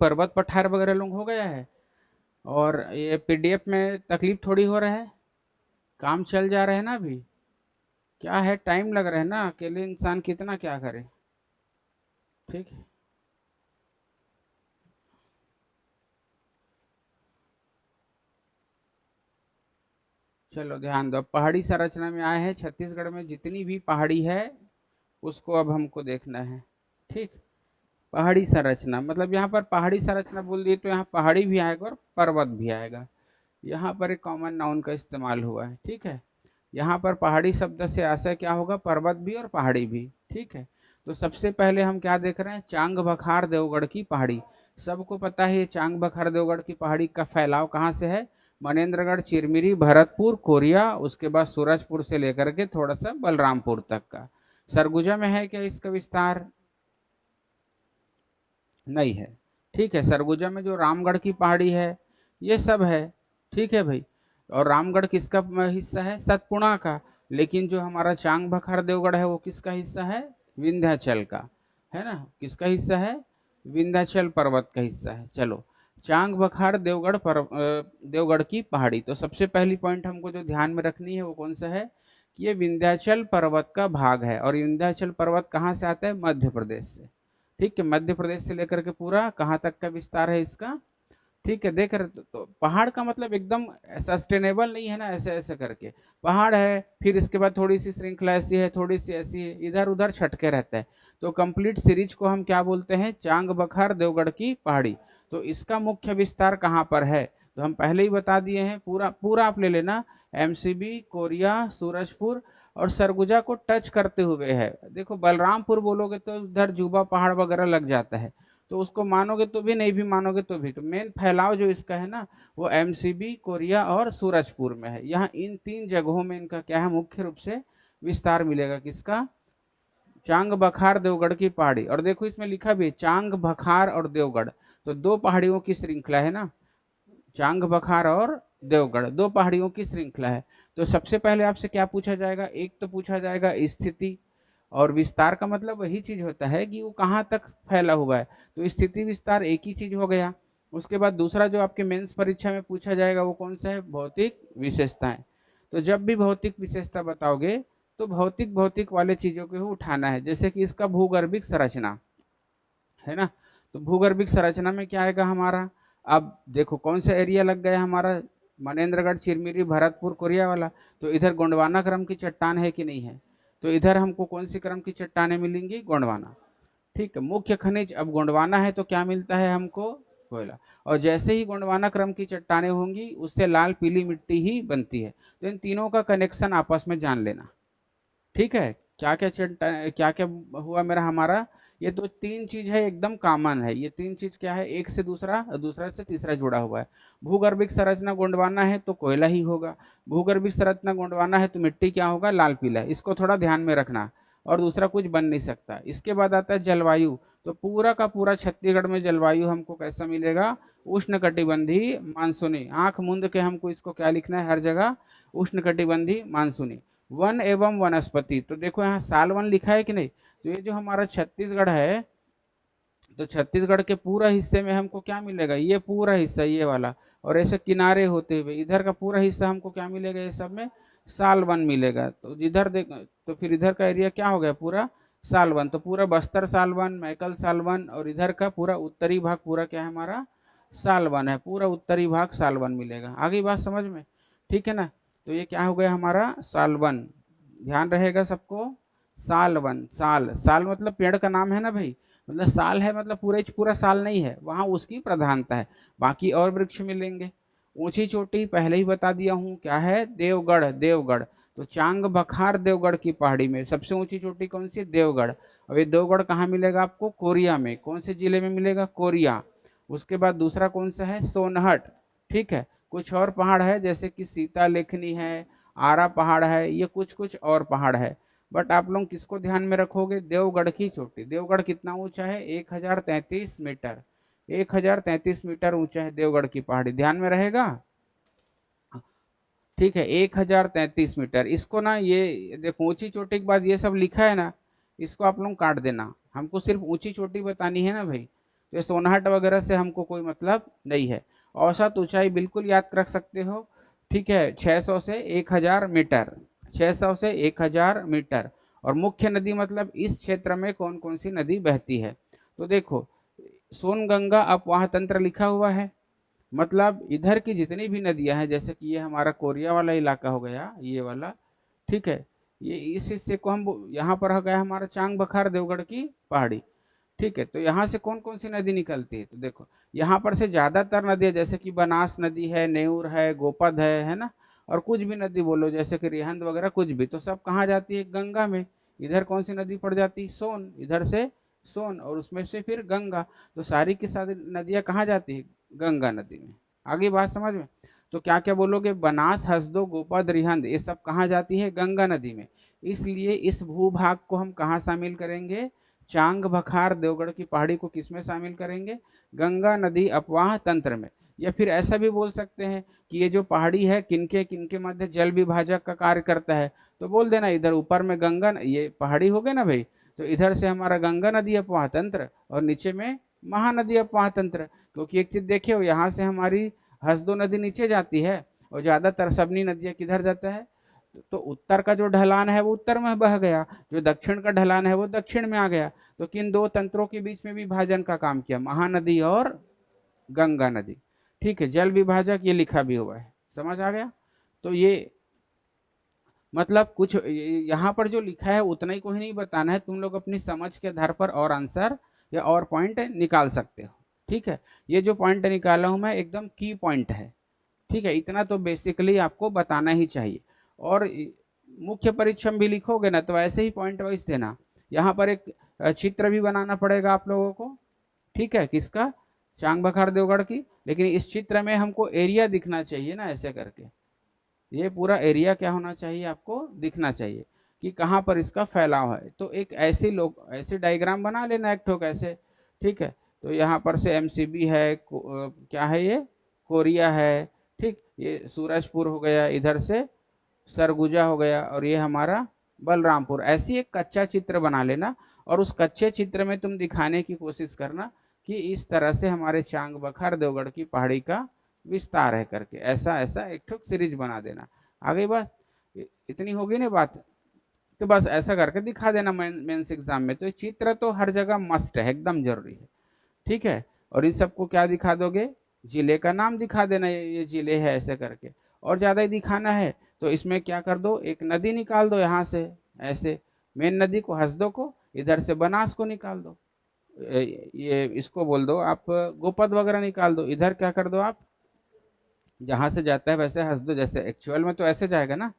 पर्वत पठार वगैरह लोग हो गया है, और ये पीडीएफ में तकलीफ थोड़ी हो रहा है, काम चल जा रहा है ना अभी। क्या है, टाइम लग रहा है ना, अकेले इंसान कितना क्या करे। ठीक है, चलो ध्यान दो, पहाड़ी संरचना में आए हैं। छत्तीसगढ़ में जितनी भी पहाड़ी है उसको अब हमको देखना है। ठीक, पहाड़ी संरचना मतलब यहाँ पर पहाड़ी संरचना बोल दिए तो यहाँ पहाड़ी भी आएगा और पर्वत भी आएगा। यहाँ पर एक कॉमन नाउन का इस्तेमाल हुआ है। ठीक है, यहाँ पर पहाड़ी शब्द से आशय क्या होगा, पर्वत भी और पहाड़ी भी। ठीक है, तो सबसे पहले हम क्या देख रहे हैं, चांग बखार देवगढ़ की पहाड़ी। सबको पता है ये चांग बखार देवगढ़ की पहाड़ी का फैलाव कहाँ से है, मनेन्द्रगढ़, चिरमिरी, भरतपुर, कोरिया, उसके बाद सूरजपुर से लेकर के थोड़ा सा बलरामपुर तक का। सरगुजा में है क्या इसका विस्तार, नहीं है। ठीक है, सरगुजा में जो रामगढ़ की पहाड़ी है ये सब है। ठीक है भाई, और रामगढ़ किसका हिस्सा है, सतपुड़ा का। लेकिन जो हमारा चांग बखार देवगढ़ है वो किसका हिस्सा है, विंध्याचल का, है ना। किसका हिस्सा है, विंध्याचल पर्वत का हिस्सा है। चलो, चांग बखार देवगढ़ देवगढ़ की पहाड़ी, तो सबसे पहली पॉइंट हमको जो ध्यान में रखनी है वो कौन सा है कि ये विंध्याचल पर्वत का भाग है। और विंध्याचल पर्वत कहाँ से आता है, मध्य प्रदेश से। ठीक है, मध्य प्रदेश से लेकर के पूरा कहाँ तक का विस्तार है इसका। ठीक है, देख रहे तो पहाड़ का मतलब एकदम सस्टेनेबल नहीं है ना, ऐसे ऐसे करके पहाड़ है, फिर इसके बाद थोड़ी सी श्रृंखला ऐसी है, थोड़ी सी ऐसी है, इधर उधर छटके रहता है। तो कंप्लीट सीरीज को हम क्या बोलते हैं, चांग बखार देवगढ़ की पहाड़ी। तो इसका मुख्य विस्तार कहाँ पर है, तो हम पहले ही बता दिए हैं, पूरा पूरा आप ले लेना। एमसीबी, कोरिया, सूरजपुर और सरगुजा को टच करते हुए है। देखो बलरामपुर बोलोगे तो उधर जुबा पहाड़ वगैरह लग जाता है, तो उसको मानोगे तो भी, नहीं भी मानोगे तो भी। तो मेन फैलाव जो इसका है ना वो एमसीबी, कोरिया और सूरजपुर में है। यहाँ इन तीन जगहों में इनका क्या है, मुख्य रूप से विस्तार मिलेगा किसका, चांग बखार देवगढ़ की पहाड़ी। और देखो इसमें लिखा भी है चांग बखार और देवगढ़, तो दो पहाड़ियों की श्रृंखला है ना, चांग बखार और देवगढ़ दो पहाड़ियों की श्रृंखला है। तो सबसे पहले आपसे क्या पूछा जाएगा, एक तो पूछा जाएगा स्थिति, और विस्तार का मतलब वही चीज होता है कि वो कहाँ तक फैला हुआ है। तो स्थिति विस्तार एक ही चीज हो गया। उसके बाद दूसरा जो आपके मेंस परीक्षा में पूछा जाएगा वो कौन सा है, भौतिक विशेषताएं। तो जब भी भौतिक विशेषता बताओगे तो भौतिक भौतिक वाले चीजों को ही उठाना है, जैसे कि इसका भूगर्भिक संरचना है ना। तो भूगर्भिक संरचना में क्या आएगा हमारा, अब देखो कौन सा एरिया लग गया हमारा, मनेन्द्रगढ़, चिरमिरी, भरतपुर, कोरिया वाला। तो इधर गोंडवाना क्रम की चट्टान है कि नहीं है, तो इधर हमको कौन सी क्रम की चट्टानें मिलेंगी, गोंडवाना। ठीक है, मुख्य खनिज अब गोंडवाना है तो क्या मिलता है हमको, कोयला। और जैसे ही गोंडवाना क्रम की चट्टानें होंगी उससे लाल पीली मिट्टी ही बनती है। तो इन तीनों का कनेक्शन आपस में जान लेना। ठीक है, क्या क्या क्या क्या हुआ मेरा हमारा, ये तो तीन चीज है एकदम कॉमन है। ये तीन चीज क्या है, एक से दूसरा, दूसरा से तीसरा जुड़ा हुआ है। भूगर्भिक संरचना गोंडवाना है तो कोयला ही होगा, भूगर्भिक संरचना गोंडवाना है तो मिट्टी क्या होगा, लाल पीला। इसको थोड़ा ध्यान में रखना, और दूसरा कुछ बन नहीं सकता। इसके बाद आता है जलवायु, तो पूरा का पूरा छत्तीसगढ़ में जलवायु हमको कैसा मिलेगा, उष्ण कटिबंधीय मानसूनी। आंख मूंद के हमको इसको क्या लिखना है हर जगह, उष्ण कटिबंधीय मानसूनी। वन एवं वनस्पति, तो देखो यहाँ साल वन लिखा है कि नहीं। तो ये जो हमारा छत्तीसगढ़ है, तो छत्तीसगढ़ के पूरा हिस्से में हमको क्या मिलेगा, ये पूरा हिस्सा ये वाला, और ऐसे किनारे होते हुए इधर का पूरा हिस्सा हमको क्या मिलेगा, ये सब में साल वन मिलेगा। तो जिधर देख, तो फिर इधर का एरिया क्या हो गया, पूरा साल वन। तो पूरा बस्तर साल वन, मैकल साल वन, और इधर का पूरा उत्तरी भाग पूरा क्या है हमारा, साल वन है। पूरा उत्तरी भाग साल वन मिलेगा। आगे बात समझ में, ठीक है ना। तो ये क्या हो गया हमारा, साल वन, ध्यान रहेगा सबको। साल वन, साल साल मतलब पेड़ का नाम है ना भाई, मतलब साल है मतलब पूरा पूरा साल नहीं है, वहाँ उसकी प्रधानता है। बाकी और वृक्ष मिलेंगे। ऊंची चोटी पहले ही बता दिया हूँ क्या है, देवगढ़, देवगढ़। तो चांग बखार देवगढ़ की पहाड़ी में सबसे ऊंची चोटी कौन सी है, देवगढ़। अब ये देवगढ़ कहाँ मिलेगा आपको, कोरिया में। कौन से जिले में मिलेगा, कोरिया। उसके बाद दूसरा कौन सा है, सोनहट। ठीक है, कुछ और पहाड़ है जैसे कि सीता लेखनी है, आरा पहाड़ है, ये कुछ कुछ और पहाड़ है। बट आप लोग किसको ध्यान में रखोगे, देवगढ़ की चोटी। देवगढ़ कितना ऊंचा है, 1033 मीटर। 1033 मीटर ऊंचा है देवगढ़ की पहाड़ी, ध्यान में रहेगा। ठीक है, 1033 मीटर। इसको ना, ये देखो ऊंची चोटी के बाद ये सब लिखा है ना, इसको आप लोग काट देना, हमको सिर्फ ऊंची चोटी बतानी है ना भाई। तो ये सोनहट वगैरह से हमको कोई मतलब नहीं है। औसत ऊंचाई बिल्कुल याद रख सकते हो, ठीक है, 600 से 1000 मीटर, 600 से 1000 मीटर। और मुख्य नदी मतलब इस क्षेत्र में कौन कौन सी नदी बहती है, तो देखो सोन गंगा अपवाह तंत्र लिखा हुआ है, मतलब इधर की जितनी भी नदियां हैं, जैसे कि ये हमारा कोरिया वाला इलाका हो गया, ये वाला, ठीक है, ये इस हिस्से को हम यहाँ पर हो गया हमारा चांग बखार देवगढ़ की पहाड़ी, ठीक है। तो यहाँ से कौन कौन सी नदी निकलती है, तो देखो यहाँ पर से ज्यादातर नदियां जैसे कि बनास नदी है, नेऊर है, गोपद है ना, और कुछ भी नदी बोलो जैसे कि रिहंद वगैरह कुछ भी, तो सब कहाँ जाती है, गंगा में। इधर कौन सी नदी पड़ जाती है, सोन, इधर से सोन, और उसमें से फिर गंगा। तो सारी की सारी नदियां कहाँ जाती है, गंगा नदी में। आगे बात समझ में, तो क्या क्या बोलोगे, बनास, हसदो, गोपद, रिहंद, ये सब कहाँ जाती है, गंगा नदी में। इसलिए इस भूभाग को हम कहाँ शामिल करेंगे, चांग बखार देवगढ़ की पहाड़ी को किसमें शामिल करेंगे, गंगा नदी अपवाह तंत्र में। या फिर ऐसा भी बोल सकते हैं कि ये जो पहाड़ी है किनके किनके मध्य जल विभाजक का कार्य करता है, तो बोल देना इधर ऊपर में गंगा, ये पहाड़ी हो गए ना भाई, तो इधर से हमारा गंगा नदी अपवाह तंत्र और नीचे में महानदी अपवाह तंत्र। क्योंकि एक चीज देखे हो, यहाँ से हमारी हसदो नदी नीचे जाती है और ज्यादातर सबनी नदियां किधर जाता है, तो उत्तर का जो ढलान है वो उत्तर में बह गया, जो दक्षिण का ढलान है वो दक्षिण में आ गया। तो किन दो तंत्रों के बीच में विभाजन का काम किया, महानदी और गंगा नदी, ठीक है। जल विभाजक ये लिखा भी हुआ है, समझ आ गया। तो ये मतलब कुछ यहाँ पर जो लिखा है उतना ही कोई नहीं बताना है, तुम लोग अपनी समझ के आधार पर और आंसर या और पॉइंट निकाल सकते हो, ठीक है। ये जो पॉइंट निकाला हूं मैं एकदम की पॉइंट है, ठीक है, इतना तो बेसिकली आपको बताना ही चाहिए। और मुख्य परिश्रम भी लिखोगे ना तो ऐसे ही पॉइंट वाइज देना। यहाँ पर एक चित्र भी बनाना पड़ेगा आप लोगों को, ठीक है, किसका, चांग बखार देवगढ़ की। लेकिन इस चित्र में हमको एरिया दिखना चाहिए ना, ऐसे करके ये पूरा एरिया क्या होना चाहिए, आपको दिखना चाहिए कि कहाँ पर इसका फैलाव है। तो एक ऐसी लोग ऐसी डायग्राम बना लेना एक ठोक ऐसे, ठीक है। तो यहाँ पर से एमसीबी है, क्या है ये, कोरिया है, ठीक, ये सूरजपुर हो गया, इधर से सरगुजा हो गया, और ये हमारा बलरामपुर। ऐसी एक कच्चा चित्र बना लेना और उस कच्चे चित्र में तुम दिखाने की कोशिश करना कि इस तरह से हमारे चांग बखार देवगढ़ की पहाड़ी का विस्तार है करके, ऐसा ऐसा एक ठोक सीरीज बना देना। आगे बात इतनी होगी ना बात, तो बस ऐसा करके दिखा देना मेंस एग्जाम में। तो चित्र तो हर जगह मस्ट है, एकदम जरूरी है, ठीक है। और इन सबको क्या दिखा दोगे, जिले का नाम दिखा देना, ये जिले है ऐसे करके। और ज़्यादा ही दिखाना है तो इसमें क्या कर दो, एक नदी निकाल दो यहाँ से, ऐसे मेन नदी को, हसदो को, इधर से बनास को निकाल दो, ये इसको बोल दो आप गोपद वगैरह निकाल दो, इधर क्या कर दो आप, जहाँ से जाता है वैसे हसदो, जैसे एक्चुअल में तो ऐसे जाएगा ना,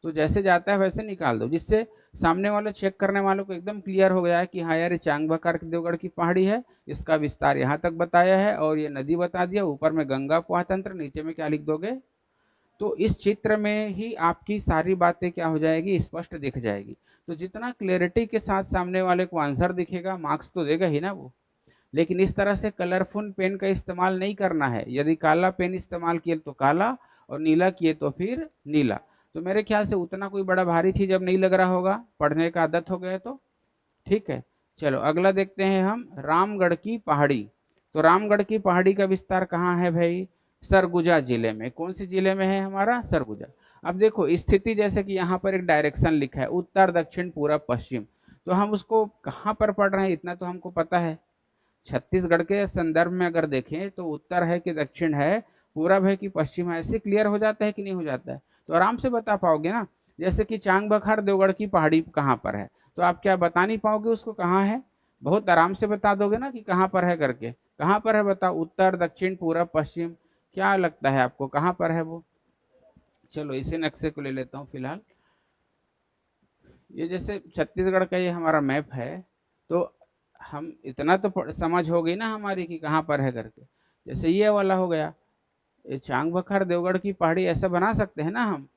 तो जैसे जाता है वैसे निकाल दो, जिससे सामने वाले चेक करने वालों को एकदम क्लियर हो गया है कि हाँ यार ये चांग बखार देवगढ़ की पहाड़ी है, इसका विस्तार यहाँ तक बताया है, और ये नदी बता दिया, ऊपर में गंगा उपवाह तंत्र, नीचे में क्या लिख दोगे। तो इस चित्र में ही आपकी सारी बातें क्या हो जाएगी, स्पष्ट दिख जाएगी। तो जितना क्लियरिटी के साथ सामने वाले को आंसर दिखेगा, मार्क्स तो देगा ही ना वो। लेकिन इस तरह से कलरफुल पेन का इस्तेमाल नहीं करना है, यदि काला पेन इस्तेमाल किए तो काला, और नीला किए तो फिर नीला। तो मेरे ख्याल से उतना कोई बड़ा भारी चीज अब नहीं लग रहा होगा, पढ़ने का आदत हो गया तो, ठीक है। चलो अगला देखते हैं हम, रामगढ़ की पहाड़ी। तो रामगढ़ की पहाड़ी का विस्तार कहाँ है भाई, सरगुजा जिले में। कौन सी जिले में है हमारा, सरगुजा। अब देखो स्थिति, जैसे कि यहाँ पर एक डायरेक्शन लिखा है, उत्तर दक्षिण पूरब पश्चिम, तो हम उसको कहाँ पर पढ़ रहे हैं इतना तो हमको पता है। छत्तीसगढ़ के संदर्भ में अगर देखें तो उत्तर है कि दक्षिण है, पूरब है कि पश्चिम है, ऐसे क्लियर हो जाता है कि नहीं हो जाता है, तो आराम से बता पाओगे ना। जैसे कि चांग बखार देवगढ़ की पहाड़ी कहाँ पर है, तो आप क्या बता नहीं पाओगे उसको कहाँ है, बहुत आराम से बता दोगे ना कि कहाँ पर है करके। कहाँ पर है बताओ, उत्तर दक्षिण पूरब पश्चिम, क्या लगता है आपको कहाँ पर है वो। चलो इसी नक्शे को ले लेता हूँ फिलहाल। ये जैसे छत्तीसगढ़ का ये हमारा मैप है, तो हम इतना तो समझ हो गई ना हमारी कि कहाँ पर है करके। जैसे ये वाला हो गया, ये चांग बखार देवगढ़ की पहाड़ी, ऐसा बना सकते हैं ना हम।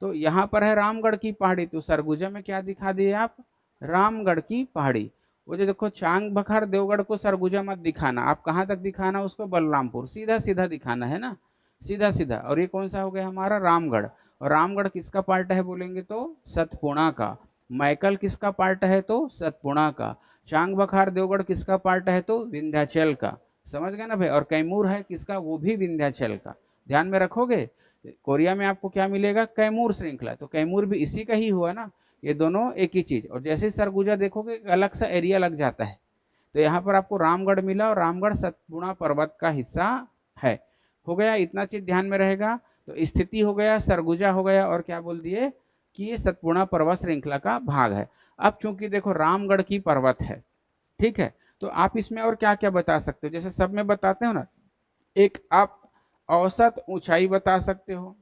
तो यहाँ पर है रामगढ़ की पहाड़ी, तो सरगुजा में क्या दिखा दिए आप, रामगढ़ की पहाड़ी। वो जो देखो चांग बखार देवगढ़ को सरगुजा मत दिखाना, आप कहाँ तक दिखाना उसको, बलरामपुर, सीधा सीधा दिखाना है ना, सीधा सीधा। और ये कौन सा हो गया हमारा, रामगढ़। और रामगढ़ किसका पार्ट है बोलेंगे तो सतपुड़ा का। मैकल किसका पार्ट है तो सतपुड़ा का। चांग बखार देवगढ़ किसका पार्ट है? तो विंध्याचल का, समझ गए ना भाई। और कैमूर है किसका? वो भी विंध्याचल का। ध्यान में रखोगे, कोरिया में आपको क्या मिलेगा? कैमूर श्रृंखला, तो कैमूर भी इसी का ही हुआ ना, ये दोनों एक ही चीज। और जैसे सरगुजा देखोगे एक अलग सा एरिया लग जाता है। तो यहाँ पर आपको रामगढ़ मिला, और रामगढ़ सतपुड़ा पर्वत का हिस्सा है। हो गया, इतना चीज ध्यान में रहेगा। तो स्थिति हो गया, सरगुजा हो गया, और क्या बोल दिए कि ये सतपुड़ा पर्वत श्रृंखला का भाग है। अब चूंकि देखो रामगढ़ की पर्वत है, ठीक है, तो आप इसमें और क्या क्या बता सकते हो? जैसे सब में बताते हो ना, एक आप औसत ऊंचाई बता सकते हो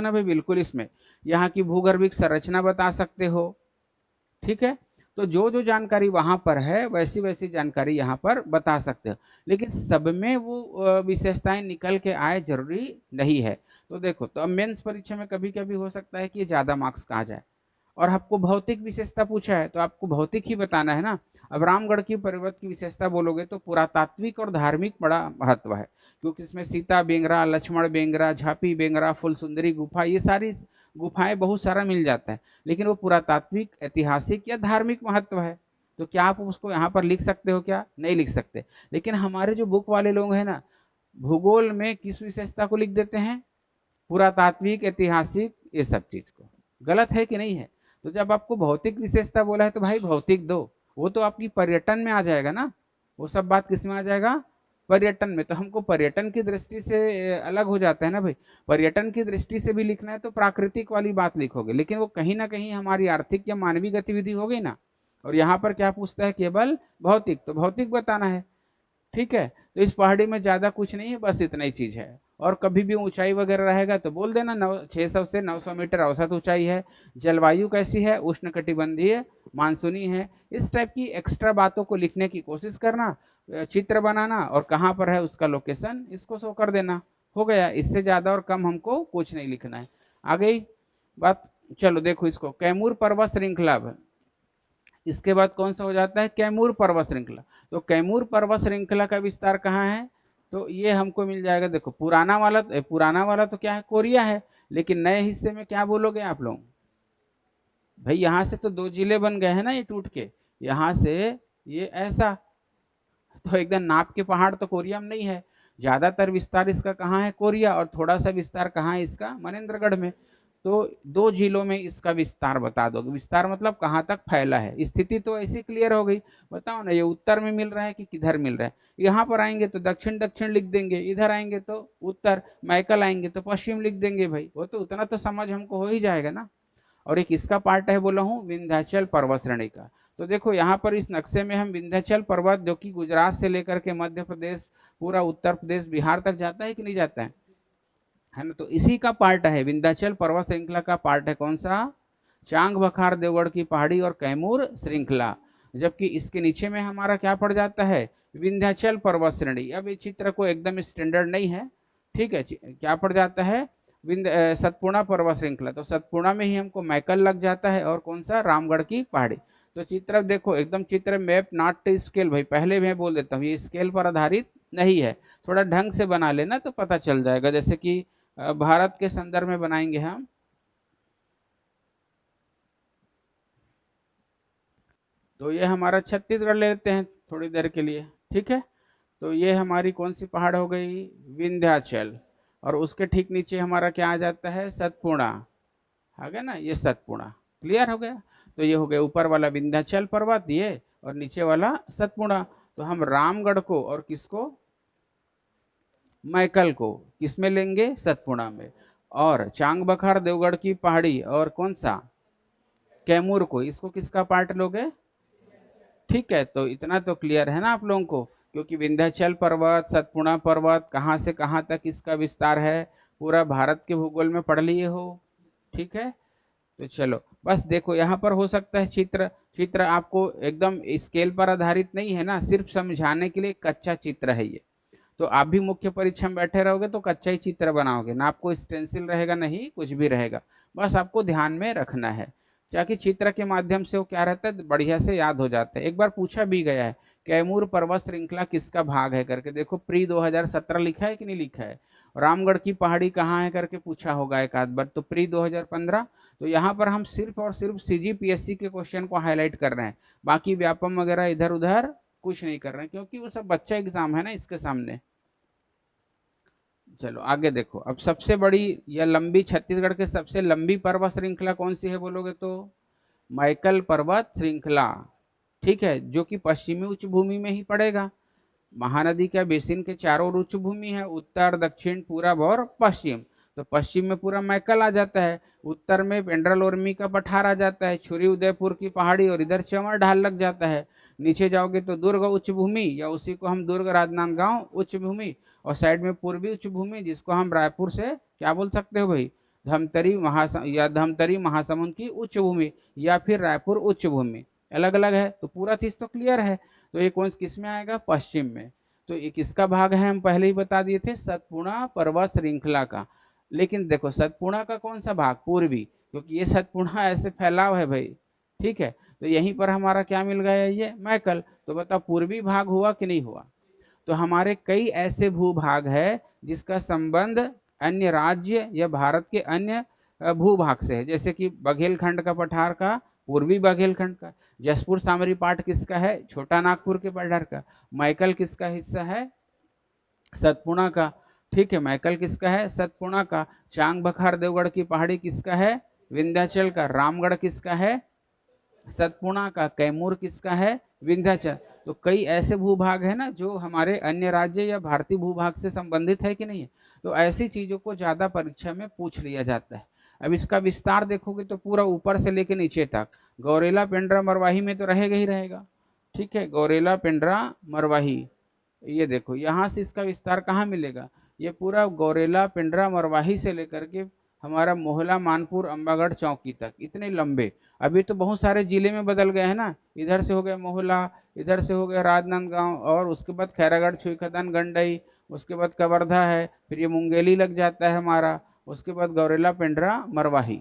ना भाई, बिल्कुल। इसमें यहाँ की भूगर्भिक संरचना बता सकते हो, ठीक है। तो जो जो जानकारी वहां पर है वैसी वैसी जानकारी यहाँ पर बता सकते हो, लेकिन सब में वो विशेषताएं निकल के आए जरूरी नहीं है। तो देखो, तो अब मेंस परीक्षा में कभी कभी हो सकता है कि ये ज्यादा मार्क्स का आ जाए, और आपको भौतिक विशेषता पूछा है तो आपको भौतिक ही बताना है ना। अब रामगढ़ की पर्वत की विशेषता बोलोगे तो पुरातात्विक और धार्मिक बड़ा महत्व है, क्योंकि इसमें सीता बेंगरा, लक्ष्मण बेंगरा, झापी बेंगरा, फुलसुंदरी गुफा, ये सारी गुफाएं बहुत सारा मिल जाता है। लेकिन वो पुरातात्विक, ऐतिहासिक या धार्मिक महत्व है, तो क्या आप उसको यहाँ पर लिख सकते हो? क्या नहीं लिख सकते। लेकिन हमारे जो बुक वाले लोग हैं ना, भूगोल में किस विशेषता को लिख देते हैं? पुरातात्विक, ऐतिहासिक, ये सब चीज को। गलत है कि नहीं है? तो जब आपको भौतिक विशेषता बोला है तो भाई भौतिक दो, वो तो आपकी पर्यटन में आ जाएगा ना। वो सब बात किस में आ जाएगा? पर्यटन में। तो हमको पर्यटन की दृष्टि से अलग हो जाता है ना भाई। पर्यटन की दृष्टि से भी लिखना है तो प्राकृतिक वाली बात लिखोगे, लेकिन वो कहीं ना कहीं हमारी आर्थिक या मानवीय गतिविधि हो गई ना। और यहाँ पर क्या पूछता है? केवल भौतिक, तो भौतिक बताना है, ठीक है। तो इस पहाड़ी में ज्यादा कुछ नहीं है, बस इतना ही चीज है। और कभी भी ऊंचाई वगैरह रहेगा तो बोल देना, 600 से 900 मीटर औसत ऊंचाई है। जलवायु कैसी है? उष्णकटिबंधीय, मानसूनी है। इस टाइप की एक्स्ट्रा बातों को लिखने की कोशिश करना, चित्र बनाना, और कहाँ पर है उसका लोकेशन इसको शो कर देना। हो गया, इससे ज्यादा और कम हमको कुछ नहीं लिखना है। आ गई बात। चलो देखो इसको, कैमूर पर्वत श्रृंखला, इसके बाद कौन सा हो जाता है? कैमूर पर्वत श्रृंखला। तो कैमूर पर्वत श्रृंखला का विस्तार कहाँ है? तो ये हमको मिल जाएगा, देखो पुराना वाला तो क्या है? कोरिया है। लेकिन नए हिस्से में क्या बोलोगे आप लोग? भाई यहाँ से तो दो जिले बन गए हैं ना ये टूट के, यहाँ से ये ऐसा। तो एकदम नाप के पहाड़ तो कोरिया में नहीं है। ज्यादातर विस्तार इसका कहाँ है? कोरिया। और थोड़ा सा विस्तार कहाँ है इसका? मनेन्द्रगढ़ में। तो दो जिलों में इसका विस्तार बता दो। विस्तार मतलब कहाँ तक फैला है। स्थिति तो ऐसी क्लियर हो गई। बताओ ना, ये उत्तर में मिल रहा है कि किधर मिल रहा है? यहाँ पर आएंगे तो दक्षिण दक्षिण लिख देंगे, इधर आएंगे तो उत्तर, मैकल आएंगे तो पश्चिम लिख देंगे भाई। वो तो उतना तो समझ हमको हो ही जाएगा ना। और एक इसका पार्ट है बोला हूँ, विंध्याचल पर्वत श्रेणी का। तो देखो यहाँ पर इस नक्शे में हम विंध्याचल पर्वत, जो कि गुजरात से लेकर के मध्य प्रदेश, पूरा उत्तर प्रदेश, बिहार तक जाता है कि नहीं जाता है ना। तो इसी का पार्ट है, विंध्याचल पर्वत श्रृंखला का पार्ट है कौन सा? चांग बखार देवगढ़ की पहाड़ी और कैमूर श्रृंखला। जबकि इसके नीचे में हमारा क्या पड़ जाता है? विंध्याचल पर्वत श्रेणी। अब ये चित्र को एकदम स्टैंडर्ड नहीं है, ठीक है। क्या पड़ जाता है? सतपुड़ा पर्वत श्रृंखला। तो सतपुड़ा में ही हमको मैकल लग जाता है, और कौन सा? रामगढ़ की पहाड़ी। तो चित्र देखो, एकदम चित्र मैप नॉट स्केल भाई, पहले मैं बोल देता हूँ ये स्केल पर आधारित नहीं है। थोड़ा ढंग से बना लेना तो पता चल जाएगा। जैसे कि भारत के संदर्भ में बनाएंगे हम, तो ये हमारा छत्तीसगढ़ ले लेते हैं थोड़ी देर के लिए, ठीक है। तो ये हमारी कौन सी पहाड़ हो गई? विंध्याचल। और उसके ठीक नीचे हमारा क्या आ जाता है? सतपुड़ा। आ गया ना, ये सतपुड़ा। क्लियर हो गया। तो ये हो गया ऊपर वाला विंध्याचल पर्वत ये, और नीचे वाला सतपुड़ा। तो हम रामगढ़ को और किसको? मैकल को किस में लेंगे? सतपुड़ा में। और चांग बखार देवगढ़ की पहाड़ी और कौन सा? कैमूर को, इसको किसका पार्ट लोगे? ठीक है। तो इतना तो क्लियर है ना आप लोगों को, क्योंकि विंध्याचल पर्वत, सतपुड़ा पर्वत, कहाँ से कहाँ तक इसका विस्तार है, पूरा भारत के भूगोल में पढ़ लिए हो, ठीक है। तो चलो बस देखो, यहाँ पर हो सकता है चित्र चित्र आपको एकदम स्केल पर आधारित नहीं है ना, सिर्फ समझाने के लिए कच्चा चित्र है ये। तो आप भी मुख्य परीक्षा में बैठे रहोगे तो कच्चा ही चित्र बनाओगे ना, आपको स्टेंसिल रहेगा नहीं, कुछ भी रहेगा। बस आपको ध्यान में रखना है, ताकि चित्र के माध्यम से वो क्या रहता है, बढ़िया से याद हो जाता है। एक बार पूछा भी गया है कैमूर पर्वत श्रृंखला किसका भाग है करके देखो, प्री 2017 लिखा है कि नहीं लिखा है। रामगढ़ की पहाड़ी कहाँ है करके पूछा होगा एक आध बार, तो प्री 2015। तो यहाँ पर हम सिर्फ और सिर्फ सीजीपीएससी के क्वेश्चन को हाईलाइट कर रहे हैं, बाकी व्यापम वगैरह इधर उधर कुछ नहीं कर रहे हैं, क्योंकि वो सब बच्चा एग्जाम है ना इसके सामने। चलो आगे देखो, अब सबसे बड़ी या लंबी, छत्तीसगढ़ के सबसे लंबी पर्वत श्रृंखला कौन सी है बोलोगे तो मैकल पर्वत श्रृंखला, ठीक है, जो कि पश्चिमी उच्च भूमि में ही पड़ेगा। महानदी के बेसिन के चारों ओर उच्च भूमि है, उत्तर दक्षिण पूरब और पश्चिम। तो पश्चिम में पूरा मैकल आ जाता है, उत्तर में पेंड्रल उर्मी का पठार आ जाता है, छुरी उदयपुर की पहाड़ी, और इधर चंवर ढाल लग जाता है। नीचे जाओगे तो दुर्ग उच्च भूमि, या उसी को हम दुर्ग राजनांदगांव उच्च भूमि, और साइड में पूर्वी उच्च भूमि, जिसको हम रायपुर से क्या बोल सकते हो भाई, धमतरी महासमुंद की उच्च भूमि, या फिर रायपुर उच्च भूमि। अलग अलग है, तो पूरा चीज तो क्लियर है। तो ये कौन किस में आएगा, पश्चिम में। तो ये किसका भाग है, हम पहले ही बता दिए थे, सतपुड़ा पर्वत श्रृंखला का। लेकिन देखो सतपुड़ा का कौन सा भाग, पूर्वी, क्योंकि ये सतपुड़ा ऐसे फैलाव है भाई, ठीक है। तो यहीं पर हमारा क्या मिल गया, ये मैकल। तो बताओ पूर्वी भाग हुआ कि नहीं हुआ। तो हमारे कई ऐसे भूभाग है जिसका संबंध अन्य राज्य या भारत के अन्य भूभाग से है, जैसे कि बघेलखंड का पठार का पूर्वी बघेलखंड का, जसपुर सामरी पाठ किसका है, छोटा नागपुर के पठार का, मैकल किसका हिस्सा है, सतपुड़ा का, ठीक है, मैकल किसका है, सतपुड़ा का, चांग बखार देवगढ़ की पहाड़ी किसका है, विंध्याचल का, रामगढ़ किसका है, सतपुड़ा का, कैमूर किसका है, विंध्याचल। तो कई ऐसे भूभाग है ना जो हमारे अन्य राज्य या भारतीय भूभाग से संबंधित है कि नहीं है। तो ऐसी चीजों को ज्यादा परीक्षा में पूछ लिया जाता है। अब इसका विस्तार देखोगे तो पूरा ऊपर से लेकर नीचे तक, गौरेला पेंड्रा मरवाही में तो रहेगा ही रहेगा, ठीक है, गौरेला पेंड्रा मरवाही। ये देखो यहाँ से इसका विस्तार कहाँ मिलेगा, ये पूरा गौरेला पिंडरा मरवाही से लेकर के हमारा मोहला मानपुर अम्बागढ़ चौकी तक, इतने लंबे। अभी तो बहुत सारे जिले में बदल गए हैं ना, इधर से हो गया मोहला, इधर से हो गया राजनांदगांव, और उसके बाद खैरागढ़ छुईखदान गंडई, उसके बाद कवर्धा है, फिर ये मुंगेली लग जाता है हमारा, उसके बाद गौरेला पिंडरा मरवाही।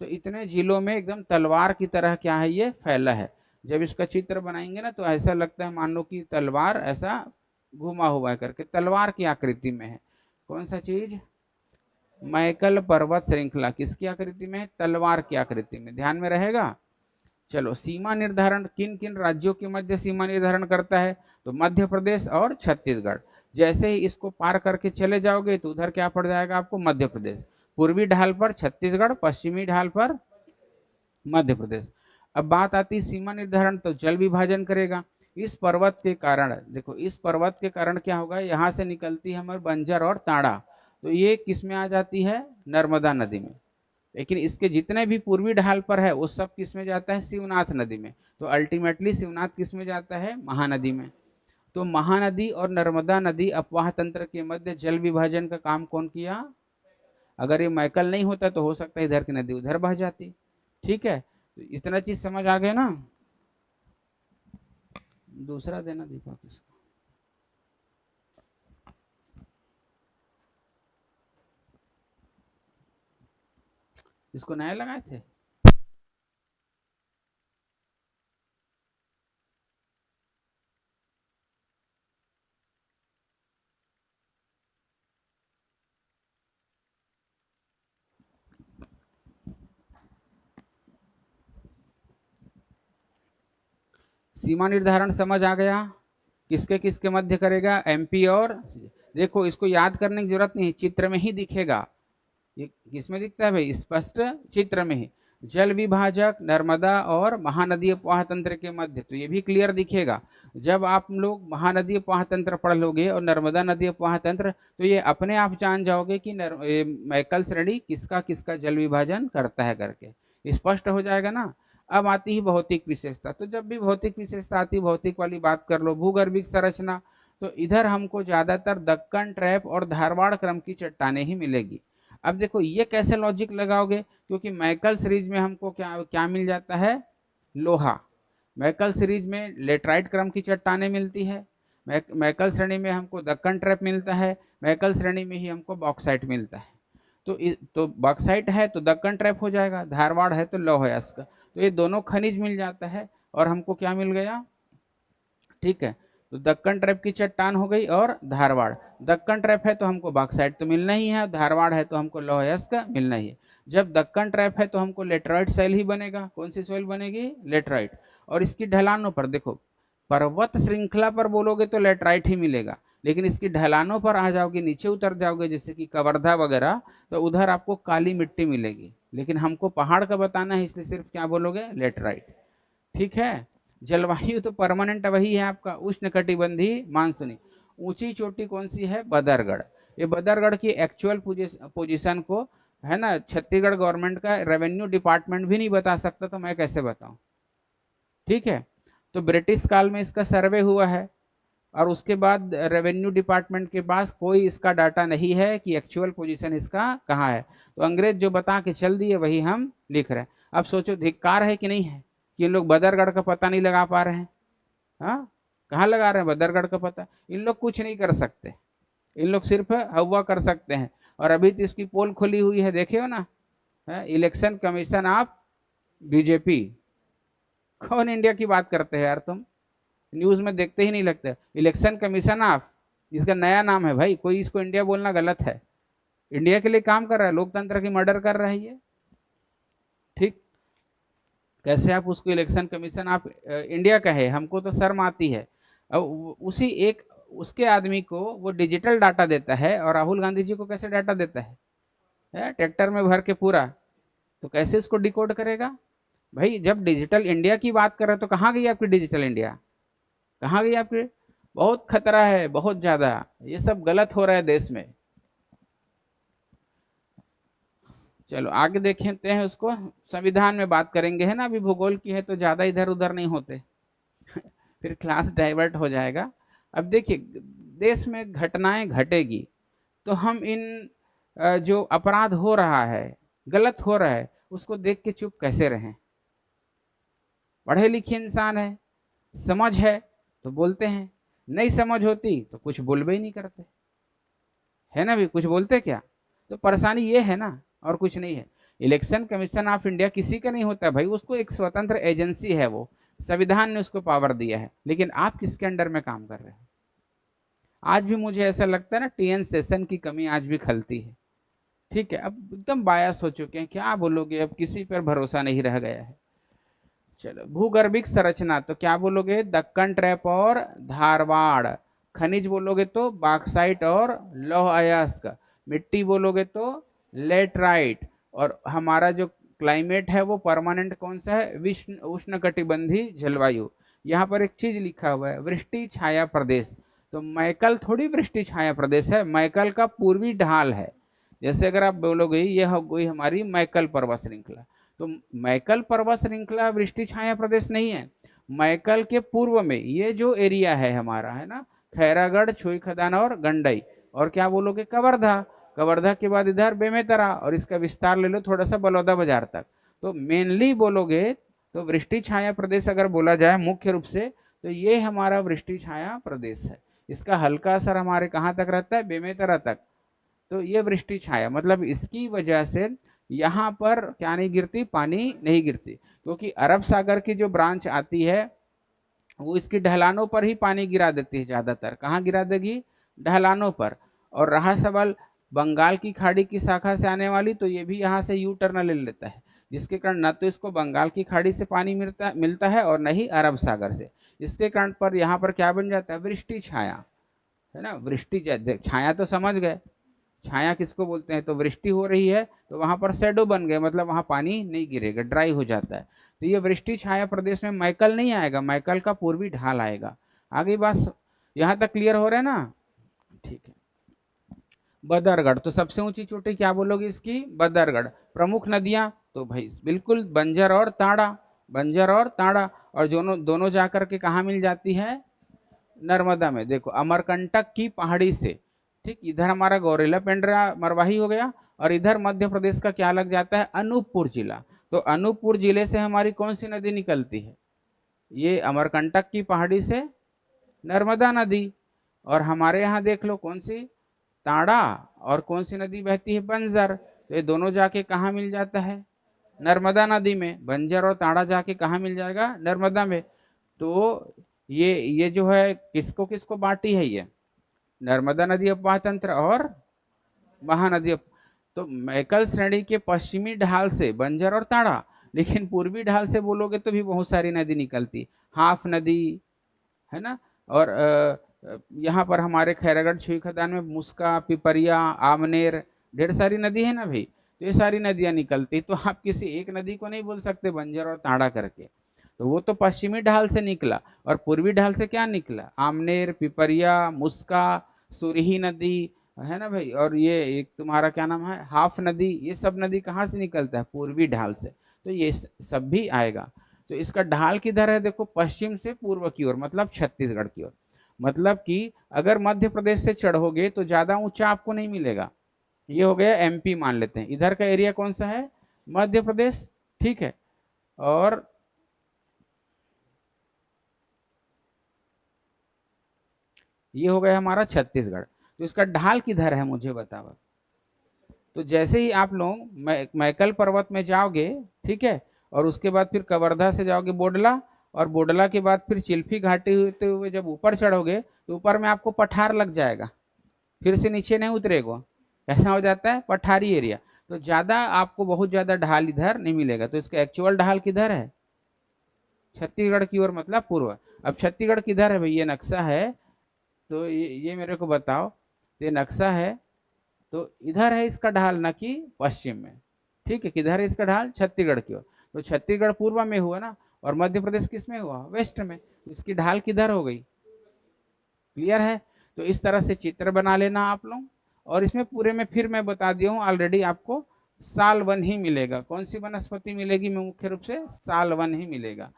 तो इतने जिलों में एकदम तलवार की तरह क्या है, ये फैला है। जब इसका चित्र बनाएंगे ना तो ऐसा लगता है मान लो कि तलवार ऐसा घुमा हुआ है करके, तलवार की आकृति में है। कौन सा चीज, मैकल पर्वत श्रृंखला किसकी आकृति में है, तलवार की आकृति में, ध्यान में रहेगा। चलो सीमा निर्धारण, किन किन राज्यों के मध्य सीमा निर्धारण करता है, तो मध्य प्रदेश और छत्तीसगढ़। जैसे ही इसको पार करके चले जाओगे तो उधर क्या पड़ जाएगा आपको, मध्य प्रदेश, पूर्वी ढाल पर छत्तीसगढ़, पश्चिमी ढाल पर मध्य प्रदेश। अब बात आती सीमा निर्धारण, तो जल विभाजन करेगा। इस पर्वत के कारण, देखो इस पर्वत के कारण क्या होगा, यहाँ से निकलती है हमारे बंजर और ताड़ा, तो ये किस में आ जाती है, नर्मदा नदी में। लेकिन इसके जितने भी पूर्वी ढाल पर है वो सब किस में जाता है, शिवनाथ नदी में। तो अल्टीमेटली शिवनाथ किस में जाता है, महानदी में। तो महानदी और नर्मदा नदी अपवाह तंत्र के मध्य जल विभाजन का काम कौन किया। अगर ये मैकल नहीं होता तो हो सकता है इधर की नदी उधर बह जाती, ठीक है। तो इतना चीज समझ आ गया ना। दूसरा देना दीपक इसको, इसको नया लगाए थे। सीमा निर्धारण समझ आ गया, किसके किसके मध्य करेगा, एमपी और, देखो इसको याद करने की जरूरत नहीं, चित्र में ही दिखेगा। ये किसमें दिखता है भाई, स्पष्ट चित्र में ही। जल विभाजक नर्मदा और महानदी अपवाह तंत्र के मध्य, तो ये भी क्लियर दिखेगा। जब आप लोग महानदी अपवाह तंत्र पढ़ लोगे और नर्मदा नदी अपवाह तंत्र, तो ये अपने आप जान जाओगे कि मैकल श्रेणी किसका किसका जल विभाजन करता है करके, स्पष्ट हो जाएगा ना। अब आती ही भौतिक विशेषता, तो जब भी भौतिक विशेषता आती, भौतिक वाली बात कर लो, भूगर्भिक संरचना, तो इधर हमको ज्यादातर दक्कन ट्रैप और धारवाड़ क्रम की चट्टानें ही मिलेगी। अब देखो ये कैसे लॉजिक लगाओगे, क्योंकि मैकल सीरीज में हमको क्या क्या मिल जाता है, लोहा। मैकल सीरीज में लेटराइट क्रम की चट्टानें मिलती है, मैकल श्रेणी में हमको दक्कन ट्रैप मिलता है, मैकल श्रेणी में ही हमको बॉक्साइट मिलता है। तो बॉक्साइट है तो दक्कन ट्रैप हो जाएगा, धारवाड़ है तो लौह अयस्क, तो ये दोनों खनिज मिल जाता है। और हमको क्या मिल गया, ठीक है। तो दक्कन ट्रैप की चट्टान हो गई और धारवाड़। दक्कन ट्रैप है तो हमको बॉक्साइट तो मिलना ही है, धारवाड़ है तो हमको लौह अयस्क का मिलना ही है। जब दक्कन ट्रैप है तो हमको लेटराइट सॉइल ही बनेगा। कौन सी सॉइल बनेगी? लेटराइट। और इसकी ढलानों पर देखो, पर्वत श्रृंखला पर बोलोगे तो लेटराइट ही मिलेगा, लेकिन इसकी ढलानों पर आ जाओगे, नीचे उतर जाओगे जैसे कि कवर्धा वगैरह, तो उधर आपको काली मिट्टी मिलेगी। लेकिन हमको पहाड़ का बताना है, इसलिए सिर्फ क्या बोलोगे? लेटराइट। ठीक है। जलवायु तो परमानेंट वही है आपका, उष्णकटिबंधीय मानसूनी। ऊंची चोटी कौन सी है? बदरगढ़। ये बदरगढ़ की एक्चुअल पोजीशन को है ना, छत्तीसगढ़ गवर्नमेंट का रेवेन्यू डिपार्टमेंट भी नहीं बता सकता, तो मैं कैसे बताऊं? ठीक है। तो ब्रिटिश काल में इसका सर्वे हुआ है, और उसके बाद रेवेन्यू डिपार्टमेंट के पास कोई इसका डाटा नहीं है कि एक्चुअल पोजीशन इसका कहाँ है। तो अंग्रेज जो बता के चल दिए वही हम लिख रहे हैं। अब सोचो धिक्कार है कि नहीं है कि इन लोग बदरगढ़ का पता नहीं लगा पा रहे हैं। हाँ, कहाँ लगा रहे हैं बदरगढ़ का पता? इन लोग कुछ नहीं कर सकते, इन लोग सिर्फ हवा कर सकते हैं। और अभी तो इसकी पोल खुली हुई है, देखे हो ना, इलेक्शन कमीशन ऑफ बीजेपी। कौन इंडिया की बात करते हैं यार तुम? न्यूज में देखते ही नहीं लगते। इलेक्शन कमीशन ऑफ, इसका नया नाम है भाई, कोई इसको इंडिया बोलना गलत है। इंडिया के लिए काम कर रहा है, लोकतंत्र की मर्डर कर रहा है ये। ठीक। कैसे आप उसको इलेक्शन कमीशन ऑफ इंडिया कहे? हमको तो शर्म आती है। अब उसी एक उसके आदमी को वो डिजिटल डाटा देता है, और राहुल गांधी जी को कैसे डाटा देता है ट्रैक्टर में भर के पूरा। तो कैसे इसको डिकोड करेगा भाई? जब डिजिटल इंडिया की बात कर रहे हो तो कहाँ गई आपकी डिजिटल इंडिया? कहाँ गई आपकी? बहुत खतरा है, बहुत ज्यादा। ये सब गलत हो रहा है देश में। चलो आगे देखते हैं उसको, संविधान में बात करेंगे, है ना, अभी भूगोल की है तो ज्यादा इधर उधर नहीं होते। फिर क्लास डाइवर्ट हो जाएगा। अब देखिए, देश में घटनाएं घटेगी तो हम इन जो अपराध हो रहा है, गलत हो रहा है, उसको देख के चुप कैसे रहें? पढ़े लिखे इंसान है, समझ है तो बोलते हैं, नहीं समझ होती तो कुछ बोलबे ही नहीं करते, है ना भी, कुछ बोलते क्या? तो परेशानी ये है ना, और कुछ नहीं है। इलेक्शन कमीशन ऑफ इंडिया किसी का नहीं होता भाई, उसको एक स्वतंत्र एजेंसी है, वो संविधान ने उसको पावर दिया है। लेकिन आप किसके अंडर में काम कर रहे हैं? आज भी मुझे ऐसा लगता है ना, टीएन सेशन की कमी आज भी खलती है। ठीक है, अब एकदम बायस हो चुके हैं, क्या बोलोगे, अब किसी पर भरोसा नहीं रह गया है। चलो, भूगर्भिक संरचना तो क्या बोलोगे? दक्कन ट्रैप और धारवाड़। खनिज बोलोगे तो बॉक्साइट और लौह अयस्क। मिट्टी बोलोगे तो लेटराइट। और हमारा जो क्लाइमेट है वो परमानेंट कौन सा है? विष्ण उष्णकटिबंधीय जलवायु। यहाँ पर एक चीज लिखा हुआ है, वृष्टि छाया प्रदेश। तो मैकल थोड़ी वृष्टि छाया प्रदेश है, मैकल का पूर्वी ढाल है। जैसे अगर आप बोलोगे ये हो गई हमारी मैकल पर्वत श्रृंखला, तो मैकल पर्वत श्रृंखला वृष्टि छाया प्रदेश नहीं है। मैकल के पूर्व में ये जो एरिया है हमारा, है ना, खैरागढ़, छुई खदान और गंडई, और क्या बोलोगे? कवर्धा। कवर्धा के बाद इधर बेमेतरा, और इसका विस्तार ले लो थोड़ा सा बलौदा बाजार तक। तो मेनली बोलोगे तो वृष्टि छाया प्रदेश अगर बोला जाए मुख्य रूप से, तो ये हमारा वृष्टि छाया प्रदेश है। इसका हल्का असर हमारे कहाँ तक रहता है? बेमेतरा तक। तो ये वृष्टि छाया, मतलब इसकी वजह से यहाँ पर क्या नहीं गिरती? पानी नहीं गिरती, क्योंकि अरब सागर की जो ब्रांच आती है वो इसकी ढलानों पर ही पानी गिरा देती है ज्यादातर। कहाँ गिरा देगी? ढलानों पर। और रहा सवाल बंगाल की खाड़ी की शाखा से आने वाली, तो ये भी यहाँ से यू टर्न ले लेता है, जिसके कारण न तो इसको बंगाल की खाड़ी से पानी मिलता मिलता है और न ही अरब सागर से। इसके कारण पर यहाँ पर क्या बन जाता है? वृष्टि छाया, है ना। वृष्टि छाया तो समझ गए, छाया किसको बोलते हैं? तो वृष्टि हो रही है तो वहां पर शेडो बन गए, मतलब वहां पानी नहीं गिरेगा, ड्राई हो जाता है। तो ये वृष्टि छाया प्रदेश में मैकल नहीं आएगा, मैकल का पूर्वी ढाल आएगा। आगे बात यहाँ तक क्लियर हो रहा है ना? ठीक है। बदरगढ़ तो सबसे ऊंची चोटी क्या बोलोगे इसकी? बदरगढ़। प्रमुख नदियां तो भाई बिल्कुल बंजर और ताड़ा, बंजर और ताड़ा। और दोनों दोनों जाकर के कहाँ मिल जाती है? नर्मदा में। देखो, अमरकंटक की पहाड़ी से, ठीक, इधर हमारा गौरेला पेंड्रा मरवाही हो गया, और इधर मध्य प्रदेश का क्या लग जाता है? अनूपपुर जिला। तो अनूपपुर जिले से हमारी कौन सी नदी निकलती है? ये अमरकंटक की पहाड़ी से नर्मदा नदी। और हमारे यहाँ देख लो कौन सी? ताड़ा। और कौन सी नदी बहती है? बंजर। तो ये दोनों जाके कहाँ मिल जाता है? नर्मदा नदी में। बंजर और ताड़ा जाके कहाँ मिल जाएगा? नर्मदा में। तो ये जो है किसको किसको बांटी है ये, नर्मदा नदी अपवाह तंत्र और महानदी तो मैकल श्रेणी के पश्चिमी ढाल से बंजर और ताड़ा, लेकिन पूर्वी ढाल से बोलोगे तो भी बहुत सारी नदी निकलती, हाफ नदी, है ना। और यहाँ पर हमारे खैरागढ़ छुई खदान में मुस्का, पिपरिया, आमनेर, ढेर सारी नदी है ना भाई, तो ये सारी नदियां निकलती, तो आप किसी एक नदी को नहीं बोल सकते बंजर और ताड़ा करके। तो वो तो पश्चिमी ढाल से निकला, और पूर्वी ढाल से क्या निकला, आमनेर, पिपरिया, मुस्का, सुरही नदी, है ना भाई। और ये एक तुम्हारा क्या नाम है, हाफ नदी, ये सब नदी कहाँ से निकलता है, पूर्वी ढाल से, तो ये सब भी आएगा। तो इसका ढाल किधर है, देखो पश्चिम से पूर्व की ओर, मतलब छत्तीसगढ़ की ओर। मतलब कि अगर मध्य प्रदेश से चढ़ोगे तो ज्यादा ऊंचा आपको नहीं मिलेगा। ये हो गया एमपी, मान लेते हैं इधर का एरिया कौन सा है, मध्य प्रदेश, ठीक है। और ये हो गया हमारा छत्तीसगढ़। तो इसका ढाल किधर है मुझे बताओ। तो जैसे ही आप लोग मैकल पर्वत में जाओगे, ठीक है, और उसके बाद फिर कवर्धा से जाओगे बोडला, और बोडला के बाद फिर चिल्फी घाटी होते हुए जब ऊपर चढ़ोगे तो ऊपर में आपको पठार लग जाएगा, फिर से नीचे नहीं उतरेगा, ऐसा हो जाता है पठारी एरिया। तो ज्यादा आपको बहुत ज्यादा ढाल इधर नहीं मिलेगा। तो इसका एक्चुअल ढाल किधर है, छत्तीसगढ़ की ओर, मतलब पूर्व। अब छत्तीसगढ़ किधर है भाई, ये नक्शा है, तो ये मेरे को बताओ, ये नक्शा है, तो इधर है इसका ढाल, न कि पश्चिम में, ठीक है। किधर है इसका ढाल, छत्तीसगढ़ की ओर। तो छत्तीसगढ़ पूर्व में हुआ ना, और मध्य प्रदेश किस में हुआ, वेस्ट में, तो इसकी ढाल किधर हो गई, क्लियर है। तो इस तरह से चित्र बना लेना आप लोग। और इसमें पूरे में फिर मैं बता दिया हूँ ऑलरेडी, आपको साल वन ही मिलेगा, कौन सी वनस्पति मिलेगी, में मुख्य रूप से साल वन ही मिलेगा,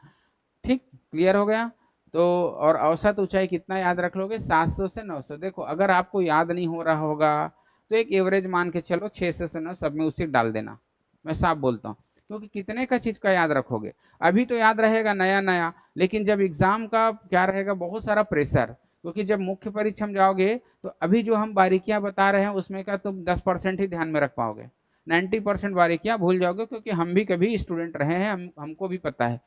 ठीक, क्लियर हो गया। तो और औसत ऊंचाई कितना याद रख लोगे, 700 से 900। देखो अगर आपको याद नहीं हो रहा होगा तो एक एवरेज मान के चलो, 6 से 9 सब में उसी डाल देना, मैं साफ बोलता हूँ। क्योंकि कितने का चीज का याद रखोगे, अभी तो याद रहेगा नया नया, लेकिन जब एग्जाम का क्या रहेगा, बहुत सारा प्रेशर, क्योंकि जब मुख्य परीक्षा में जाओगे तो अभी जो हम बारीकियां बता रहे हैं उसमें का तुम 10% ही ध्यान में रख पाओगे, 90% बारीकियां भूल जाओगे, क्योंकि हम भी कभी स्टूडेंट रहे हैं, हमको भी पता है।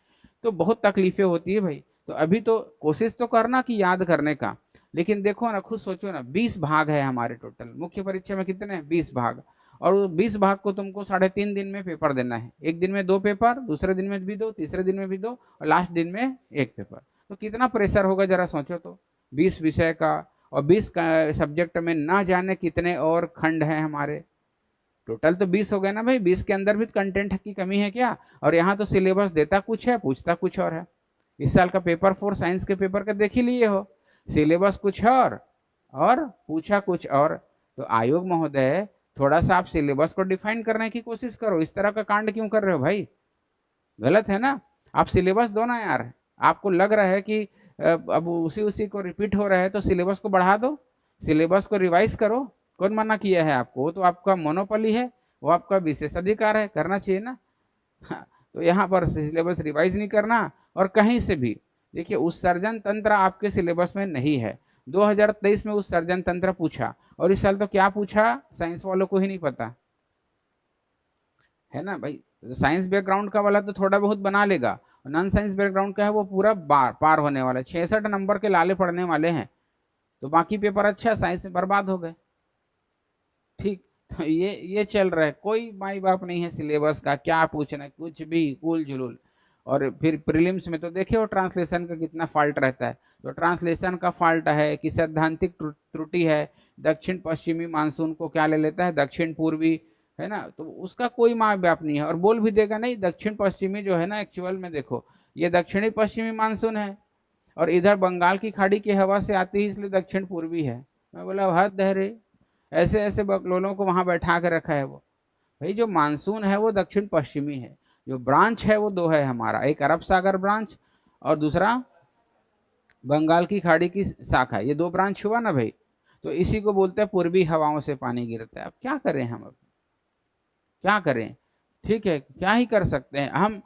तो बहुत तकलीफें होती है भाई। तो अभी तो कोशिश तो करना कि याद करने का, लेकिन देखो ना, खुद सोचो ना, 20 भाग है हमारे टोटल, मुख्य परीक्षा में कितने हैं, 20 भाग। और 20 भाग को तुमको 3.5 दिन में पेपर देना है, एक दिन में 2 पेपर, दूसरे दिन में भी दो, तीसरे दिन में भी दो, और लास्ट दिन में एक पेपर। तो कितना प्रेशर होगा जरा सोचो तो, 20 विषय का, और 20 सब्जेक्ट में ना जाने कितने और खंड हैं हमारे, टोटल तो 20 हो गए ना भाई, 20 के अंदर भी कंटेंट की कमी है क्या। और यहाँ तो सिलेबस देता कुछ है, पूछता कुछ और है। इस साल का पेपर 4 साइंस के पेपर का देख ही लिए हो, सिलेबस कुछ और पूछा कुछ और। तो आयोग महोदय, थोड़ा सा आप सिलेबस को डिफाइन करने की कोशिश करो, इस तरह का कांड क्यों कर रहे हो भाई, गलत है ना। आप सिलेबस दो ना यार, आपको लग रहा है कि अब उसी उसी को रिपीट हो रहा है, तो सिलेबस को बढ़ा दो, सिलेबस को रिवाइज करो। कौन मना किया है आपको, वो तो आपका मोनोपोली है, वो आपका विशेषाधिकार है, करना चाहिए ना। हाँ, तो यहाँ पर सिलेबस रिवाइज नहीं करना। और कहीं से भी देखिए, उत्सर्जन तंत्र आपके सिलेबस में नहीं है, 2023 में उत्सर्जन तंत्र पूछा, और इस साल तो क्या पूछा, साइंस वालों को ही नहीं पता, है ना भाई। साइंस बैकग्राउंड का वाला तो थोड़ा बहुत बना लेगा, नॉन साइंस बैकग्राउंड का है वो पूरा पार होने वाला है, 66 नंबर के लाले पड़ने वाले हैं। तो बाकी पेपर अच्छा, साइंस में बर्बाद हो गए, ठीक। तो ये चल रहा है, कोई माई बाप नहीं है सिलेबस का, क्या पूछना है, कुछ भी कूल जुलूल। और फिर प्रीलिम्स में तो देखिए वो ट्रांसलेशन का कितना फॉल्ट रहता है, तो ट्रांसलेशन का फॉल्ट है कि सैद्धांतिक त्रुटि है, दक्षिण पश्चिमी मानसून को क्या ले लेता है, दक्षिण पूर्वी, है ना। तो उसका कोई माँ बाप नहीं है, और बोल भी देगा नहीं दक्षिण पश्चिमी जो है ना, एक्चुअल में देखो ये दक्षिणी पश्चिमी मानसून है, और इधर बंगाल की खाड़ी की हवा से आती है, इसलिए दक्षिण पूर्वी है। मैं बोला हद है रे, ऐसे ऐसे बकलोलों को वहां बैठा कर रखा है वो। भाई जो मानसून है वो दक्षिण पश्चिमी है, जो ब्रांच है वो दो है हमारा, एक अरब सागर ब्रांच और दूसरा बंगाल की खाड़ी की शाखा, ये दो ब्रांच हुआ ना भाई। तो इसी को बोलते हैं पूर्वी हवाओं से पानी गिरता है। अब क्या करें हम, अब क्या करें, ठीक है, क्या ही कर सकते हैं हम।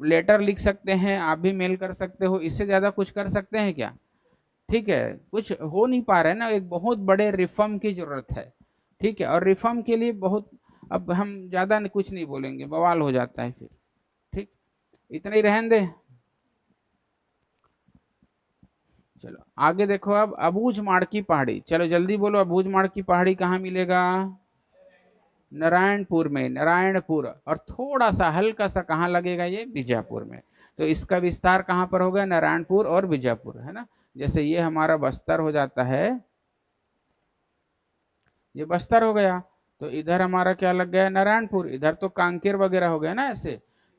लेटर लिख सकते हैं, आप भी मेल कर सकते हो, इससे ज्यादा कुछ कर सकते हैं क्या, ठीक है। कुछ हो नहीं पा रहा है ना, एक बहुत बड़े रिफॉर्म की जरूरत है, ठीक है। और रिफॉर्म के लिए बहुत, अब हम ज्यादा कुछ नहीं बोलेंगे, बवाल हो जाता है फिर, ठीक, इतना ही रहने दे। चलो आगे देखो, अब अबूझमाड़ की पहाड़ी, चलो जल्दी बोलो, अबूझमाड़ की पहाड़ी कहाँ मिलेगा? नारायणपुर में, नारायणपुर, और थोड़ा सा हल्का सा कहाँ लगेगा? ये बीजापुर में। तो इसका विस्तार कहाँ पर हो गया? नारायणपुर और बीजापुर, है ना। जैसे ये हमारा बस्तर हो जाता है, ये बस्तर हो गया, तो इधर हमारा क्या लग गया? नारायणपुर। इधर तो कांकेर वगैरह हो गया ना ऐसे,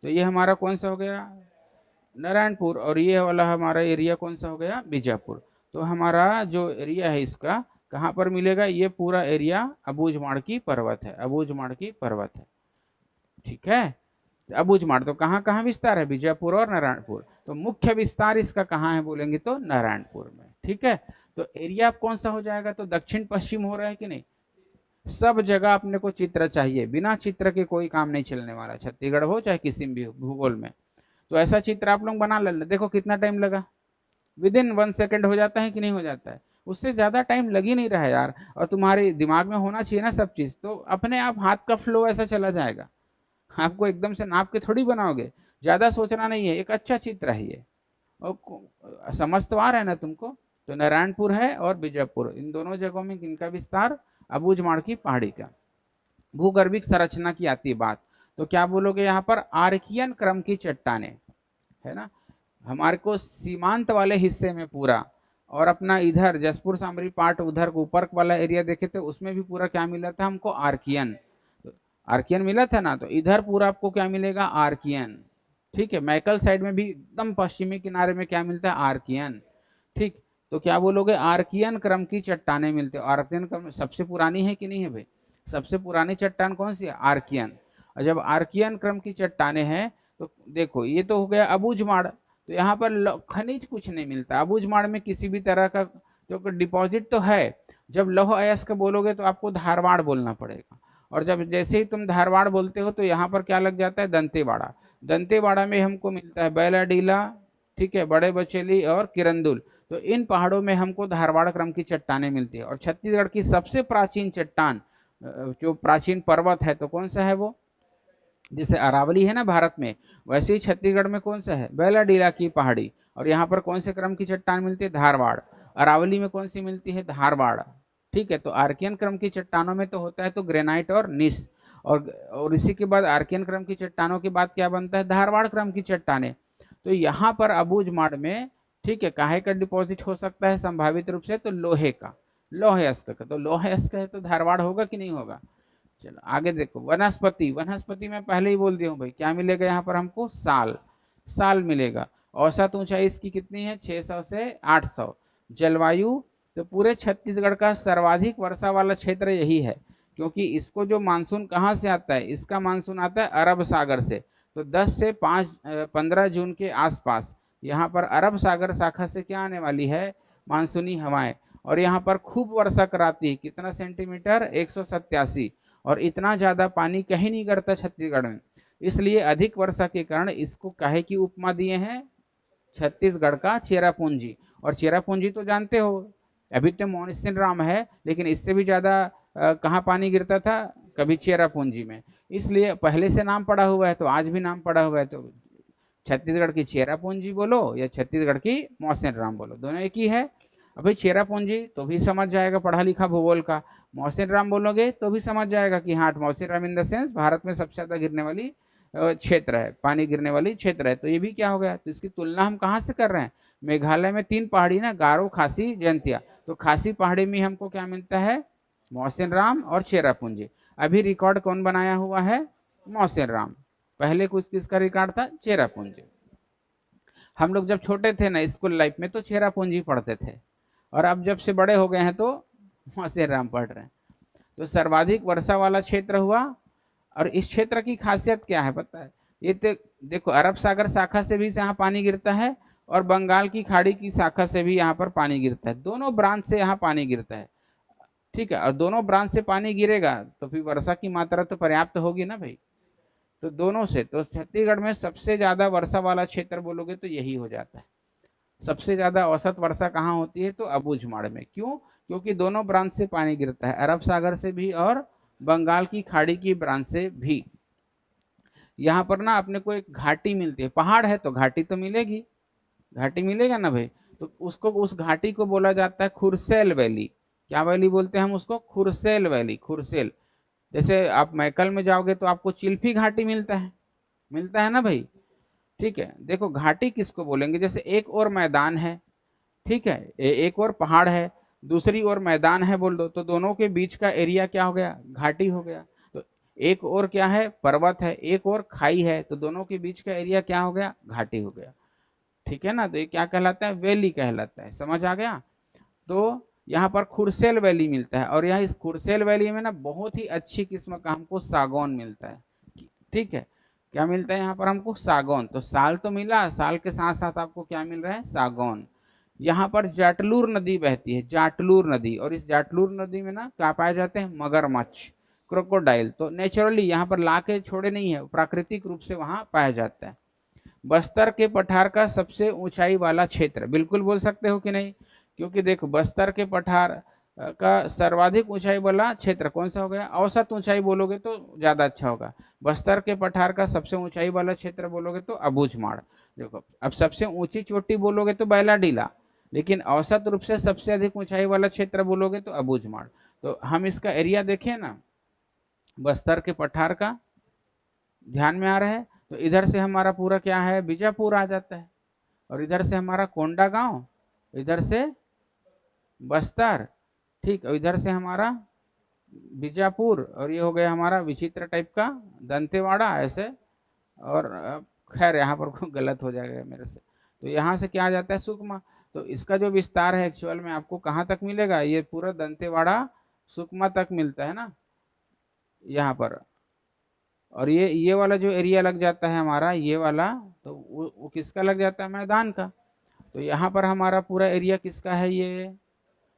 तो ये हमारा कौन सा हो गया? नारायणपुर। और ये वाला हमारा एरिया कौन सा हो गया? बीजापुर। तो हमारा जो एरिया है इसका कहाँ पर मिलेगा? ये पूरा एरिया अबूझमाड़ की पर्वत है, अबूझमाड़ की पर्वत है, ठीक है। अबूझमाड़ तो कहाँ कहाँ विस्तार है? बीजापुर और नारायणपुर। तो मुख्य विस्तार इसका कहाँ है बोलेंगे तो नारायणपुर में, ठीक है। तो एरिया अब कौन सा हो जाएगा? तो दक्षिण पश्चिम हो रहा है कि नहीं? सब जगह अपने को चित्र चाहिए, बिना चित्र के कोई काम नहीं चलने वाला, छत्तीसगढ़ हो चाहे किसी भी भूगोल में। तो ऐसा चित्र आप लोग बना लेना। देखो कितना टाइम लगा, विद इन 1 सेकेंड हो जाता है कि नहीं हो जाता है? उससे ज्यादा टाइम लग ही नहीं रहा है यार। और तुम्हारे दिमाग में होना चाहिए ना सब चीज, तो अपने आप हाथ का फ्लो ऐसा चला जाएगा। आपको एकदम से नाप के थोड़ी बनाओगे, ज्यादा सोचना नहीं है, एक अच्छा चित्र है ये। और समझ तो आ रहा है ना तुमको? तो नारायणपुर है और बीजापुर, इन दोनों जगहों में किनका विस्तार? अबूझमाड़ की पहाड़ी का। भूगर्भिक संरचना की आती है बात, तो क्या बोलोगे यहाँ पर? आर्कियन क्रम की चट्टाने, है ना। हमारे को सीमांत वाले हिस्से में पूरा, और अपना इधर जसपुर सामरी पार्ट उधर ऊपर वाला एरिया देखे थे, उसमें भी पूरा क्या मिला था हमको? आर्कियन। आर्कियन मिला था ना, तो इधर पूरा आपको क्या मिलेगा? आर्कियन, ठीक है। मैकल साइड में भी एकदम पश्चिमी किनारे में क्या मिलता है? आर्कियन, ठीक। तो क्या बोलोगे? आर्कियन क्रम की चट्टाने मिलते हैं। आर्कियन क्रम सबसे पुरानी है कि नहीं है भाई? सबसे पुरानी चट्टान कौन सी है? आर्कियन। और जब आर्कियन क्रम की चट्टाने हैं, तो देखो ये तो हो गया अबूझमाड़। तो यहाँ पर खनिज कुछ नहीं मिलता अबूझमाड़ में, किसी भी तरह का जो डिपॉजिट तो है। जब लौह अयस्क बोलोगे तो आपको धारवाड़ बोलना पड़ेगा, और जब जैसे ही तुम धारवाड़ बोलते हो तो यहाँ पर क्या लग जाता है? दंतेवाड़ा। दंतेवाड़ा में हमको मिलता है बैलाडीला, ठीक है, बड़े बचेली और किरंदुल। तो इन पहाड़ों में हमको धारवाड़ क्रम की चट्टानें मिलती है। और छत्तीसगढ़ की सबसे प्राचीन चट्टान, जो प्राचीन पर्वत है, तो कौन सा है वो? जैसे अरावली है ना भारत में, वैसे ही छत्तीसगढ़ में कौन सा है? बैलाडीला की पहाड़ी। और यहाँ पर कौन से क्रम की चट्टान मिलती है? धारवाड़। अरावली में कौन सी मिलती है? धारवाड़, ठीक है। तो आर्कियन क्रम की चट्टानों में तो होता है तो ग्रेनाइट और नीस, और इसी के बाद आर्कियन क्रम की चट्टानों के बाद क्या बनता है? धारवाड़ क्रम की चट्टाने। तो यहाँ पर अबूझमाड़ में, ठीक है, काहे का डिपॉजिट हो सकता है संभावित रूप से? तो लोहे का, लोहे अयस्क का। तो लोहे अयस्क है तो धारवाड़ होगा कि नहीं होगा? चलो आगे देखो, वनस्पति। वनस्पति में पहले ही बोल दिया हूँ भाई, क्या मिलेगा यहाँ पर हमको? साल, साल मिलेगा। औसत ऊंचाई इसकी कितनी है? 600 से 800। जलवायु, तो पूरे छत्तीसगढ़ का सर्वाधिक वर्षा वाला क्षेत्र यही है, क्योंकि इसको जो मानसून कहाँ से आता है? इसका मानसून आता है अरब सागर से। तो 10 से 15 जून के आसपास यहाँ पर अरब सागर शाखा से क्या आने वाली है? मानसूनी हवाएं। और यहाँ पर खूब वर्षा कराती है, कितना सेंटीमीटर? 187। और इतना ज्यादा पानी कहीं नहीं गिरता छत्तीसगढ़ में, इसलिए अधिक वर्षा के कारण इसको काहे की उपमा दिए हैं? छत्तीसगढ़ का चेरापूंजी। और चेरापूंजी तो जानते हो, अभी तो मानसून राम है, लेकिन इससे भी ज्यादा कहाँ पानी गिरता था? कभी चेरापूंजी में। इसलिए पहले से नाम पड़ा हुआ है तो आज भी नाम पड़ा हुआ है। तो छत्तीसगढ़ की चेरापूंजी बोलो या छत्तीसगढ़ की मौसिन राम बोलो, दोनों एक ही है। अभी चेरापूंजी तो भी समझ जाएगा पढ़ा लिखा भूगोल का, मौसिन राम बोलोगे तो भी समझ जाएगा कि हाँ, Mohsin Ram in the sense Bharat में सबसे ज्यादा गिरने वाली क्षेत्र है, पानी गिरने वाली क्षेत्र है। तो ये भी क्या हो गया? तो इसकी तुलना हम कहाँ से कर रहे हैं? मेघालय में 3 पहाड़ी ना, गारो, खासी, जयंतिया। तो खासी पहाड़ी में हमको क्या मिलता है? मौसिन राम और चेरापूंजी। अभी रिकॉर्ड कौन बनाया हुआ है? मौसिन राम। पहले कुछ किसका रिकॉर्ड था? चेरापूंजी। हम लोग जब छोटे थे ना स्कूल लाइफ में तो चेरापूंजी पढ़ते थे, और अब जब से बड़े हो गए हैं तो मौसिन राम पढ़ रहे हैं। तो सर्वाधिक वर्षा वाला क्षेत्र हुआ। और इस क्षेत्र की खासियत क्या है पता है? ये तो देखो, अरब सागर शाखा से भी यहाँ पानी गिरता है, और बंगाल की खाड़ी की शाखा से भी यहाँ पर पानी गिरता है, दोनों ब्रांच से यहाँ पानी गिरता है, ठीक है। और दोनों ब्रांच से पानी गिरेगा तो फिर वर्षा की मात्रा तो पर्याप्त होगी ना भाई। तो दोनों से, तो छत्तीसगढ़ में सबसे ज्यादा वर्षा वाला क्षेत्र बोलोगे तो यही हो जाता है। सबसे ज्यादा औसत वर्षा कहाँ होती है? तो अबूझमाड़ में। क्यों? क्योंकि दोनों ब्रांच से पानी गिरता है, अरब सागर से भी और बंगाल की खाड़ी की ब्रांच से भी। यहाँ पर ना अपने को एक घाटी मिलती है, पहाड़ है तो घाटी तो मिलेगी, घाटी मिलेगा ना भाई। तो उसको, उस घाटी को बोला जाता है खुरसेल वैली। क्या वैली बोलते हैं हम उसको? खुरसेल वैली, खुरसेल। जैसे आप मैकल में जाओगे तो आपको चिल्फी घाटी मिलता है, मिलता है ना भाई। ठीक है, देखो घाटी किसको बोलेंगे? जैसे एक और मैदान है, ठीक है, एक और पहाड़ है, दूसरी ओर मैदान है बोल दो, तो दोनों के बीच का एरिया क्या हो गया? घाटी हो गया। तो एक और क्या है? पर्वत है, एक और खाई है, तो दोनों के बीच का एरिया क्या हो गया? घाटी हो गया। ठीक है ना, तो ये क्या कहलाता है? वैली कहलाता है। समझ आ गया? तो यहाँ पर खुरसेल वैली मिलता है, और यहाँ इस खुरसेल वैली में ना बहुत ही अच्छी किस्म का हमको सागौन मिलता है। ठीक है, क्या मिलता है यहाँ पर हमको? सागौन। तो साल तो मिला, साल के साथ साथ आपको क्या मिल रहा है? सागौन। यहाँ पर जाटलूर नदी बहती है, जाटलूर नदी, और इस जाटलूर नदी में ना क्या पाए जाते हैं? मगरमच्छ, क्रोकोडाइल। तो नेचुरली यहाँ पर ला के छोड़े नहीं है, प्राकृतिक रूप से वहाँ पाया जाता है। बस्तर के पठार का सबसे ऊंचाई वाला क्षेत्र, बिल्कुल बोल सकते हो कि नहीं? क्योंकि देखो बस्तर के पठार का सर्वाधिक ऊंचाई वाला क्षेत्र कौन सा हो गया? औसत ऊंचाई बोलोगे तो ज्यादा अच्छा होगा। बस्तर के पठार का सबसे ऊंचाई वाला क्षेत्र बोलोगे तो अबूझमाड़। देखो अब सबसे ऊंची चोटी बोलोगे तो बैलाडीला, लेकिन औसत रूप से सबसे अधिक ऊंचाई वाला क्षेत्र बोलोगे तो अबूझमाड़। तो हम इसका एरिया देखें ना, बस्तर के पठार का, ध्यान में आ रहा है? तो इधर से हमारा पूरा क्या है? बीजापुर आ जाता है, और इधर से हमारा कोंडा गांव, इधर से बस्तर, ठीक, और इधर से हमारा बीजापुर, और ये हो गया हमारा विचित्र टाइप का दंतेवाड़ा ऐसे। और खैर यहाँ पर कोई गलत हो जाएगा मेरे से। तो यहाँ से क्या आ जाता है? सुकमा। तो इसका जो विस्तार है एक्चुअल में आपको कहाँ तक मिलेगा? ये पूरा दंतेवाड़ा सुकमा तक मिलता है ना यहाँ पर। और ये वाला जो एरिया लग जाता है हमारा, ये वाला, तो वो किसका लग जाता है? मैदान का। तो यहाँ पर हमारा पूरा एरिया किसका है? ये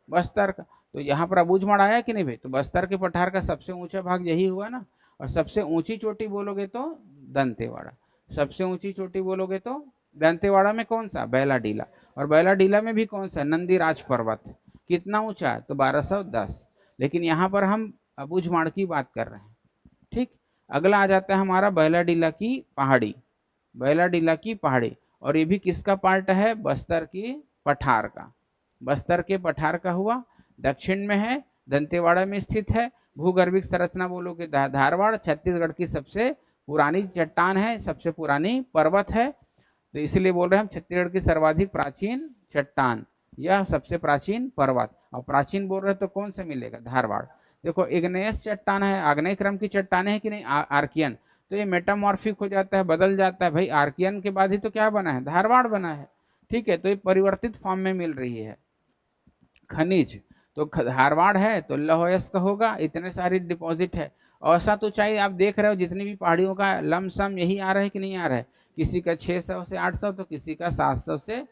बस्तर का। तो यहाँ पर अबूझमाड़ आया कि नहीं भाई? तो बस्तर के पठार का सबसे ऊंचा भाग यही हुआ ना। और सबसे ऊंची चोटी बोलोगे तो दंतेवाड़ा, सबसे ऊंची चोटी बोलोगे तो दंतेवाड़ा में कौन सा? बैलाडीला। और बैलाडीला में भी कौन सा? नंदीराज पर्वत। कितना ऊंचा है? तो 1210। लेकिन यहाँ पर हम अबूझमाड़ की बात कर रहे हैं। ठीक, अगला आ जाता है हमारा बैलाडीला की पहाड़ी, बैलाडीला की पहाड़ी। और ये भी किसका पार्ट है? बस्तर की पठार का। बस्तर के पठार का हुआ, दक्षिण में है, दंतेवाड़ा में स्थित है। भूगर्भिक संरचना बोलोगे धारवाड़, छत्तीसगढ़ की सबसे पुरानी चट्टान है, सबसे पुरानी पर्वत है। तो इसलिए बोल रहे हैं हम छत्तीसगढ़ की सर्वाधिक प्राचीन चट्टान, यह सबसे प्राचीन पर्वत। और प्राचीन बोल रहे तो कौन से मिलेगा? धारवाड़। देखो इग्नेयस चट्टान है, आग्नेय क्रम की चट्टान है कि नहीं? आर्कियन। तो ये मेटामॉर्फिक हो जाता है, बदल जाता है भाई। आर्कियन के बाद ही तो क्या बना है? धारवाड़ बना है। ठीक है, तो ये परिवर्तित फॉर्म में मिल रही है। खनिज, तो धारवाड़ है तो लौहयस्क होगा, इतने सारी डिपॉजिट है। औसत ऊंचाई आप देख रहे हो जितनी भी पहाड़ियों का लमसम यही आ रहा है कि नहीं आ रहा है? किसी का 600 से 800, तो किसी का 700 से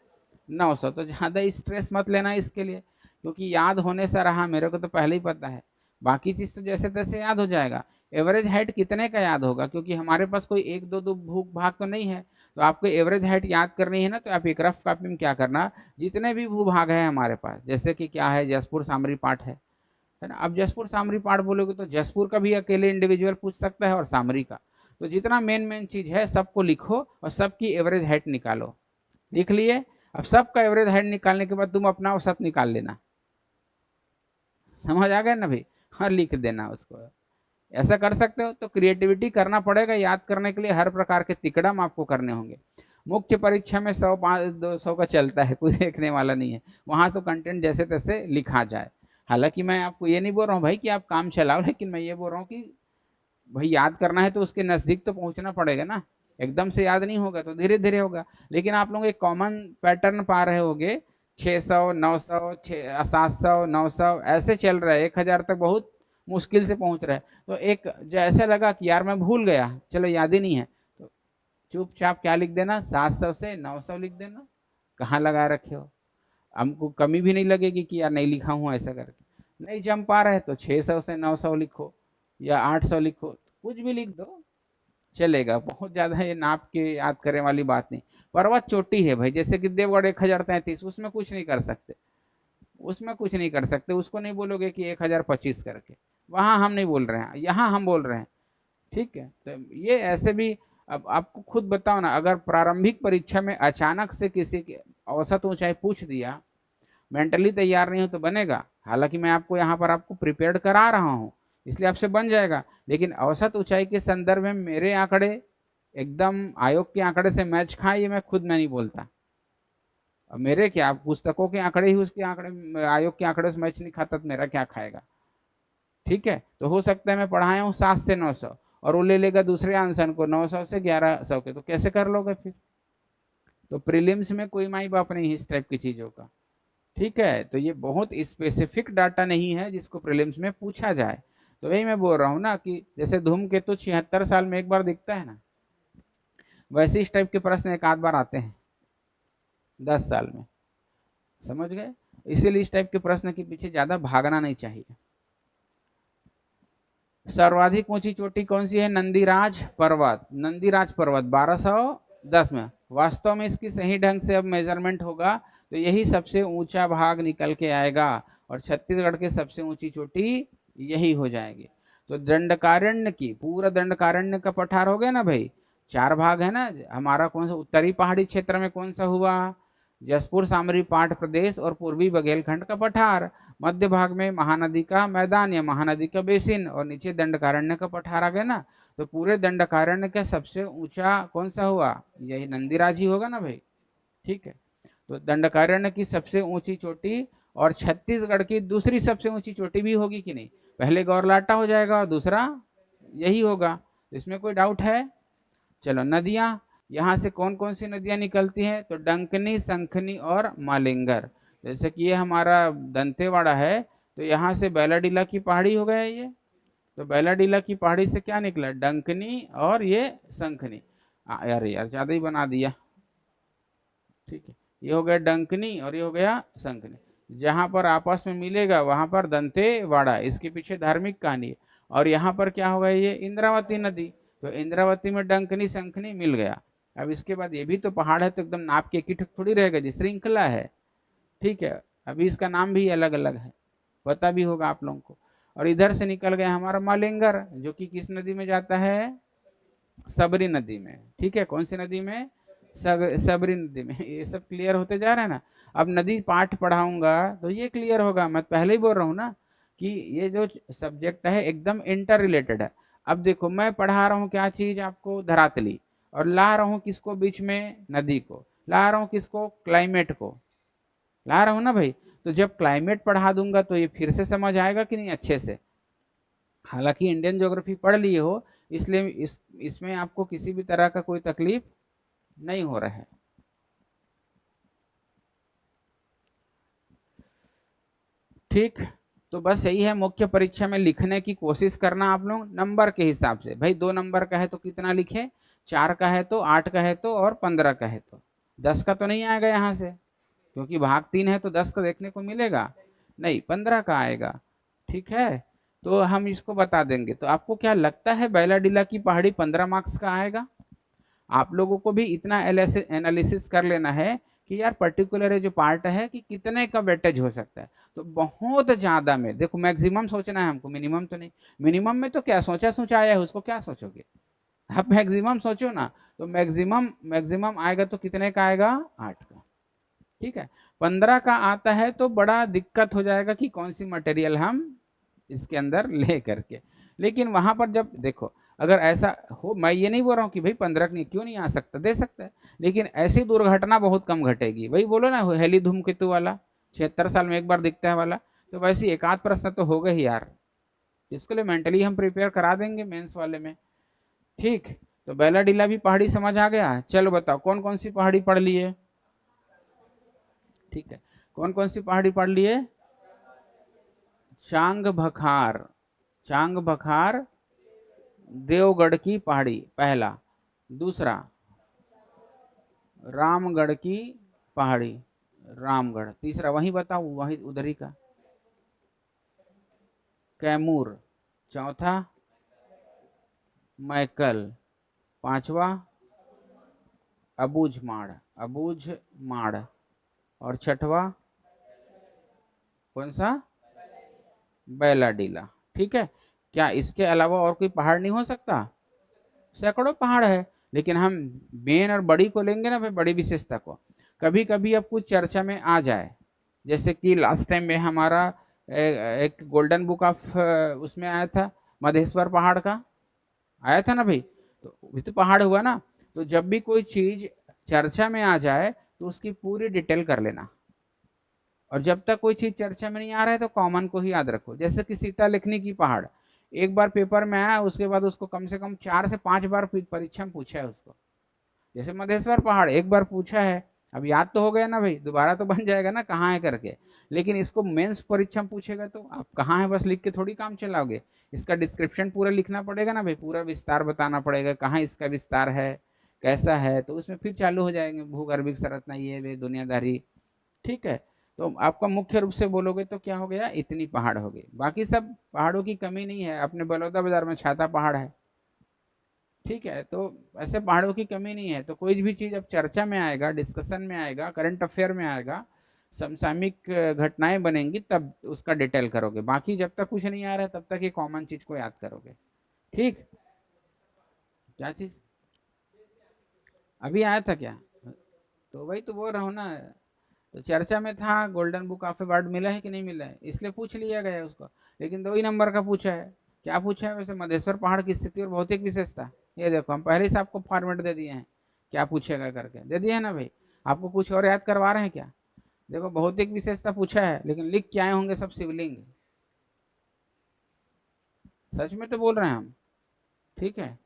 900। तो ज़्यादा स्ट्रेस मत लेना इसके लिए, क्योंकि याद होने से रहा, मेरे को तो पहले ही पता है। बाकी चीज़ तो जैसे तैसे याद हो जाएगा। एवरेज हाइट कितने का याद होगा? क्योंकि हमारे पास कोई एक दो दो भू भाग तो नहीं है। तो आपको एवरेज हाइट याद करनी है ना, तो आप एक रफ कॉपी में क्या करना, जितने भी भूभाग है हमारे पास, जैसे कि क्या है, जसपुर सामरी पाठ है ना। अब जसपुर सामरी पाठ बोलोगे तो जसपुर का भी अकेले इंडिविजुअल पूछ सकता है, और सामरी का। तो जितना मेन मेन चीज है सबको लिखो, और सबकी एवरेज हाइट निकालो। लिख लिए? अब सबका एवरेज हाइट निकालने के बाद तुम अपना औसत निकाल लेना। समझ आ गया ना भाई? हाँ, लिख देना उसको। ऐसा कर सकते हो। तो क्रिएटिविटी करना पड़ेगा याद करने के लिए, हर प्रकार के तिकड़म आपको करने होंगे। मुख्य परीक्षा में 100 5 200 का चलता है, कोई देखने वाला नहीं है। वहां तो कंटेंट जैसे तैसे लिखा जाए। हालांकि मैं आपको ये नहीं बोल रहा हूँ भाई कि आप काम चलाओ, लेकिन मैं ये बोल रहा हूँ कि भाई याद करना है तो उसके नज़दीक तो पहुंचना पड़ेगा ना। एकदम से याद नहीं होगा, तो धीरे धीरे होगा। लेकिन आप लोग एक कॉमन पैटर्न पा रहे होगे, 600 900 700 900 ऐसे चल रहा है, 1000 तक बहुत मुश्किल से पहुंच रहा है। तो एक जैसे लगा कि यार मैं भूल गया, चलो याद ही नहीं है, तो चुपचाप क्या लिख देना, 700 से 900 लिख देना। कहाँ लगा रखे हो? हमको कमी भी नहीं लगेगी कि यार नहीं लिखा हूँ ऐसा करके। नहीं जम पा रहे तो 600 से 900 लिखो, या 800 लिखो, कुछ भी लिख दो, चलेगा। बहुत ज्यादा ये नाप के याद करने वाली बात नहीं। पर्वत चोटी है भाई, जैसे कि देवगढ़ 1033, उसमें कुछ नहीं कर सकते, उसमें कुछ नहीं कर सकते। उसको नहीं बोलोगे कि 1025 करके, वहां हम नहीं बोल रहे हैं, यहाँ हम बोल रहे हैं। ठीक है, तो ये ऐसे भी। अब आपको खुद बताओ ना, अगर प्रारंभिक परीक्षा में अचानक से किसी के औसत ऊंचाई पूछ दिया, मेंटली तैयार नहीं हो तो बनेगा। हालांकि मैं आपको यहाँ पर आपको प्रिपेयर्ड करा रहा हूँ, इसलिए आपसे बन जाएगा, लेकिन औसत ऊंचाई के संदर्भ में मेरे आंकड़े एकदम आयोग के आंकड़े से मैच खाए, ये मैं खुद में नहीं बोलता। अब मेरे क्या, पुस्तकों के आंकड़े ही उसके आंकड़े, आयोग के आंकड़े से मैच नहीं खाता तो मेरा क्या खाएगा। ठीक है, तो हो सकता है मैं पढ़ाया हूँ 7 से 900 और वो ले लेगा दूसरे आंसर को 900 से 1100 के, तो कैसे कर लोगे फिर। तो प्रीलिम्स में कोई माई बाप नहीं है इस टाइप की चीजों का। ठीक है, तो ये बहुत स्पेसिफिक डाटा नहीं है जिसको प्रीलिम्स में पूछा जाए। तो वही मैं बोल रहा हूँ ना कि जैसे धूमकेतु 76 साल में एक बार दिखता है ना, वैसे इस टाइप के प्रश्न एक आध बार आते हैं 10 साल में, समझ गए। इसीलिए इस टाइप के प्रश्न के पीछे ज्यादा भागना नहीं चाहिए। सर्वाधिक ऊंची चोटी कौन सी है? नंदीराज पर्वत। नंदीराज पर्वत 1210 में। वास्तव में इसकी सही ढंग से अब मेजरमेंट होगा तो यही सबसे ऊंचा भाग निकल के आएगा और छत्तीसगढ़ के सबसे ऊंची चोटी यही हो जाएगी। तो दंडकारण्य की, पूरा दंडकारण्य का पठार हो गया ना भाई, 4 भाग है ना हमारा। कौन सा उत्तरी पहाड़ी क्षेत्र में कौन सा हुआ? जसपुर सामरी पाठ प्रदेश और पूर्वी बघेलखंड का पठार। मध्य भाग में महानदी का मैदान या महानदी का बेसिन और नीचे दंडकारण्य का पठार आ गया ना। तो पूरे दंडकारण्य का सबसे ऊंचा कौन सा हुआ? यही नंदीराज ही होगा ना भाई। ठीक है, तो दंडकारण्य की सबसे ऊंची चोटी और छत्तीसगढ़ की दूसरी सबसे ऊंची चोटी भी होगी कि नहीं? पहले गौरलाटा हो जाएगा और दूसरा यही होगा, इसमें कोई डाउट है? चलो, नदियां, यहाँ से कौन कौन सी नदियां निकलती हैं? तो डंकनी, संखनी और मालिंगर। जैसे कि ये हमारा दंतेवाड़ा है, तो यहाँ से बैलाडीला की पहाड़ी हो गया ये, तो बैलाडीला की पहाड़ी से क्या निकला? डंकनी और ये संखनी। यार यार ज्यादा ही बना दिया। ठीक है, ये हो गया डंकनी और ये हो गया संकनी। जहां पर आपस में मिलेगा वहां पर दंतेवाड़ा, इसके पीछे धार्मिक कहानी है। और यहाँ पर क्या होगा? ये इंद्रावती नदी, तो इंद्रावती में डंकनी संखनी मिल गया। अब इसके बाद ये भी तो पहाड़ है, तो एकदम नाप के एक थोड़ी रहेगा जी, श्रृंखला है। ठीक है, अभी इसका नाम भी अलग अलग है, पता भी होगा आप लोगों को। और इधर से निकल गया हमारा मालिंगर, जो कि किस नदी में जाता है? सबरी नदी में। ठीक है, कौन सी नदी में? सबरी नदी में। ये सब क्लियर होते जा रहा है ना। अब नदी पाठ पढ़ाऊंगा तो ये क्लियर होगा। मैं पहले ही बोल रहा हूँ ना कि ये जो सब्जेक्ट है एकदम इंटर रिलेटेड है। अब देखो, मैं पढ़ा रहा हूँ क्या चीज आपको? धरातली, और ला रहा हूँ किसको बीच में? नदी को। ला रहा हूँ किसको? क्लाइमेट को ला रहा हूँ ना भाई। तो जब क्लाइमेट पढ़ा दूंगा तो ये फिर से समझ आएगा कि नहीं अच्छे से। हालांकि इंडियन ज्योग्राफी पढ़ लिए हो, इसलिए इसमें आपको किसी भी तरह का कोई तकलीफ नहीं हो रहा है। ठीक, तो बस यही है, मुख्य परीक्षा में लिखने की कोशिश करना आप लोग नंबर के हिसाब से। भाई 2 नंबर का है तो कितना लिखे? 4 का है तो 8 का है तो और 15 का है तो 10 का तो नहीं आएगा यहाँ से, क्योंकि भाग 3 है तो 10 का देखने को मिलेगा नहीं, 15 का आएगा। ठीक है, तो हम इसको बता देंगे। तो आपको क्या लगता है बैलाडीला की पहाड़ी 15 मार्क्स का आएगा? आप लोगों को भी इतना एनालिसिस कर लेना है कि यार पर्टिकुलर जो पार्ट है कि कितने का वेटेज हो सकता है। तो बहुत ज्यादा में देखो, मैक्सिमम सोचना है हमको, मिनिमम तो नहीं। मिनिमम में तो क्या सोचा सोचा आया है, उसको क्या सोचोगे आप? मैक्सिमम सोचो ना। तो मैक्सिमम मैक्सिमम आएगा तो कितने का आएगा? 8 का। ठीक है, 15 का आता है तो बड़ा दिक्कत हो जाएगा कि कौन सी मटेरियल हम इसके अंदर ले करके। लेकिन वहां पर जब देखो, अगर ऐसा हो, मैं ये नहीं बोल रहा हूँ कि भाई 15 नहीं, क्यों नहीं आ सकता, दे सकता है, लेकिन ऐसी दुर्घटना बहुत कम घटेगी। वही बोलो ना, हेली धूमकेतु वाला 76 साल में एक बार दिखता है वाला, तो वैसे एक आध प्रश्न तो होगा ही यार। इसके लिए मेंटली हम प्रिपेयर करा देंगे मेंस वाले में। ठीक, तो बैलाडीला भी पहाड़ी समझ आ गया। चलो बताओ कौन कौन सी पहाड़ी पढ़ लिए? ठीक है, कौन कौन सी पहाड़ी पढ़ लिए? चांग बखार, चांग बखार देवगढ़ की पहाड़ी पहला। दूसरा रामगढ़ की पहाड़ी, रामगढ़। तीसरा वही बताओ, वही उधर ही का कैमूर। चौथा मैकल। पांचवा अबूझमाड़, अबूझमाड़। और छठवा कौन सा? बैलाडीला। ठीक है, क्या इसके अलावा और कोई पहाड़ नहीं हो सकता? सैकड़ों पहाड़ है, लेकिन हम मेन और बड़ी को लेंगे ना भाई, बड़ी विशेषता को। कभी कभी अब कुछ चर्चा में आ जाए, जैसे कि लास्ट टाइम में हमारा एक गोल्डन बुक ऑफ उसमें आया था, मधेश्वर पहाड़ का आया था ना भाई। तो भी तो पहाड़ हुआ ना। तो जब भी कोई चीज चर्चा में आ जाए तो उसकी पूरी डिटेल कर लेना। और जब तक कोई चीज चर्चा में नहीं आ रहा है तो कॉमन को ही याद रखो। जैसे कि सीता लेखनी की पहाड़ एक बार पेपर में आया, उसके बाद उसको कम से कम 4 से 5 बार परीक्षा में पूछा है उसको। जैसे मधेश्वर पहाड़ एक बार पूछा है, अब याद तो हो गया ना भाई, दोबारा तो बन जाएगा ना कहाँ है करके। लेकिन इसको मेंस परीक्षा में पूछेगा तो आप कहाँ है बस लिख के थोड़ी काम चलाओगे। इसका डिस्क्रिप्शन पूरा लिखना पड़ेगा ना भाई, पूरा विस्तार बताना पड़ेगा, कहाँ इसका विस्तार है, कैसा है, तो उसमें फिर चालू हो जाएंगे भूगर्भिक संरचना ये वे दुनियादारी। ठीक है। तो आपका मुख्य रूप से बोलोगे तो क्या हो गया, इतनी पहाड़ हो गई, बाकी सब पहाड़ों की कमी नहीं है। अपने बलौदा बाजार में छाता पहाड़ है। ठीक है। तो ऐसे पहाड़ों की कमी नहीं है। तो कोई भी चीज अब चर्चा में आएगा, डिस्कशन में आएगा, करंट अफेयर में आएगा, समसामयिक घटनाएं बनेंगी, तब उसका डिटेल करोगे। बाकी जब तक कुछ नहीं आ रहा है तब तक ये कॉमन चीज को याद करोगे। ठीक। क्या चीज अभी आया था क्या? तो वही तो बोल रहा हूँ ना। तो चर्चा में था, गोल्डन बुक ऑफ अवार्ड मिला है कि नहीं मिला है, इसलिए पूछ लिया गया है उसको। लेकिन 2 ही नंबर का पूछा है। क्या पूछा है वैसे, मधेश्वर पहाड़ की स्थिति और भौतिक विशेषता। ये देखो हम पहले से आपको फॉर्मेट दे दिए हैं, क्या पूछेगा करके दे दिए है ना भाई। आपको कुछ और याद करवा रहे हैं क्या? देखो भौतिक विशेषता पूछा है, लेकिन लिख के आए होंगे सब शिवलिंग। सच में तो बोल रहे हैं हम। ठीक है।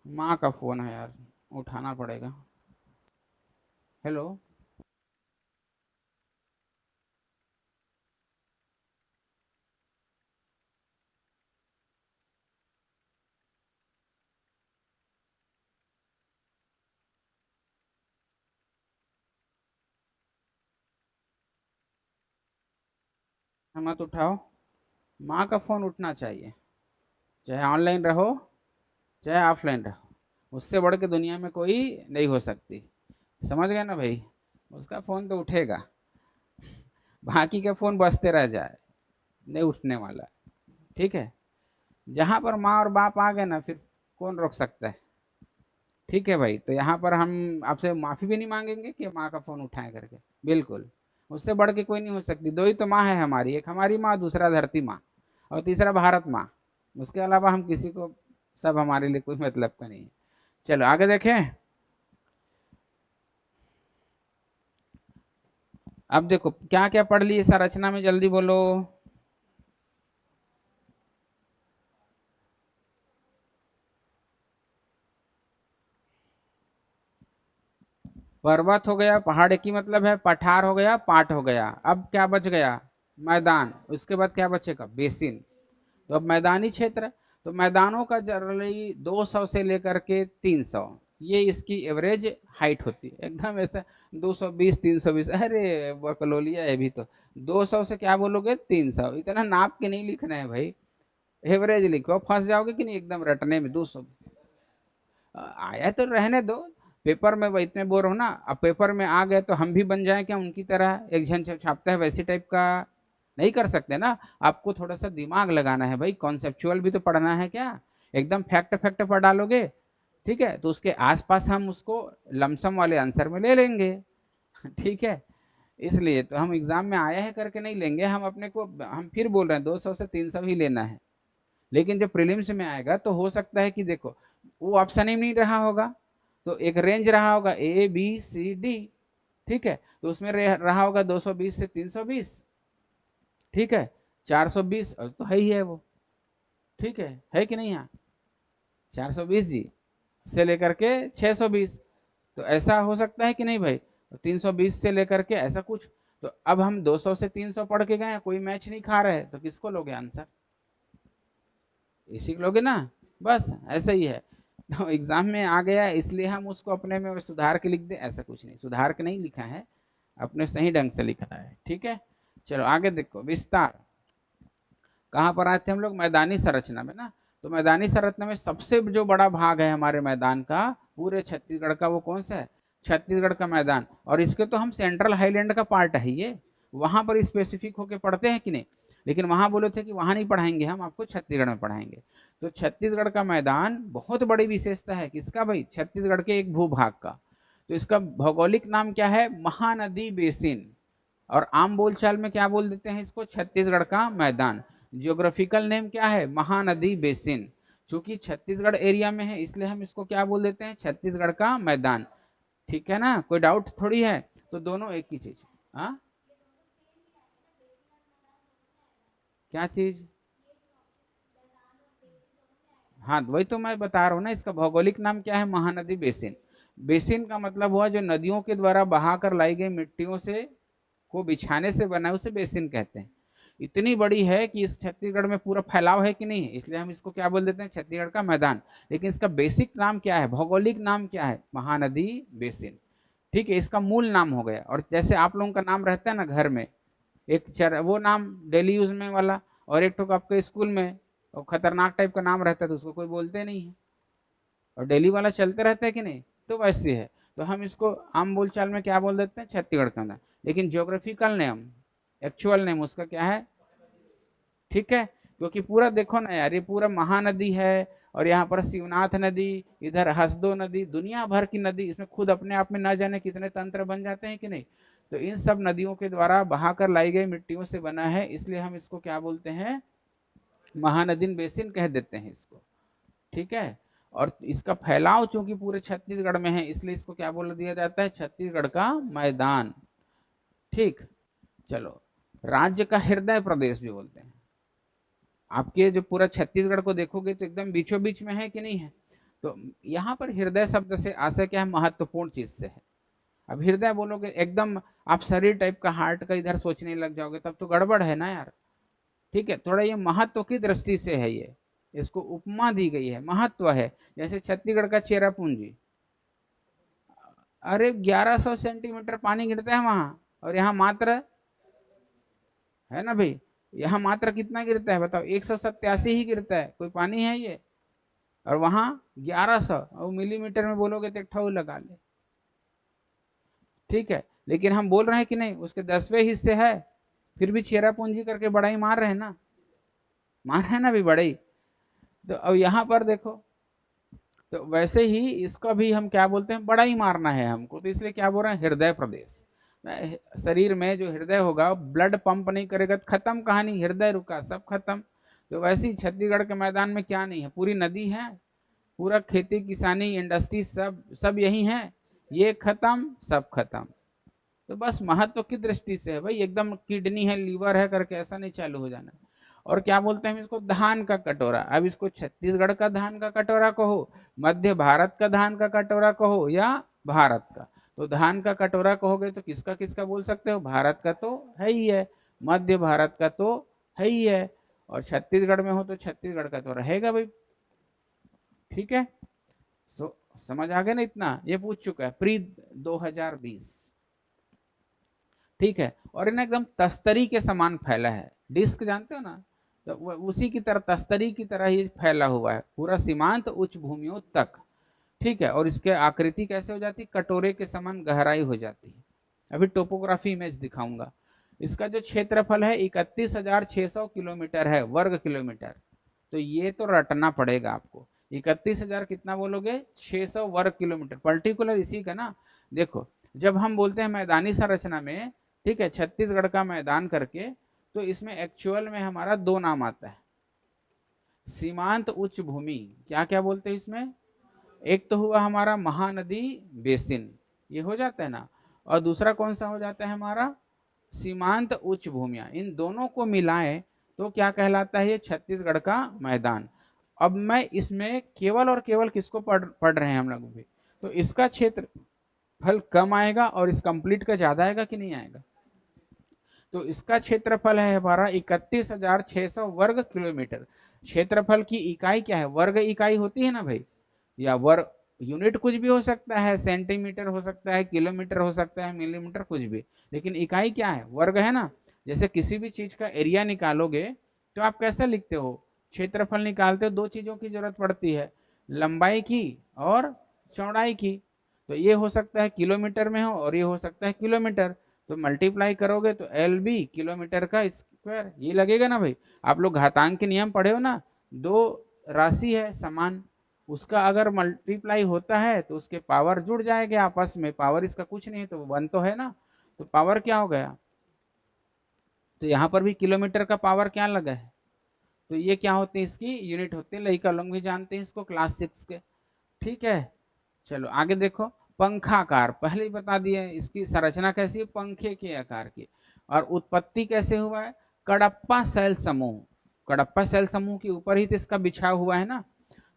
माँ का फोन है यार, उठाना पड़ेगा। हेलो। मत उठाओ। माँ का फोन उठना चाहिए, चाहे ऑनलाइन रहो चाहे ऑफलाइन रहो, उससे बढ़ के दुनिया में कोई नहीं हो सकती। समझ गए ना भाई। उसका फोन तो उठेगा, बाकी का फोन बजते रह जाए, नहीं उठने वाला। ठीक है। जहां पर माँ और बाप आ गए ना, फिर कौन रोक सकता है। ठीक है भाई। तो यहाँ पर हम आपसे माफी भी नहीं मांगेंगे कि माँ का फोन उठाएं करके। बिल्कुल। उससे बढ़ के कोई नहीं हो सकती। 2 ही तो माँ है हमारी, एक हमारी माँ, दूसरा धरती माँ, और तीसरा भारत माँ। उसके अलावा हम किसी को, सब हमारे लिए कोई मतलब का नहीं है। चलो आगे देखें। अब देखो क्या क्या पढ़ लिए संरचना में, जल्दी बोलो। पर्वत हो गया, पहाड़ की मतलब है, पठार हो गया, पाट हो गया। अब क्या बच गया? मैदान। उसके बाद क्या बचेगा? बेसिन। तो अब मैदानी क्षेत्र। तो मैदानों का जनरली 200 से लेकर के 300, ये इसकी एवरेज हाइट होती है, एकदम ऐसा। 220 320, अरे बकलोलिया है भी तो। 200 से क्या बोलोगे, 300, इतना नाप के नहीं लिखना है भाई। एवरेज लिखो, फंस जाओगे कि नहीं एकदम रटने में। 200 आया तो रहने दो। पेपर में वही इतने बोर हो ना, अब पेपर में आ गए तो हम भी बन जाए क्या उनकी तरह, एक जन छापता है वैसी टाइप का। नहीं कर सकते ना। आपको थोड़ा सा दिमाग लगाना है भाई, कॉन्सेप्चुअल भी तो पढ़ना है क्या। एकदम फैक्ट फैक्ट पढ़ डालोगे, ठीक है, तो उसके आसपास हम उसको लमसम वाले आंसर में ले लेंगे। ठीक है। इसलिए तो हम एग्जाम में आया है करके नहीं लेंगे, हम अपने को, हम फिर बोल रहे हैं 200 से 300 ही लेना है। लेकिन जब प्रीलिम्स में आएगा तो हो सकता है कि देखो वो ऑप्शन ही नहीं रहा होगा, तो एक रेंज रहा होगा ABCD। ठीक है। तो उसमें रहा होगा 220 से 320। ठीक है। 420 तो है ही है वो। ठीक है कि नहीं है? 420 जी से लेकर के 620। तो ऐसा हो सकता है कि नहीं भाई? 320 से लेकर के ऐसा कुछ। तो अब हम 200 से 300 पढ़ के गए, कोई मैच नहीं खा रहे, तो किसको लोगे आंसर? इसी को लोगे ना। बस ऐसा ही है। तो एग्जाम में आ गया इसलिए हम उसको अपने में सुधार के लिख दे, ऐसा कुछ नहीं, सुधार के नहीं लिखा है, अपने सही ढंग से लिखा है। ठीक है। चलो आगे देखो, विस्तार। कहाँ पर आए थे हम लोग? मैदानी संरचना में ना। तो मैदानी संरचना में सबसे जो बड़ा भाग है हमारे मैदान का, पूरे छत्तीसगढ़ का, वो कौन सा है? छत्तीसगढ़ का मैदान। और इसके तो हम सेंट्रल हाईलैंड का पार्ट है ये, वहां पर स्पेसिफिक होके पढ़ते हैं कि नहीं। लेकिन वहां बोले थे कि वहां नहीं पढ़ाएंगे, हम आपको छत्तीसगढ़ में पढ़ाएंगे। तो छत्तीसगढ़ का मैदान बहुत बड़ी विशेषता है किसका भाई, छत्तीसगढ़ के एक भूभाग का। तो इसका भौगोलिक नाम क्या है, महानदी बेसिन, और आम बोलचाल में क्या बोल देते हैं इसको, छत्तीसगढ़ का मैदान। जियोग्राफिकल नेम क्या है, महानदी बेसिन। चूंकि छत्तीसगढ़ एरिया में है इसलिए हम इसको क्या बोल देते हैं, छत्तीसगढ़ का मैदान। ठीक है ना, कोई डाउट थोड़ी है, तो दोनों एक ही चीज। हाँ, क्या चीज? हाँ वही तो मैं बता रहा हूँ ना, इसका भौगोलिक नाम क्या है, महानदी बेसिन। बेसिन का मतलब हुआ जो नदियों के द्वारा बहा कर लाई गई मिट्टियों से को बिछाने से बना है, उसे बेसिन कहते हैं। इतनी बड़ी है कि इस छत्तीसगढ़ में पूरा फैलाव है कि नहीं है, इसलिए हम इसको क्या बोल देते हैं, छत्तीसगढ़ का मैदान। लेकिन इसका बेसिक नाम क्या है, भौगोलिक नाम क्या है, महानदी बेसिन। ठीक है, इसका मूल नाम हो गया। और जैसे आप लोगों का नाम रहता है ना घर में, एक वो नाम डेली यूज में वाला, और एक तो आपके स्कूल में और खतरनाक टाइप का नाम रहता है तो उसको कोई बोलते नहीं है, और डेली वाला चलते रहता है कि नहीं, तो वैसे है। तो हम इसको आम बोलचाल में क्या बोल देते हैं, छत्तीसगढ़ का नाम। लेकिन ज्योग्राफिकल नेम, एक्चुअल नेम उसका क्या है, ठीक है। क्योंकि पूरा देखो ना यार, ये पूरा महानदी है, और यहाँ पर शिवनाथ नदी, इधर हसदो नदी, दुनिया भर की नदी, इसमें खुद अपने आप में ना जाने कितने तंत्र बन जाते हैं कि नहीं। तो इन सब नदियों के द्वारा बहाकर लाई गई मिट्टियों से बना है, इसलिए हम इसको क्या बोलते हैं, महानदी बेसिन कह देते हैं इसको। ठीक है। और इसका फैलाव चूंकि पूरे छत्तीसगढ़ में है, इसलिए इसको क्या बोल दिया जाता है, छत्तीसगढ़ का मैदान। ठीक। चलो, राज्य का हृदय प्रदेश भी बोलते हैं। आपके जो पूरा छत्तीसगढ़ को देखोगे तो एकदम बीचों बीच में है कि नहीं है। तो यहाँ पर हृदय शब्द से आशय क्या है, महत्वपूर्ण चीज से है। अब हृदय बोलोगे एकदम आप शरीर टाइप का, हार्ट का इधर सोचने लग जाओगे, तब तो गड़बड़ है ना यार। ठीक है, थोड़ा ये महत्व की दृष्टि से है, ये इसको उपमा दी गई है, महत्व है। जैसे छत्तीसगढ़ का चेरापूंजी, अरे 1100 सेंटीमीटर पानी गिरता है वहां, और यहाँ मात्र, है ना भाई, यहाँ मात्र कितना गिरता है बताओ, 187 ही गिरता है, कोई पानी है ये। और वहां 1100, और मिलीमीटर में बोलोगे तो ठऊ लगा ले। ठीक है, लेकिन हम बोल रहे हैं कि नहीं, उसके 10वें हिस्से है, फिर भी चेरापूंजी करके बड़ा ही मार रहे हैं ना, मार रहे हैं ना भी बड़ा ही। तो अब यहाँ पर देखो, तो वैसे ही इसका भी हम क्या बोलते हैं, बड़ा ही मारना है हमको, तो इसलिए क्या बोल रहे हैं, हृदय प्रदेश। शरीर में जो हृदय होगा, ब्लड पंप नहीं करेगा तो खत्म कहानी, हृदय रुका सब खत्म। तो वैसे ही छत्तीसगढ़ के मैदान में क्या नहीं है, पूरी नदी है, पूरा खेती किसानी इंडस्ट्री सब सब यही है, ये खत्म सब खत्म। तो बस महत्व की दृष्टि से है भाई, एकदम किडनी है लीवर है करके ऐसा नहीं चालू हो जाना। और क्या बोलते हैं हम इसको, धान का कटोरा। अब इसको छत्तीसगढ़ का धान का कटोरा कहो, मध्य भारत का धान का कटोरा कहो, या भारत का। तो धान का कटोरा कहोगे तो किसका किसका बोल सकते हो, भारत का तो है ही है, मध्य भारत का तो है ही है, और छत्तीसगढ़ में हो तो छत्तीसगढ़ का तो रहेगा भाई। ठीक है, तो समझ आ गया ना, इतना ये पूछ चुका है प्री 2020। ठीक है, और इन्हें एकदम तस्तरी के समान फैला है, डिस्क जानते हो ना, तो उसी की तरह तस्तरी की तरह ये फैला हुआ है पूरा सीमांत उच्च भूमियों तक। ठीक है, और इसके आकृति कैसे हो जाती, कटोरे के समान गहराई हो जाती है। अभी टोपोग्राफी इमेज दिखाऊंगा। इसका जो क्षेत्रफल है 31,600 किलोमीटर है, वर्ग किलोमीटर। तो ये तो रटना पड़ेगा आपको, 31,000 कितना बोलोगे, 600 वर्ग किलोमीटर, पर्टिकुलर इसी का ना। देखो, जब हम बोलते हैं मैदानी संरचना में, ठीक है, छत्तीसगढ़ का मैदान करके, तो इसमें एक्चुअल में हमारा दो नाम आता है, सीमांत उच्च भूमि, क्या क्या बोलते हैं इसमें, एक तो हुआ हमारा महानदी बेसिन, ये हो जाता है ना, और दूसरा कौन सा हो जाता है हमारा, सीमांत उच्च भूमिया। इन दोनों को मिलाएं तो क्या कहलाता है, ये छत्तीसगढ़ का मैदान। अब मैं इसमें केवल और केवल किसको पढ़ रहे हैं हम लोग भी, तो इसका क्षेत्र फल कम आएगा और इस कंप्लीट का ज्यादा आएगा कि नहीं आएगा। तो इसका क्षेत्रफल है हमारा 31,600 वर्ग किलोमीटर। क्षेत्रफल की इकाई क्या है, वर्ग इकाई होती है ना भाई, या वर्ग यूनिट कुछ भी हो सकता है, सेंटीमीटर हो सकता है, किलोमीटर हो सकता है, मिलीमीटर, कुछ भी, लेकिन इकाई क्या है, वर्ग है ना। जैसे किसी भी चीज का एरिया निकालोगे तो आप कैसे लिखते हो, क्षेत्रफल निकालते हो, दो चीजों की जरूरत पड़ती है, लंबाई की और चौड़ाई की। तो ये हो सकता है किलोमीटर में हो और ये हो सकता है किलोमीटर। तो मल्टीप्लाई करोगे तो एल बी किलोमीटर का स्क्वायर ये लगेगा ना भाई। आप लोग घातांक के नियम पढ़े हो ना, दो राशि है समान, उसका अगर मल्टीप्लाई होता है तो उसके पावर जुड़ जाएंगे आपस में, पावर इसका कुछ नहीं है तो वन तो है ना, तो पावर क्या हो गया। तो यहाँ पर भी किलोमीटर का पावर क्या लगा है, तो ये क्या होते हैं, इसकी यूनिट होते हैं, लड़का लोग भी जानते हैं इसको क्लास 6 के। ठीक है, चलो आगे देखो। पंखाकार पहले ही बता दिए, इसकी संरचना कैसी है, पंखे के आकार की। और उत्पत्ति कैसे हुआ है, कडप्पा शैल समूह, कडप्पा शैल समूह के ऊपर ही तो इसका बिछाव हुआ है ना।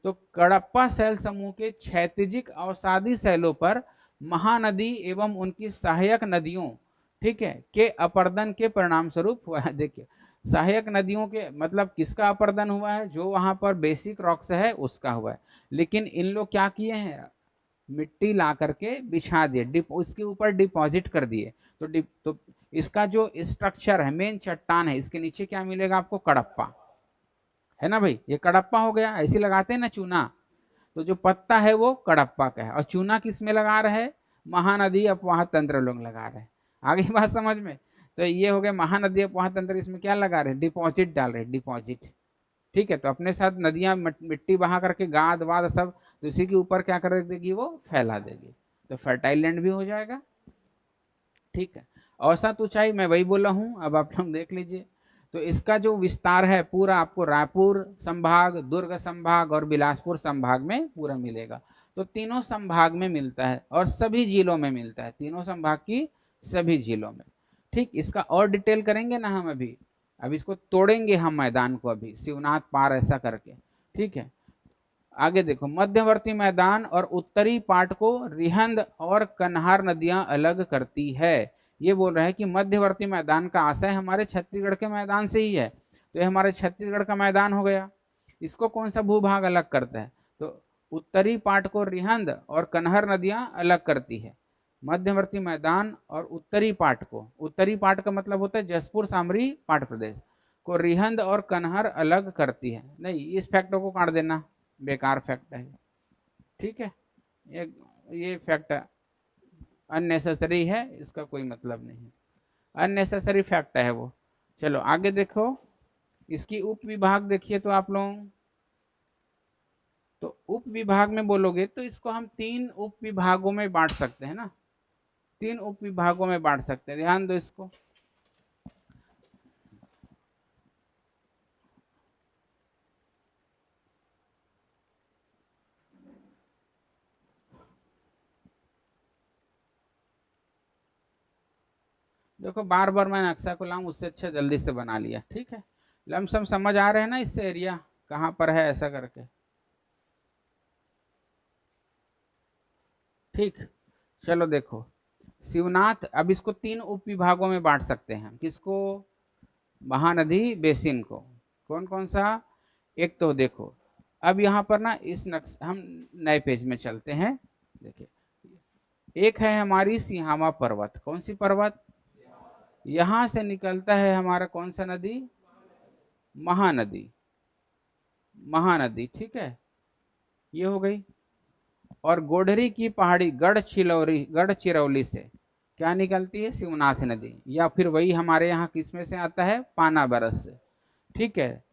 तो कडप्पा शैल समूह के क्षैतिजिक अवसादी शैलों पर महानदी एवं उनकी सहायक नदियों, ठीक है, के अपर्दन के परिणाम स्वरूप हुआ है। देखिए सहायक नदियों के मतलब किसका अपर्दन हुआ है, जो वहां पर बेसिक रॉक्स है उसका हुआ है। लेकिन इन लोग क्या किए हैं, मिट्टी ला करके बिछा दिए, उसके ऊपर डिपॉजिट कर दिए। तो इसका जो स्ट्रक्चर है, मेन चट्टान है, इसके नीचे क्या मिलेगा आपको, कडप्पा, है ना भाई, ये कडप्पा हो गया। ऐसे लगाते हैं ना चूना, तो जो पत्ता है वो कडप्पा का है, और चूना किस में लगा रहे हैं, महानदी अपवाह तंत्र लोग लगा रहे हैं। आगे बात समझ में। तो ये हो गया महानदी अपवाह तंत्र, इसमें क्या लगा रहे हैं, डिपॉजिट डाल रहे हैं, डिपॉजिट। ठीक है, तो अपने साथ नदियां मिट्टी बहा करके गाद वाद सब, तो इसी के ऊपर क्या कर देगी, वो फैला देगी, तो फर्टाइल लैंड भी हो जाएगा। ठीक है, औसत ऊंचाई मैं वही बोला हूं, अब आप लोग देख लीजिए। तो इसका जो विस्तार है पूरा आपको रायपुर संभाग, दुर्ग संभाग और बिलासपुर संभाग में पूरा मिलेगा। तो तीनों संभाग में मिलता है और सभी जिलों में मिलता है, तीनों संभाग की सभी जिलों में। ठीक, इसका और डिटेल करेंगे ना हम अभी इसको तोड़ेंगे हम मैदान को, अभी शिवनाथ पार ऐसा करके। ठीक है, आगे देखो, मध्यवर्ती मैदान और उत्तरी पाट को रिहंद और कन्हार नदियां अलग करती है। ये बोल रहा है कि मध्यवर्ती मैदान का आशय हमारे छत्तीसगढ़ के मैदान से ही है, तो ये हमारे छत्तीसगढ़ का मैदान हो गया। इसको कौन सा भूभाग अलग करता है, तो उत्तरी पाट को रिहंद और कन्हर नदियां अलग करती है। मध्यवर्ती मैदान और उत्तरी पाट को, उत्तरी पाट का मतलब होता है जसपुर सामरी पाट प्रदेश को, रिहंद और कन्हर अलग करती है। नहीं, इस फैक्टर को काट देना, बेकार फैक्ट है। ठीक है, ये फैक्ट अननेसेसरी है, इसका कोई मतलब नहीं, अननेसेसरी फैक्ट है वो। चलो आगे देखो, इसकी उप विभाग देखिए तो आप लोग, तो उप विभाग में बोलोगे तो इसको हम तीन उप विभागों में बांट सकते हैं ना, तीन उप विभागों में बांट सकते हैं, ध्यान दो इसको। देखो बार बार मैं नक्शा को लाऊं उससे अच्छा जल्दी से बना लिया। ठीक है, लमसम समझ आ रहे हैं ना, इससे एरिया कहाँ पर है ऐसा करके। ठीक, चलो देखो, शिवनाथ, अब इसको तीन उप विभागों में बांट सकते हैं, किसको, महानदी बेसिन को। कौन कौन सा, एक तो देखो, अब यहाँ पर ना इस नक्श हम नए पेज में चलते हैं। देखिए, एक है हमारी सिहामा पर्वत, कौन सी पर्वत, यहां से निकलता है हमारा कौन सा नदी, महानदी, महानदी। ठीक है, ये हो गई। और गोडरी की पहाड़ी गढ़ चिरौली से क्या निकलती है, शिवनाथ नदी, या फिर वही हमारे यहाँ किस में से आता है, पाना बरस से। ठीक है,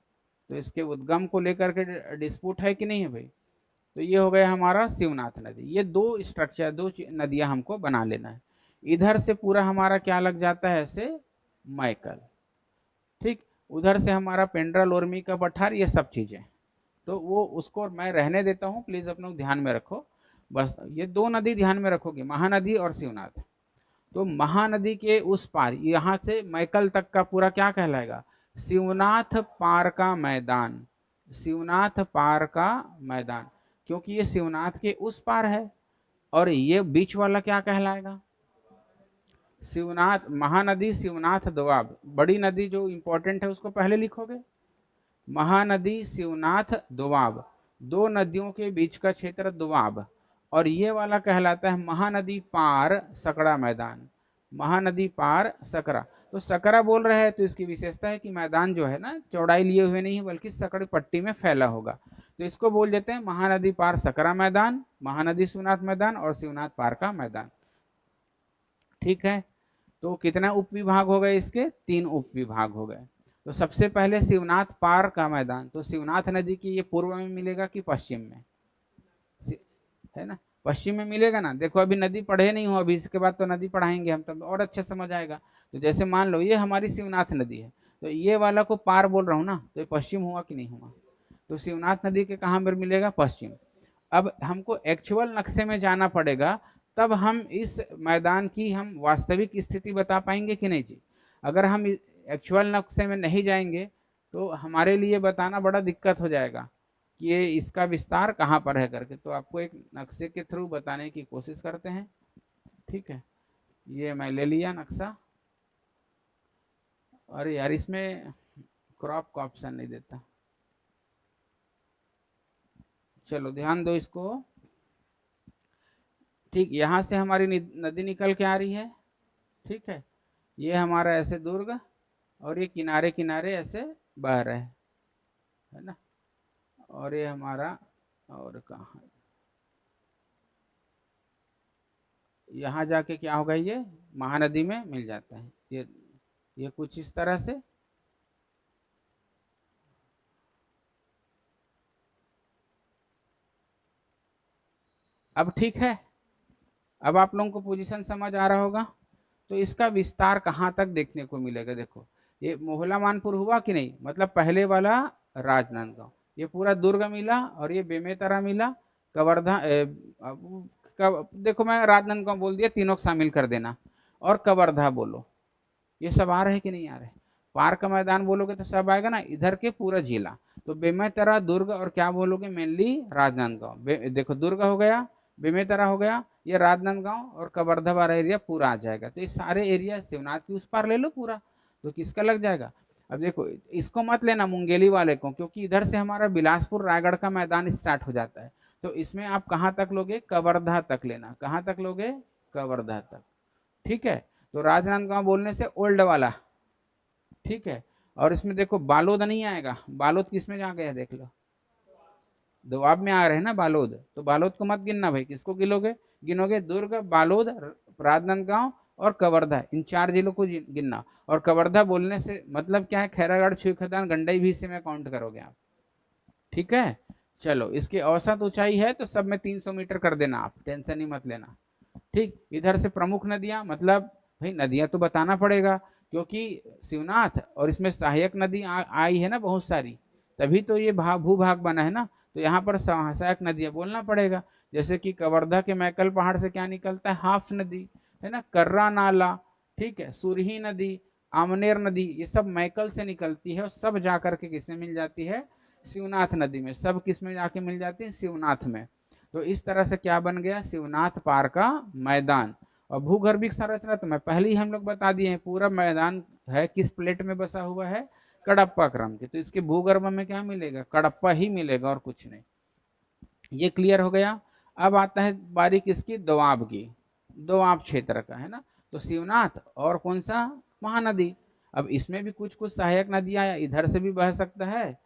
तो इसके उद्गम को लेकर के डिस्प्यूट है कि नहीं है भाई। तो ये हो गया हमारा शिवनाथ नदी, ये दो स्ट्रक्चर, दो नदियां हमको बना लेना है। इधर से पूरा हमारा क्या लग जाता है ऐसे, मैकल। ठीक, उधर से हमारा पेंड्रा लोरमी का पठार, ये सब चीजें, तो वो उसको मैं रहने देता हूँ, प्लीज अपने ध्यान में रखो। बस ये दो नदी ध्यान में रखोगे, महानदी और शिवनाथ। तो महानदी के उस पार, यहाँ से मैकल तक का पूरा क्या कहलाएगा, शिवनाथ पार का मैदान, शिवनाथ पार का मैदान, क्योंकि ये शिवनाथ के उस पार है। और ये बीच वाला क्या कहलाएगा, शिवनाथ, महानदी शिवनाथ दोआब, बड़ी नदी जो इंपॉर्टेंट है उसको पहले लिखोगे, महानदी शिवनाथ दोआब, दो नदियों के बीच का क्षेत्र दोआब। और ये वाला कहलाता है महानदी पार सकड़ा मैदान, महानदी पार सकरा। तो सकरा बोल रहे हैं तो इसकी विशेषता है कि मैदान जो है ना चौड़ाई लिए हुए नहीं है, बल्कि सकड़ पट्टी में फैला होगा, तो इसको बोल देते हैं महानदी पार सकरा मैदान, महानदी शिवनाथ मैदान और शिवनाथ पार का मैदान। ठीक है, तो कितना उप विभाग हो गए इसके? 3 उप विभाग हो गए। तो सबसे पहले शिवनाथ पार का मैदान, तो शिवनाथ नदी की ये पूर्व में मिलेगा कि पश्चिम में? है ना, पश्चिम में मिलेगा ना। देखो अभी नदी पढ़े नहीं हो, अभी इसके बाद तो नदी पढ़ाएंगे हम, तब और अच्छे समझ आएगा। तो जैसे मान लो ये हमारी शिवनाथ नदी है, तो ये वाला को पार बोल रहा हूँ ना, तो ये पश्चिम हुआ कि नहीं हुआ? तो शिवनाथ नदी के कहाँ पर मिलेगा? पश्चिम। अब हमको एक्चुअल नक्शे में जाना पड़ेगा, तब हम इस मैदान की हम वास्तविक स्थिति बता पाएंगे कि नहीं जी। अगर हम एक्चुअल नक्शे में नहीं जाएंगे तो हमारे लिए बताना बड़ा दिक्कत हो जाएगा कि ये इसका विस्तार कहाँ पर है करके। तो आपको एक नक्शे के थ्रू बताने की कोशिश करते हैं। ठीक है, ये मैं ले लिया नक्शा। अरे यार इसमें क्रॉप का ऑप्शन नहीं देता। चलो ध्यान दो इसको। ठीक, यहाँ से हमारी नदी निकल के आ रही है। ठीक है, ये हमारा ऐसे दुर्ग, और ये किनारे किनारे ऐसे बह रहे हैं, है ना। और ये हमारा, और कहाँ, यहाँ जाके क्या होगा, ये महानदी में मिल जाता है। ये कुछ इस तरह से। अब ठीक है, अब आप लोगों को पोजीशन समझ आ रहा होगा। तो इसका विस्तार कहाँ तक देखने को मिलेगा? देखो ये मोहला मानपुर हुआ कि नहीं, मतलब पहले वाला राजनांदगांव, ये पूरा दुर्ग मिला, और ये बेमेतरा मिला, कवर्धा देखो मैं राजनांदगांव बोल दिया, तीनों को शामिल कर देना। और कवर्धा बोलो, ये सब आ रहे कि नहीं आ रहे? पार का मैदान बोलोगे तो सब आएगा ना, इधर के पूरा जिला। तो बेमेतरा, दुर्ग, और क्या बोलोगे, मेनली राजनांदगांव। देखो दुर्ग हो गया, बेमेतरा हो गया, ये राजनांदगांव और कवर्धा वाला एरिया पूरा आ जाएगा। तो ये सारे एरिया शिवनाथ की उस पार ले लो पूरा, तो किसका लग जाएगा? अब देखो इसको मत लेना मुंगेली वाले को, क्योंकि इधर से हमारा बिलासपुर रायगढ़ का मैदान स्टार्ट हो जाता है। तो इसमें आप कहाँ तक लोगे? कवर्धा तक लेना। कहाँ तक लोगे? कवर्धा तक। ठीक है, तो राजनांदगांव बोलने से ओल्ड वाला। ठीक है, और इसमें देखो बालोद नहीं आएगा। बालोद किसमें जा गया देख लो, दोआब में आ रहे हैं ना बालोद, तो बालोद को मत गिनना भाई। किसको गिनोगे? गिनोगे दुर्ग, बालोद, राजनांदगांव और कवर्धा, इन 4 जिलों को गिनना। और कवर्धा बोलने से मतलब क्या है? खैरागढ़, छुईखदान, गंडई भी इसी में काउंट करोगे आप। ठीक है, चलो इसकी औसत ऊंचाई है तो सब में 300 मीटर कर देना, आप टेंशन ही मत लेना। ठीक, इधर से प्रमुख नदियां, मतलब भाई नदियां तो बताना पड़ेगा, क्योंकि शिवनाथ और इसमें सहायक नदी आई है ना बहुत सारी, तभी तो ये भूभाग बना है ना। तो यहाँ पर सहायक नदियां बोलना पड़ेगा। जैसे कि कवर्धा के मैकल पहाड़ से क्या निकलता है? हाफ नदी, है ना, कर्रा नाला, ठीक है, सुरही नदी, आमनेर नदी, ये सब मैकल से निकलती है, और सब जा करके किसमें मिल जाती है? शिवनाथ नदी में। सब किस में जाके मिल जाती है? शिवनाथ में। तो इस तरह से क्या बन गया? शिवनाथ पार का मैदान। और भूगर्भिक संरचना तो मैं पहले ही हम लोग बता दिए हैं, पूरा मैदान है किस प्लेट में बसा हुआ है? कडप्पा क्रम के। तो इसके भूगर्भ में क्या मिलेगा? कडप्पा ही मिलेगा और कुछ नहीं। ये क्लियर हो गया। अब आता है बारी किसकी? दोआब की। दोआब क्षेत्र का, है ना। तो शिवनाथ और कौन सा? महानदी। अब इसमें भी कुछ कुछ सहायक नदियां, इधर से भी बह सकता है,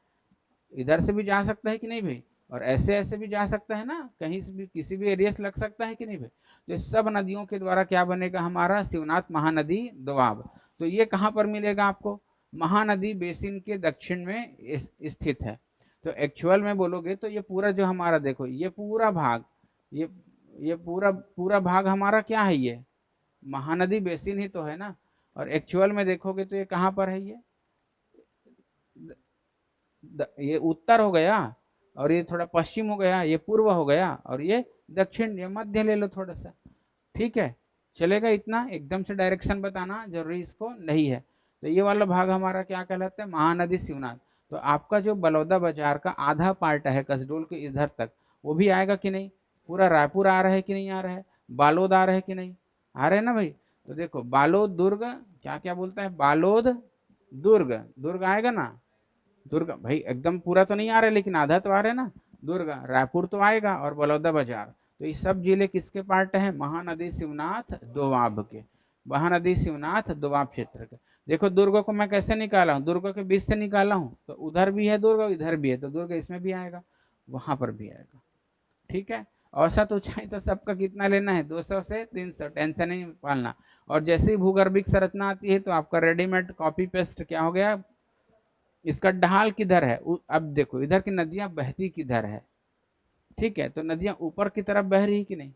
इधर से भी जा सकता है कि नहीं भाई, और ऐसे ऐसे भी जा सकता है ना, कहीं से भी किसी भी एरिया से लग सकता है कि नहीं भाई। तो इस सब नदियों के द्वारा क्या बनेगा हमारा? शिवनाथ महानदी दोआब। तो ये कहाँ पर मिलेगा आपको? महानदी बेसिन के दक्षिण में स्थित है। तो एक्चुअल में बोलोगे तो ये पूरा जो हमारा, देखो ये पूरा भाग, ये ये पूरा पूरा भाग हमारा क्या है? ये महानदी बेसिन ही तो है ना। और एक्चुअल में देखोगे तो ये कहाँ पर है? ये उत्तर हो गया, और ये थोड़ा पश्चिम हो गया, ये पूर्व हो गया, और ये दक्षिण, ये मध्य ले लो थोड़ा सा। ठीक है, चलेगा इतना? एकदम से डायरेक्शन बताना जरूरी इसको नहीं है। तो ये वाला भाग हमारा क्या कहलाता है? महानदी शिवनाथ। तो आपका जो बलौदा बाजार का आधा पार्ट है कसडोल के इधर तक, वो भी आएगा कि नहीं? पूरा रायपुर आ रहा है कि नहीं आ रहा है? बालोद आ रहा है कि नहीं आ रहे हैं ना भाई? तो देखो बालोद दुर्ग, क्या क्या बोलता है? बालोद दुर्ग, दुर्ग आएगा ना। दुर्ग भाई एकदम पूरा तो नहीं आ रहा है, लेकिन आधा तो आ रहा है ना। दुर्ग, रायपुर तो आएगा, और बलौदा बाजार। तो ये सब जिले किसके पार्ट है? महानदी शिवनाथ दोआब के। महानदी शिवनाथ दोआब क्षेत्र के। देखो दुर्ग को मैं कैसे निकाला हूँ? दुर्ग के बीच से निकाला हूँ, तो उधर भी है दुर्ग, इधर भी है, तो दुर्ग इसमें भी आएगा, वहां पर भी आएगा। ठीक है, औसत ऊंचाई तो सबका कितना लेना है, 200 से 300, टेंशन नहीं पालना। और जैसे ही भूगर्भिक संरचना आती है तो आपका रेडीमेड कॉपी पेस्ट क्या हो गया, इसका ढाल किधर है, अब देखो इधर की नदियां बहती किधर है, ठीक है, तो नदियां ऊपर की तरफ बह रही कि नहीं,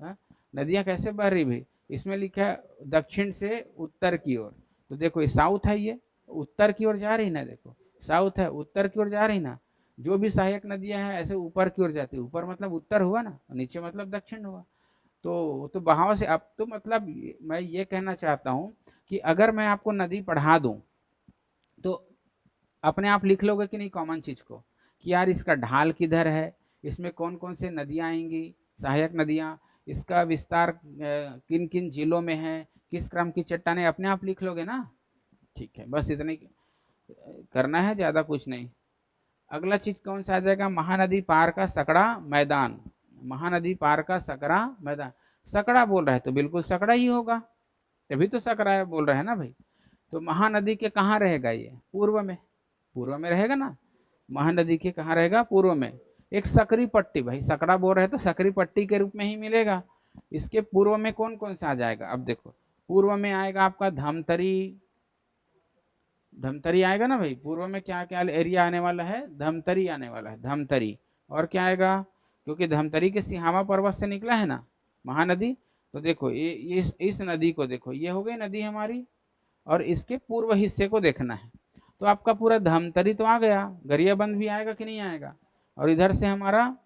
हाँ? नदियां कैसे बह रही भाई, इसमें लिखा है दक्षिण से उत्तर की ओर, तो देखो ये साउथ है, ये उत्तर की ओर जा रही ना, देखो साउथ है, उत्तर की ओर जा रही ना। जो भी सहायक नदियां हैं ऐसे ऊपर की ओर जाती है, ऊपर मतलब उत्तर हुआ ना, नीचे मतलब दक्षिण हुआ। तो बहाव से अब तो मतलब मैं ये कहना चाहता हूँ कि अगर मैं आपको नदी पढ़ा दूं तो अपने आप लिख लोगे कि नहीं कॉमन चीज को, कि यार इसका ढाल किधर है, इसमें कौन कौन से नदियां आएंगी, सहायक नदियां, इसका विस्तार किन किन जिलों में है, किस क्रम की चट्टानें, अपने आप लिख लोगे ना। ठीक है, बस इतना ही करना है, ज्यादा कुछ नहीं। अगला चीज कौन सा आ जाएगा, महानदी पार का सकड़ा मैदान, महानदी पार का सकड़ा मैदान। सकड़ा बोल रहा है तो बिल्कुल सकड़ा ही होगा, तभी तो सकड़ा बोल रहे हैं ना भाई। तो महानदी के कहाँ रहेगा, ये पूर्व में, पूर्व में रहेगा ना, महानदी के कहाँ रहेगा, पूर्व में। एक सकरी पट्टी, भाई सकड़ा बोल रहे हैं तो सकरी पट्टी के रूप में ही मिलेगा। इसके पूर्व में कौन कौन सा आ जाएगा, अब देखो पूर्व में आएगा आपका धमतरी, धमतरी आएगा ना भाई, पूर्व में क्या क्या एरिया आने वाला है, धमतरी आने वाला है, धमतरी। और क्या आएगा, क्योंकि धमतरी के सिहावा पर्वत से निकला है ना महानदी, तो देखो ये इस नदी को देखो, ये हो गई नदी हमारी, और इसके पूर्व हिस्से को देखना है। तो आपका पूरा धमतरी तो आ गया, गरियाबंद भी आएगा कि नहीं आएगा, और इधर से हमारा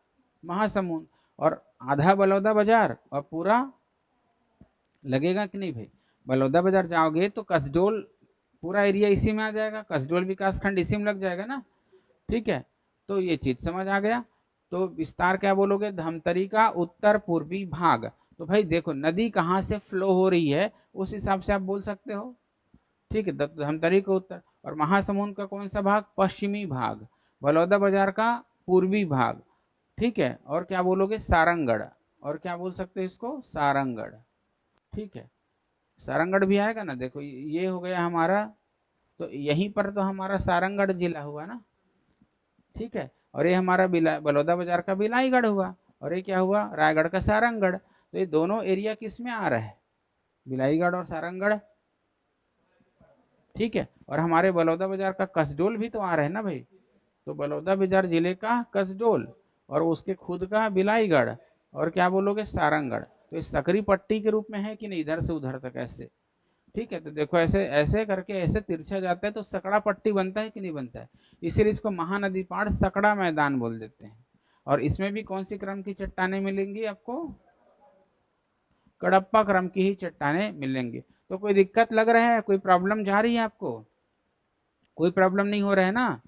महासमुंद, और आधा बलौदा बाजार, और पूरा लगेगा कि नहीं भाई। बलौदा बाजार जाओगे तो कसडोल पूरा एरिया इसी में आ जाएगा, कसडोल विकास खंड इसी में लग जाएगा ना, ठीक है। तो ये चीज समझ आ गया। तो विस्तार क्या बोलोगे, धमतरी का उत्तर पूर्वी भाग। तो भाई देखो नदी कहाँ से फ्लो हो रही है उस हिसाब से आप बोल सकते हो, ठीक है। धमतरी का उत्तर, और महासमुंद का कौन सा भाग, पश्चिमी भाग, बलौदा बाजार का पूर्वी भाग, ठीक है। और क्या बोलोगे, सारंगढ़, और क्या बोल सकते हो इसको, सारंगढ़, ठीक है। सारंगढ़ भी आएगा ना, देखो ये हो गया हमारा, तो यहीं पर तो हमारा सारंगढ़ जिला हुआ ना, ठीक है। और ये हमारा बलौदा बाजार का बिलाईगढ़ हुआ, और ये क्या हुआ, रायगढ़ का सारंगढ़। तो ये दोनों एरिया किस में आ रहा है, बिलाईगढ़ और सारंगढ़, ठीक है। और हमारे बलौदा बाजार का कसडोल भी तो आ रहा है ना भाई, तो बलौदा बाजार जिले का कसडोल, और उसके खुद का बिलाईगढ़, और क्या बोलोगे, सारंगढ़। तो इस सकरी पट्टी के रूप में है कि नहीं, इधर से उधर तक ऐसे, ठीक है। तो देखो ऐसे ऐसे करके ऐसे तिरछा जाता है तो सकड़ा पट्टी बनता है कि नहीं बनता है, इसीलिए इसको महानदी पाड़ सकड़ा मैदान बोल देते हैं। और इसमें भी कौन सी क्रम की चट्टानें मिलेंगी आपको, कडप्पा क्रम की ही चट्टानें मिलेंगी। तो कोई दिक्कत लग रहा है, कोई प्रॉब्लम जा रही है आपको, कोई प्रॉब्लम नहीं हो रहा है ना।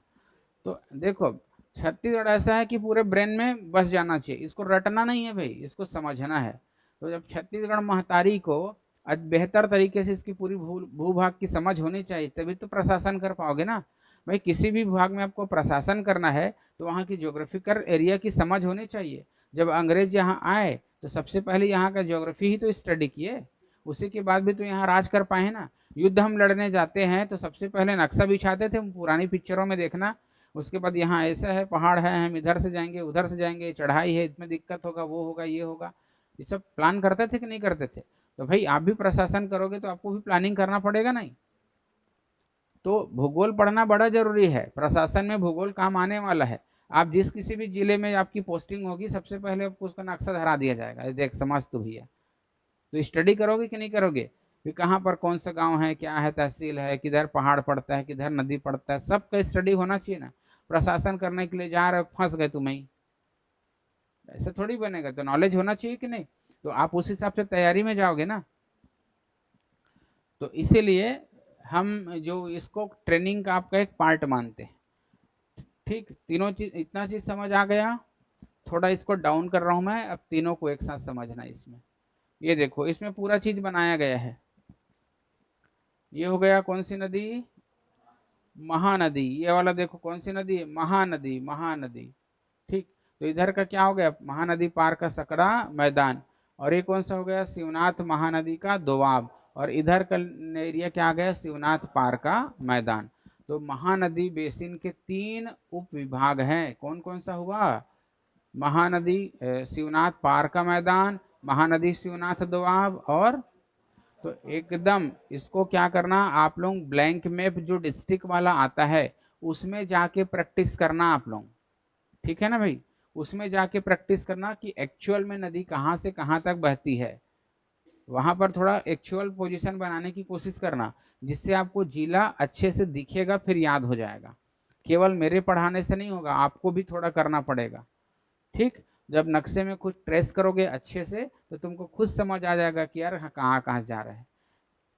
तो देखो छत्तीसगढ़ ऐसा है कि पूरे ब्रेन में बस जाना चाहिए, इसको रटना नहीं है भाई, इसको समझना है। तो जब छत्तीसगढ़ महतारी को आज बेहतर तरीके से इसकी पूरी भूभाग की समझ होनी चाहिए, तभी तो प्रशासन कर पाओगे ना भाई। किसी भी भाग में आपको प्रशासन करना है तो वहाँ की ज्योग्राफिकल एरिया की समझ होनी चाहिए। जब अंग्रेज यहाँ आए तो सबसे पहले यहाँ का ज्योग्राफी ही तो स्टडी किए, उसी के बाद भी तो यहाँ राज कर पाए ना। युद्ध हम लड़ने जाते हैं तो सबसे पहले नक्शा बिछाते थे, पुरानी पिक्चरों में देखना, उसके बाद यहाँ ऐसा है, पहाड़ है, हम इधर से जाएंगे उधर से जाएंगे, चढ़ाई है, इसमें दिक्कत होगा, वो होगा ये होगा, ये सब प्लान करते थे कि नहीं करते थे। तो भाई आप भी प्रशासन करोगे तो आपको भी प्लानिंग करना पड़ेगा नहीं। तो भूगोल पढ़ना बड़ा जरूरी है, प्रशासन में भूगोल काम आने वाला है। आप जिस किसी भी जिले में आपकी पोस्टिंग होगी सबसे पहले आपको उसका नक्शा धरा दिया जाएगा, देख समझ तो भैया। तो स्टडी करोगे कि नहीं करोगे, कि कहाँ पर कौन सा गांव है, क्या है, तहसील है, किधर पहाड़ पड़ता है, किधर नदी पड़ता है, सबका स्टडी होना चाहिए ना। प्रशासन करने के लिए जा रहे फंस गए तुम ही, ऐसा थोड़ी बनेगा। तो नॉलेज होना चाहिए कि नहीं, तो आप उस हिसाब से तैयारी में जाओगे ना। तो इसीलिए हम जो इसको ट्रेनिंग का आपका एक पार्ट मानते हैं, ठीक। तीनों चीज, इतना चीज समझ आ गया। थोड़ा इसको डाउन कर रहा हूं मैं, अब तीनों को एक साथ समझना इसमें। ये देखो इसमें पूरा चीज बनाया गया है। ये हो गया कौन सी नदी, महानदी, ये वाला देखो कौन सी नदी है, महानदी, महानदी, ठीक। तो इधर का क्या हो गया, महानदी पार का सकड़ा मैदान, और ये कौन सा हो गया, शिवनाथ महानदी का दोआब, और इधर का एरिया क्या आ गया, शिवनाथ पार का मैदान। तो महानदी बेसिन के 3 उप विभाग हैं, कौन कौन सा हुआ, महानदी शिवनाथ पार का मैदान, महानदी शिवनाथ दोआब, और तो एकदम इसको क्या करना, आप लोग ब्लैंक मैप जो डिस्ट्रिक्ट वाला आता है उसमें जाके प्रैक्टिस करना आप लोग, ठीक है ना भाई। उसमें जाके प्रैक्टिस करना कि एक्चुअल में नदी कहाँ से कहाँ तक बहती है, वहां पर थोड़ा एक्चुअल पोजीशन बनाने की कोशिश करना, जिससे आपको जिला अच्छे से दिखेगा, फिर याद हो जाएगा। केवल मेरे पढ़ाने से नहीं होगा, आपको भी थोड़ा करना पड़ेगा, ठीक। जब नक्शे में कुछ ट्रेस करोगे अच्छे से तो तुमको खुद समझ आ जाएगा कि यार कहाँ कहाँ जा रहे हैं,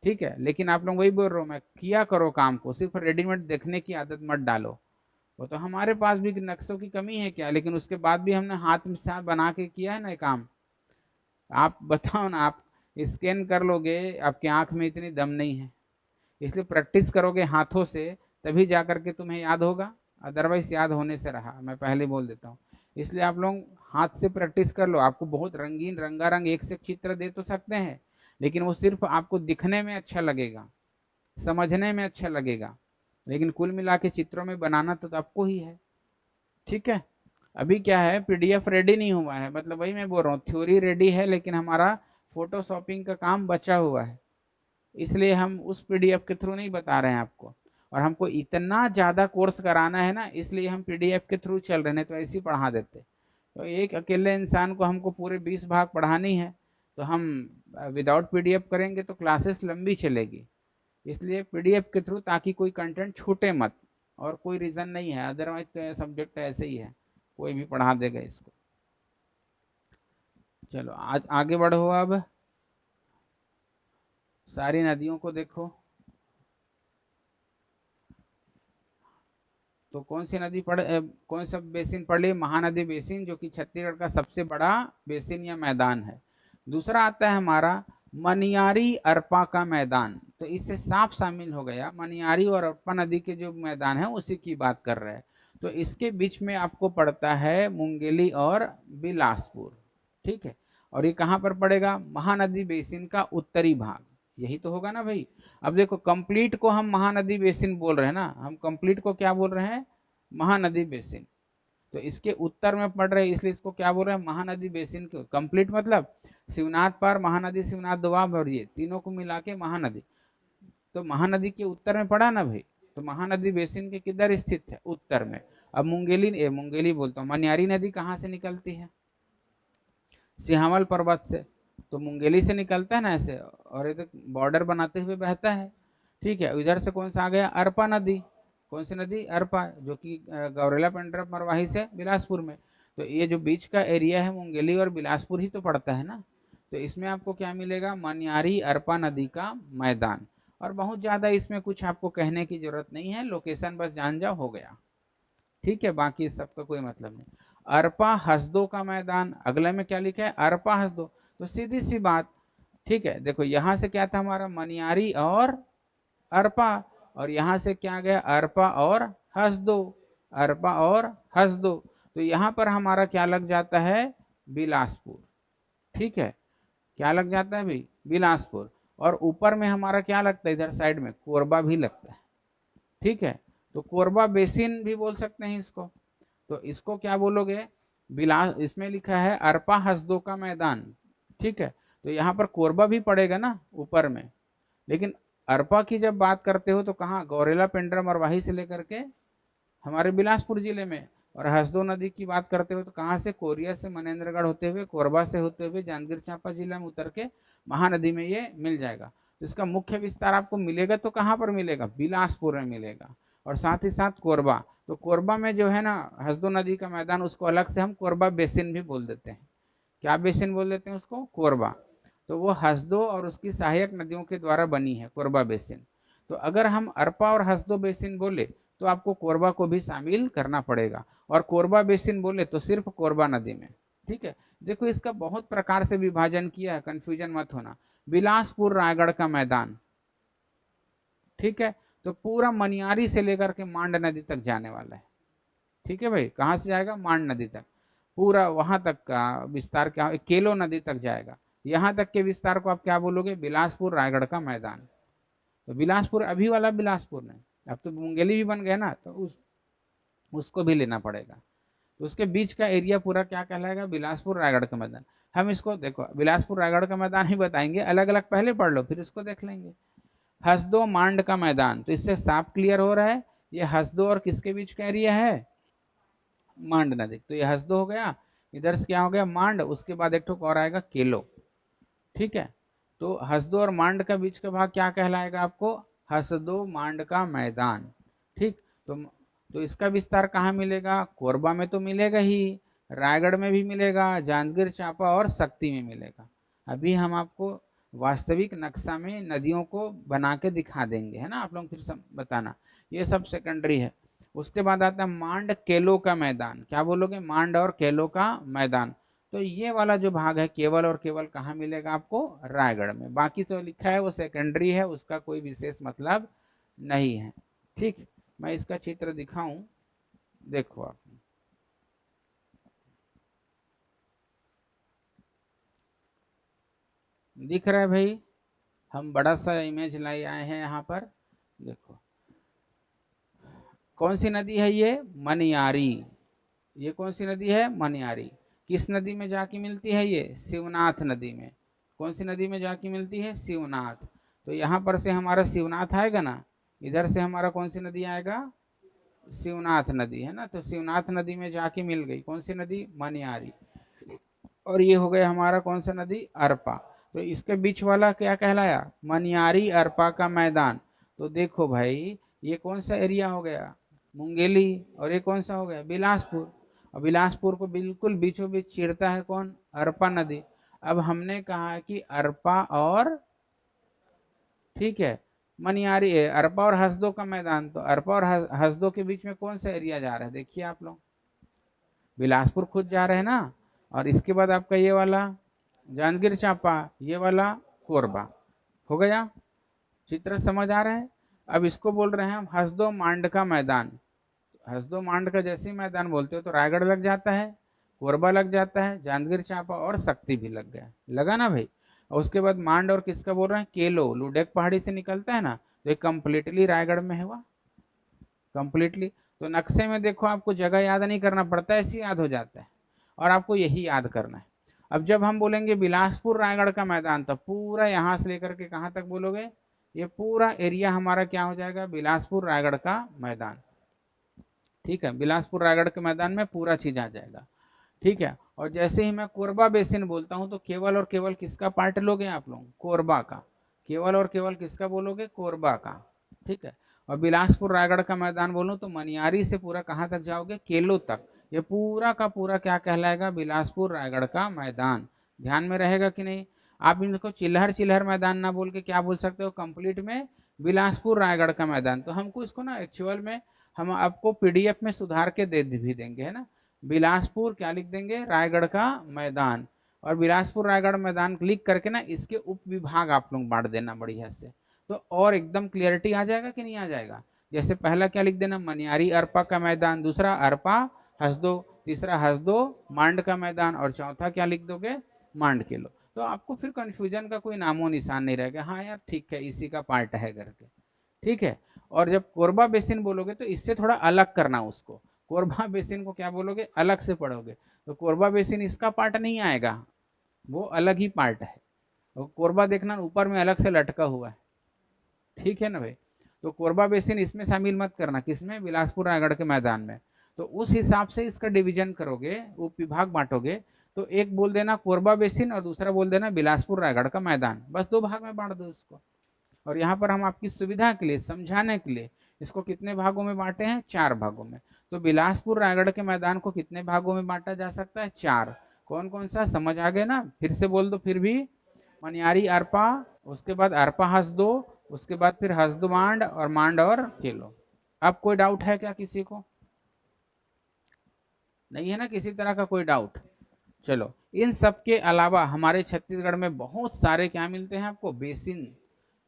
ठीक है। लेकिन आप लोग वही बोल रहे हो, मैं किया करो काम को, सिर्फ रेडीमेड देखने की आदत मत डालो। वो तो हमारे पास भी नक्शों की कमी है क्या, लेकिन उसके बाद भी हमने हाथ में साथ बना के किया है ना ये काम। आप बताओ ना, आप स्कैन कर लोगे, आपकी आंख में इतनी दम नहीं है, इसलिए प्रैक्टिस करोगे हाथों से, तभी जा करके तुम्हें याद होगा, अदरवाइज याद होने से रहा, मैं पहले बोल देता हूँ। इसलिए आप लोग हाथ से प्रैक्टिस कर लो। आपको बहुत रंगीन रंगारंग एक से चित्र दे तो सकते हैं, लेकिन वो सिर्फ आपको दिखने में अच्छा लगेगा, समझने में अच्छा लगेगा, लेकिन कुल मिला के चित्रों में बनाना तो आपको ही है, ठीक है। अभी क्या है, पीडीएफ रेडी नहीं हुआ है, मतलब वही मैं बोल रहा हूँ, थ्योरी रेडी है लेकिन हमारा फोटोशॉपिंग का काम बचा हुआ है, इसलिए हम उस पीडीएफ के थ्रू नहीं बता रहे हैं आपको। और हमको इतना ज़्यादा कोर्स कराना है ना, इसलिए हम पीडीएफ के थ्रू चल रहे हैं, नहीं तो ऐसे ही पढ़ा देते। तो एक अकेले इंसान को हमको पूरे 20 भाग पढ़ानी है, तो हम विदाउट पीडीएफ करेंगे तो क्लासेस लंबी चलेगी, इसलिए पीडीएफ के थ्रू, ताकि कोई कंटेंट छूटे मत। और कोई रीज़न नहीं है, अदरवाइज तो सब्जेक्ट ऐसे ही है, कोई भी पढ़ा देगा इसको। चलो आज आगे बढ़ो, अब सारी नदियों को देखो। तो कौन सी नदी कौन सा बेसिन पढ़ ली, महानदी बेसिन, जो कि छत्तीसगढ़ का सबसे बड़ा बेसिन या मैदान है। दूसरा आता है हमारा मनियारी अरपा का मैदान, तो इससे साफ शामिल हो गया, मनियारी और अरपा नदी के जो मैदान है उसी की बात कर रहे हैं। तो इसके बीच में आपको पड़ता है मुंगेली और बिलासपुर, ठीक है। और ये कहाँ पर पड़ेगा, महानदी बेसिन का उत्तरी भाग, यही तो होगा ना भाई। अब देखो, कंप्लीट को हम महानदी बेसिन बोल रहे हैं ना, हम कंप्लीट को क्या बोल रहे हैं, महानदी बेसिन। तो इसके उत्तर में पड़ रहे हैं, इसलिए इसको क्या बोल रहे हैं, महानदी बेसिन के कंप्लीट, मतलब शिवनाथ पार, महानदी शिवनाथ दोआब, और ये तीनों को मिला के महानदी। तो महानदी के उत्तर में पड़ा ना भाई, तो महानदी बेसिन के किधर स्थित है, उत्तर में। अब मुंगेली बोलता हूँ, मनियारी नदी कहाँ से निकलती है, सिंहावल पर्वत से। तो मुंगेली से निकलता है ना ऐसे, और इधर बॉर्डर बनाते हुए बहता है, ठीक है। इधर से कौन सा आ गया, अरपा नदी, कौन सी नदी, अरपा, जो कि गौरेला पेंड्रा मरवाही से बिलासपुर में। तो ये जो बीच का एरिया है मुंगेली और बिलासपुर ही तो पड़ता है ना। तो इसमें आपको क्या मिलेगा, मनियारी अरपा नदी का मैदान। और बहुत ज़्यादा इसमें कुछ आपको कहने की जरूरत नहीं है, लोकेशन बस जान जाओ, हो गया, ठीक है। बाकी सबका कोई मतलब नहीं। अरपा हसदो का मैदान, अगले में क्या लिखा है, अरपा हसदो। तो सीधी सी बात, ठीक है। देखो यहाँ से क्या था हमारा, मनियारी और अरपा, और यहाँ से क्या गया, अरपा और हसदो, अरपा और हसदो। तो यहाँ पर हमारा क्या लग जाता है, बिलासपुर, ठीक है। क्या लग जाता है भाई, बिलासपुर। और ऊपर में हमारा क्या लगता है, इधर साइड में कोरबा भी लगता है, ठीक है। तो कोरबा बेसिन भी बोल सकते हैं इसको। तो इसको क्या बोलोगे, बिलास, इसमें लिखा है अरपा हसदो का मैदान, ठीक है। तो यहाँ पर कोरबा भी पड़ेगा ना ऊपर में, लेकिन अरपा की जब बात करते हो तो कहाँ, गौरेला पेंड्रा मरवाही से लेकर के हमारे बिलासपुर जिले में। और हसदो नदी की बात करते हो तो कहाँ से, कोरिया से, मनेन्द्रगढ़ होते हुए, कोरबा से होते हुए जांजगीर चांपा जिला में उतर के महानदी में ये मिल जाएगा। तो इसका मुख्य विस्तार आपको मिलेगा तो कहाँ पर मिलेगा, बिलासपुर में मिलेगा, और साथ ही साथ कोरबा। तो कोरबा में जो है ना हसदो नदी का मैदान, उसको अलग से हम कोरबा बेसिन भी बोल देते हैं। क्या बेसिन बोल देते हैं उसको, कोरबा। तो वो हसदो और उसकी सहायक नदियों के द्वारा बनी है कोरबा बेसिन। तो अगर हम अरपा और हसदो बेसिन बोले तो आपको कोरबा को भी शामिल करना पड़ेगा, और कोरबा बेसिन बोले तो सिर्फ कोरबा नदी में, ठीक है। देखो इसका बहुत प्रकार से विभाजन किया है, कंफ्यूजन मत होना। बिलासपुर रायगढ़ का मैदान, ठीक है। तो पूरा मनियारी से लेकर के मांड नदी तक जाने वाला है, ठीक है भाई। कहाँ से जाएगा, मांड नदी तक, पूरा वहां तक का विस्तार क्या, केलो नदी तक जाएगा। यहाँ तक के विस्तार को आप क्या बोलोगे, बिलासपुर रायगढ़ का मैदान। तो बिलासपुर अभी वाला बिलासपुर नहीं, अब तो मुंगेली भी बन गया ना, तो उसको भी लेना पड़ेगा। तो उसके बीच का एरिया पूरा क्या कहलाएगा, बिलासपुर रायगढ़ का मैदान। हम इसको देखो बिलासपुर रायगढ़ का मैदान ही बताएंगे, अलग अलग पहले पढ़ लो फिर उसको देख लेंगे। हसदो मांड का मैदान, तो इससे साफ क्लियर हो रहा है ये हसदो और किसके बीच का एरिया है, मांड नदी। तो ये हसदो हो गया, इधर से क्या हो गया मांड, उसके बाद एक ठोक और आएगा केलो। ठीक है, तो हसदो और मांड का बीच का भाग क्या कहलाएगा आपको, हसदो मांड का मैदान। ठीक, तो इसका विस्तार कहाँ मिलेगा, कोरबा में तो मिलेगा ही, रायगढ़ में भी मिलेगा, जांजगीर चांपा और शक्ति में मिलेगा। अभी हम आपको वास्तविक नक्शा में नदियों को बना के दिखा देंगे, है ना, आप लोग फिर सब बताना, ये सब सेकेंडरी है। उसके बाद आता है मांड केलो का मैदान, क्या बोलोगे, मांड और केलो का मैदान। तो ये वाला जो भाग है केवल और केवल कहाँ मिलेगा आपको, रायगढ़ में। बाकी जो लिखा है वो सेकेंडरी है, उसका कोई विशेष मतलब नहीं है। ठीक, मैं इसका चित्र दिखाऊं, देखो आप, दिख रहा है भाई, हम बड़ा सा इमेज लाई आए हैं यहाँ पर। देखो कौन सी नदी है ये, मनियारी। ये कौन सी नदी है, मनियारी। किस नदी में जाके मिलती है ये, शिवनाथ नदी में। कौन सी नदी में जाके मिलती है, शिवनाथ। तो यहाँ पर से हमारा शिवनाथ आएगा ना, इधर से हमारा कौन सी नदी आएगा, शिवनाथ नदी, है ना। तो शिवनाथ नदी में जाके मिल गई कौन सी नदी, मनियारी। और ये हो गया हमारा कौन सा नदी, अरपा। तो इसके बीच वाला क्या कहलाया, मनियारी अरपा का मैदान। तो देखो भाई ये कौन सा एरिया हो गया, मुंगेली, और ये कौन सा हो गया, बिलासपुर। और बिलासपुर को बिल्कुल बीचों बीच चीरता है कौन, अरपा नदी। अब हमने कहा कि अरपा और, ठीक है, मनियारी है, अरपा और हसदो का मैदान। तो अरपा और हसदो के बीच में कौन सा एरिया जा रहा है, देखिए आप लोग, बिलासपुर खुद जा रहे हैं ना, और इसके बाद आपका ये वाला जांजगीर चांपा, ये वाला कोरबा। हो गया, चित्र समझ आ रहा है। अब इसको बोल रहे हैं हम हसदो मांड का मैदान। हसदो मांड का जैसे ही मैदान बोलते हो तो रायगढ़ लग जाता है, कोरबा लग जाता है, जांजगीर चांपा और शक्ति भी लग गया, लगा ना भाई। और उसके बाद मांड और किसका बोल रहे हैं, केलो, लुडेक पहाड़ी से निकलता है ना, तो ये कंप्लीटली रायगढ़ में हुआ, कंप्लीटली। तो नक्शे में देखो आपको जगह याद नहीं करना पड़ता, ऐसे याद हो जाता है, और आपको यही याद करना है। अब जब हम बोलेंगे बिलासपुर रायगढ़ का मैदान, तो पूरा यहाँ से लेकर के कहाँ तक बोलोगे, ये पूरा एरिया हमारा क्या हो जाएगा, बिलासपुर रायगढ़ का मैदान। ठीक है, बिलासपुर रायगढ़ के मैदान में पूरा चीज आ जाएगा। ठीक है, और जैसे ही मैं कोरबा बेसिन बोलता हूँ तो केवल और केवल किसका पार्ट लोगे आप लोग, कोरबा का। केवल और केवल किसका बोलोगे, कोरबा का। ठीक है, और बिलासपुर रायगढ़ का मैदान बोलूँ तो मनियारी से पूरा कहाँ तक जाओगे, केलो तक। ये पूरा का पूरा क्या कहलाएगा, बिलासपुर रायगढ़ का मैदान। ध्यान में रहेगा कि नहीं। आप इनको चिल्हर चिल्हर मैदान ना बोल के क्या बोल सकते हो, कंप्लीट में बिलासपुर रायगढ़ का मैदान। तो हमको इसको ना एक्चुअल में हम आपको पीडीएफ में सुधार के दे भी देंगे, है ना। बिलासपुर क्या लिख देंगे, रायगढ़ का मैदान। और बिलासपुर रायगढ़ मैदान लिख करके ना इसके उप विभाग आप लोग बांट देना बढ़िया से, तो और एकदम क्लियरिटी आ जाएगा कि नहीं आ जाएगा। जैसे पहला क्या लिख देना, मनियारी अरपा का मैदान, दूसरा अरपा हसदो, तीसरा हसदो मांड का मैदान, और चौथा क्या लिख दोगे, मांड केलो। तो आपको फिर कंफ्यूजन का कोई नामो निशान नहीं रहेगा, हाँ यार ठीक है इसी का पार्ट है करके। ठीक है, और जब कोरबा बेसिन बोलोगे तो इससे थोड़ा अलग करना उसको, कोरबा बेसिन को क्या बोलोगे, अलग से पढ़ोगे। तो कोरबा बेसिन इसका पार्ट नहीं आएगा, वो अलग ही पार्ट है। और कोरबा देखना ऊपर में अलग से लटका हुआ है, ठीक है ना भाई। तो कोरबा बेसिन इसमें शामिल मत करना, किसमें, बिलासपुर रायगढ़ के मैदान में। तो उस हिसाब से इसका डिवीजन करोगे, उप विभाग बांटोगे, तो एक बोल देना कोरबा बेसिन और दूसरा बोल देना बिलासपुर रायगढ़ का मैदान, बस दो भाग में बांट दो उसको। और यहाँ पर हम आपकी सुविधा के लिए, समझाने के लिए इसको कितने भागों में बांटे हैं, चार भागों में। तो बिलासपुर रायगढ़ के मैदान को कितने भागों में बांटा जा सकता है, चार। कौन कौन सा, समझ आ गए ना, फिर से बोल दो फिर भी, मनियारी अरपा, उसके बाद अरपा हसदो, उसके बाद फिर हसदो मांड, और मांड और केलो। अब कोई डाउट है क्या किसी को, नहीं है ना किसी तरह का कोई डाउट। चलो, इन सब के अलावा हमारे छत्तीसगढ़ में बहुत सारे क्या मिलते हैं आपको, बेसिन।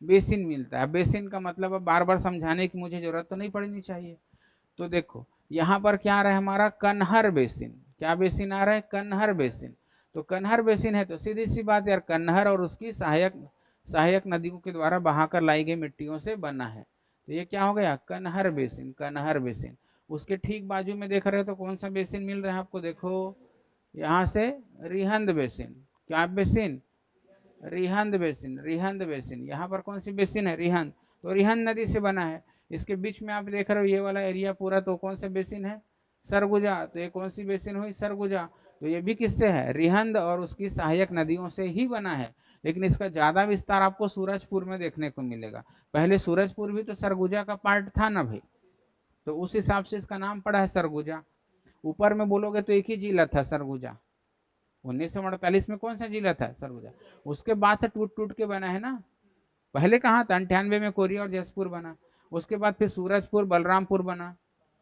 बेसिन मिलता है, बेसिन का मतलब अब बार बार समझाने की मुझे जरूरत तो नहीं पड़नी चाहिए। तो देखो यहाँ पर क्या आ रहा है हमारा, कन्हर बेसिन। क्या बेसिन आ रहा है, कन्हर बेसिन। तो कन्हर बेसिन है तो सीधी सी बात यार, कन्हर और उसकी सहायक सहायक नदियों के द्वारा बहाकर लाई गई मिट्टियों से बना है। तो ये क्या हो गया, कन्हर बेसिन, कन्हर बेसिन। उसके ठीक बाजू में देख रहे हो तो कौन सा बेसिन मिल रहा है आपको, देखो यहाँ से रिहंद बेसिन, क्या basin, Rihand basin, Rihand basin, यहाँ पर कौन सी बेसिन है, रिहंद, तो रिहंद नदी से बना है। इसके बीच में आप देख रहे हो ये वाला एरिया पूरा, तो कौन सा बेसिन है, सरगुजा, तो ये कौन सी बेसिन हुई, सरगुजा, तो ये भी किससे है, रिहंद और उसकी सहायक नदियों से ही बना है। लेकिन इसका ज्यादा विस्तार आपको सूरजपुर में देखने को मिलेगा। पहले सूरजपुर भी तो सरगुजा का पार्ट था ना भाई, तो उस हिसाब से इसका नाम पड़ा है सरगुजा। ऊपर में बोलोगे तो एक ही जिला था सरगुजा, 1948 में कौन सा जिला था, सरगुजा। उसके बाद से टूट टूट के बना है ना, पहले कहाँ था, 98 में कोरिया और जसपुर बना, उसके बाद फिर सूरजपुर बलरामपुर बना,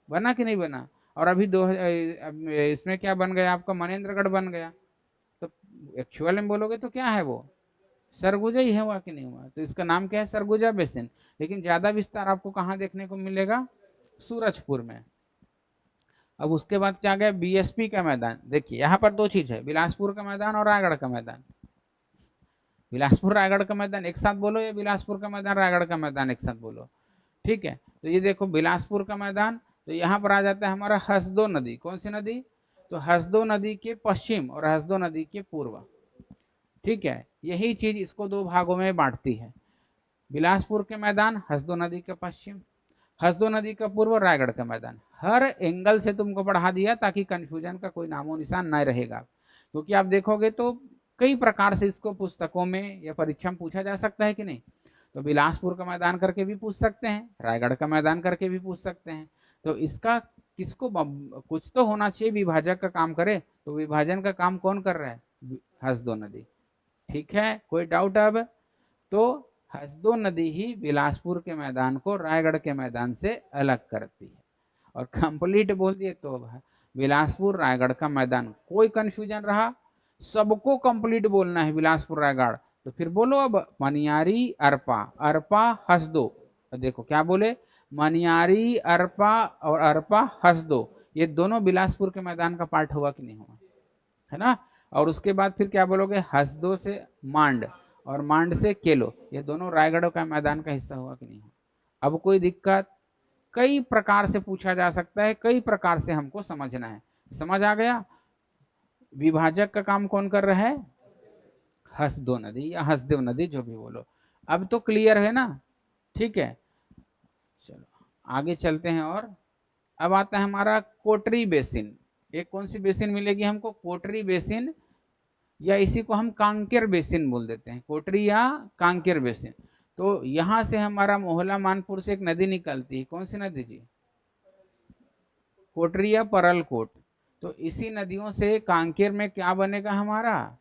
बना कि नहीं बना, और अभी इसमें क्या बन गया आपका, मनेन्द्रगढ़ बन गया। तो एक्चुअल में बोलोगे तो क्या है वो, सरगुजा ही है, हुआ कि नहीं हुआ, तो इसका नाम क्या है, सरगुजा बेसिन। लेकिन ज्यादा विस्तार आपको कहाँ देखने को मिलेगा, सूरजपुर में। अब उसके बाद क्या गया, बीएसपी का मैदान। देखिए यहाँ पर दो चीज है, बिलासपुर का मैदान और रायगढ़ का मैदान। बिलासपुर रायगढ़ का मैदान एक साथ बोलो, या बिलासपुर का मैदान रायगढ़ का मैदान एक साथ बोलो, ठीक है। तो ये देखो बिलासपुर का मैदान, तो यहाँ पर आ जाता है हमारा हसदो नदी, कौन सी नदी, तो हसदो नदी के पश्चिम और हसदो नदी के पूर्व, ठीक है। यही चीज इसको दो भागों में बांटती है, बिलासपुर के मैदान हसदो नदी के पश्चिम, हसदो नदी का पूर्व, रायगढ़ का मैदान। हर एंगल से तुमको बढ़ा दिया ताकि कंफ्यूजन का कोई नामो निशान न रहेगा, क्योंकि आप देखोगे तो कई प्रकार से इसको पुस्तकों में या परीक्षा में पूछा जा सकता है कि नहीं। तो बिलासपुर का मैदान करके भी पूछ सकते हैं, रायगढ़ का मैदान करके भी पूछ सकते हैं। तो इसका किसको कुछ तो होना चाहिए विभाजक का काम करे, तो विभाजन का काम कौन कर रहा है, हसदो नदी, ठीक है। कोई डाउट अब, तो हसदो नदी ही बिलासपुर के मैदान को रायगढ़ के मैदान से अलग करती है। और कंप्लीट बोल दिए तो बिलासपुर रायगढ़ का मैदान, कोई कंफ्यूजन रहा, सबको कंप्लीट बोलना है बिलासपुर रायगढ़। तो फिर बोलो अब, मनियारी अरपा, अरपा हसदो, देखो क्या बोले, मनियारी अरपा और अरपा हसदो, ये दोनों बिलासपुर के मैदान का पार्ट हुआ कि नहीं हुआ, है ना। और उसके बाद फिर क्या बोलोगे, हसदो से मांड और मांड से केलो, ये दोनों रायगढ़ का मैदान का हिस्सा हुआ कि नहीं हुआ। अब कोई दिक्कत, कई प्रकार से पूछा जा सकता है, कई प्रकार से हमको समझना है, समझ आ गया। विभाजक का काम कौन कर रहा है, हसदो नदी या हसदेव नदी, जो भी बोलो। अब तो क्लियर है ना, ठीक है। चलो आगे चलते हैं। और अब आता है हमारा कोटरी बेसिन। एक कौन सी बेसिन मिलेगी हमको, कोटरी बेसिन, या इसी को हम कांकेर बेसिन बोल देते हैं, कोटरी या कांकेर बेसिन। तो यहाँ से हमारा मोहला मानपुर से एक नदी निकलती है, कौन सी नदी जी, कोटरी या परलकोट। तो इसी नदियों से कांकेर में क्या बनेगा, हमारा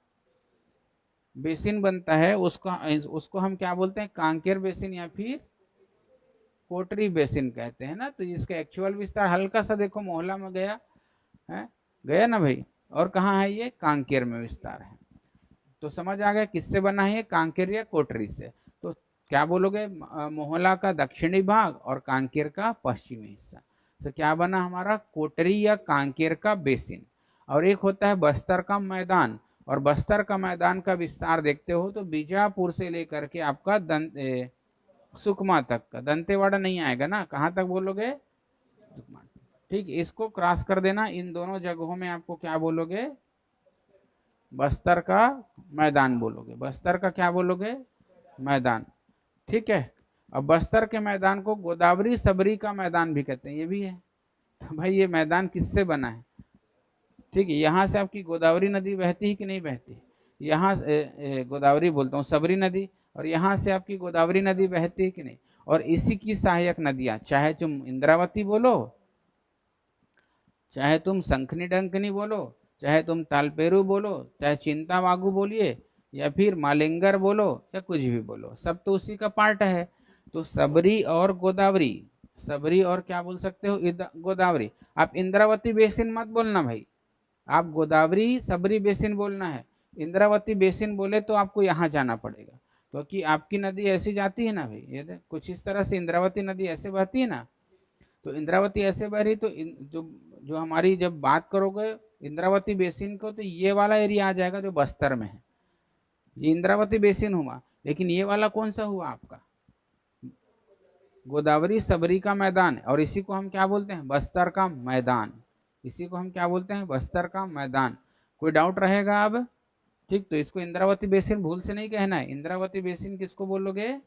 बेसिन बनता है, उसको हम क्या बोलते हैं, कांकेर बेसिन या फिर कोटरी बेसिन कहते हैं ना। तो इसका एक्चुअल विस्तार हल्का सा देखो, मोहला में गया है, गया ना भाई, और कहाँ है ये, कांकेर में विस्तार है। तो समझ आ गया किससे बना है, कांकेर या कोटरी से। तो क्या बोलोगे, मोहला का दक्षिणी भाग और कांकेर का पश्चिमी हिस्सा। तो क्या बना हमारा, कोटरी या कांकेर का बेसिन। और एक होता है बस्तर का मैदान, और बस्तर का मैदान का विस्तार देखते हो तो बीजापुर से लेकर के आपका सुकमा तक का, दंतेवाड़ा नहीं आएगा ना, कहाँ तक बोलोगे, सुकमा, ठीक। इसको क्रॉस कर देना, इन दोनों जगहों में आपको क्या बोलोगे, बस्तर का मैदान बोलोगे, बस्तर का क्या बोलोगे, मैदान, ठीक है। अब बस्तर के मैदान को गोदावरी सबरी का मैदान भी कहते हैं, ये भी है। तो भाई ये मैदान किससे बना है, ठीक है। यहाँ से आपकी गोदावरी नदी बहती है कि नहीं बहती, यहाँ गोदावरी बोलता हूँ, सबरी नदी, और यहाँ से आपकी गोदावरी नदी बहती है कि नहीं। और इसी की सहायक नदियाँ, चाहे तुम इंद्रावती बोलो, चाहे तुम शंखनी डंकनी बोलो, चाहे तुम तालपेरू बोलो, चाहे चिंतावागू बोलिए, या फिर मालिंगर बोलो, या कुछ भी बोलो, सब तो उसी का पार्ट है। तो सबरी और गोदावरी, सबरी और क्या बोल सकते हो, गोदावरी। आप इंद्रावती बेसिन मत बोलना भाई, आप गोदावरी सबरी बेसिन बोलना है। इंद्रावती बेसिन बोले तो आपको यहाँ जाना पड़ेगा, क्योंकि आपकी नदी ऐसी जाती है ना भाई, ये कुछ इस तरह से इंद्रावती नदी ऐसे बहती है ना। तो इंद्रावती ऐसे बह रही, तो जो जो हमारी जब बात करोगे इंद्रावती बेसिन को, तो ये वाला एरिया आ जाएगा जो बस्तर में है, ये इंद्रावती बेसिन हुआ। लेकिन ये वाला कौन सा हुआ आपका, गोदावरी सबरी का मैदान, और इसी को हम क्या बोलते हैं, बस्तर का मैदान। इसी को हम क्या बोलते हैं, बस्तर का मैदान। कोई डाउट रहेगा अब? ठीक, तो इसको इंद्रावती बेसिन भूल से नहीं कहना है। इंद्रावती बेसिन किसको बोलोगे?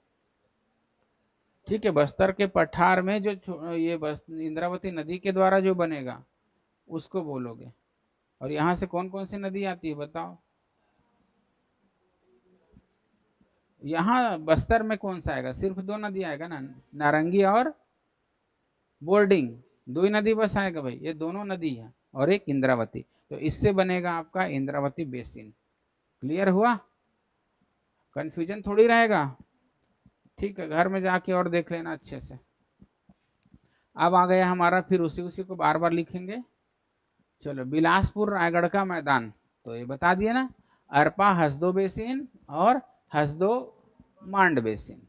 ठीक है, बस्तर के पठार में जो ये बस इंद्रावती नदी के द्वारा जो बनेगा उसको बोलोगे। और यहाँ से कौन कौन सी नदी आती है बताओ? यहाँ बस्तर में कौन सा आएगा, सिर्फ दो नदी आएगा ना, नारंगी और बोर्डिंग। दो ही नदी बस आएगा भाई, ये दोनों नदी है और एक इंद्रावती। तो इससे बनेगा आपका इंद्रावती बेसिन। क्लियर हुआ? कंफ्यूजन थोड़ी रहेगा। ठीक है, घर में जाके और देख लेना अच्छे से। अब आ गया हमारा, फिर उसी उसी को बार बार लिखेंगे। चलो, बिलासपुर रायगढ़ का मैदान, तो ये बता दिए ना, अरपा हसदो बेसिन और हसदो मांड बेसिन।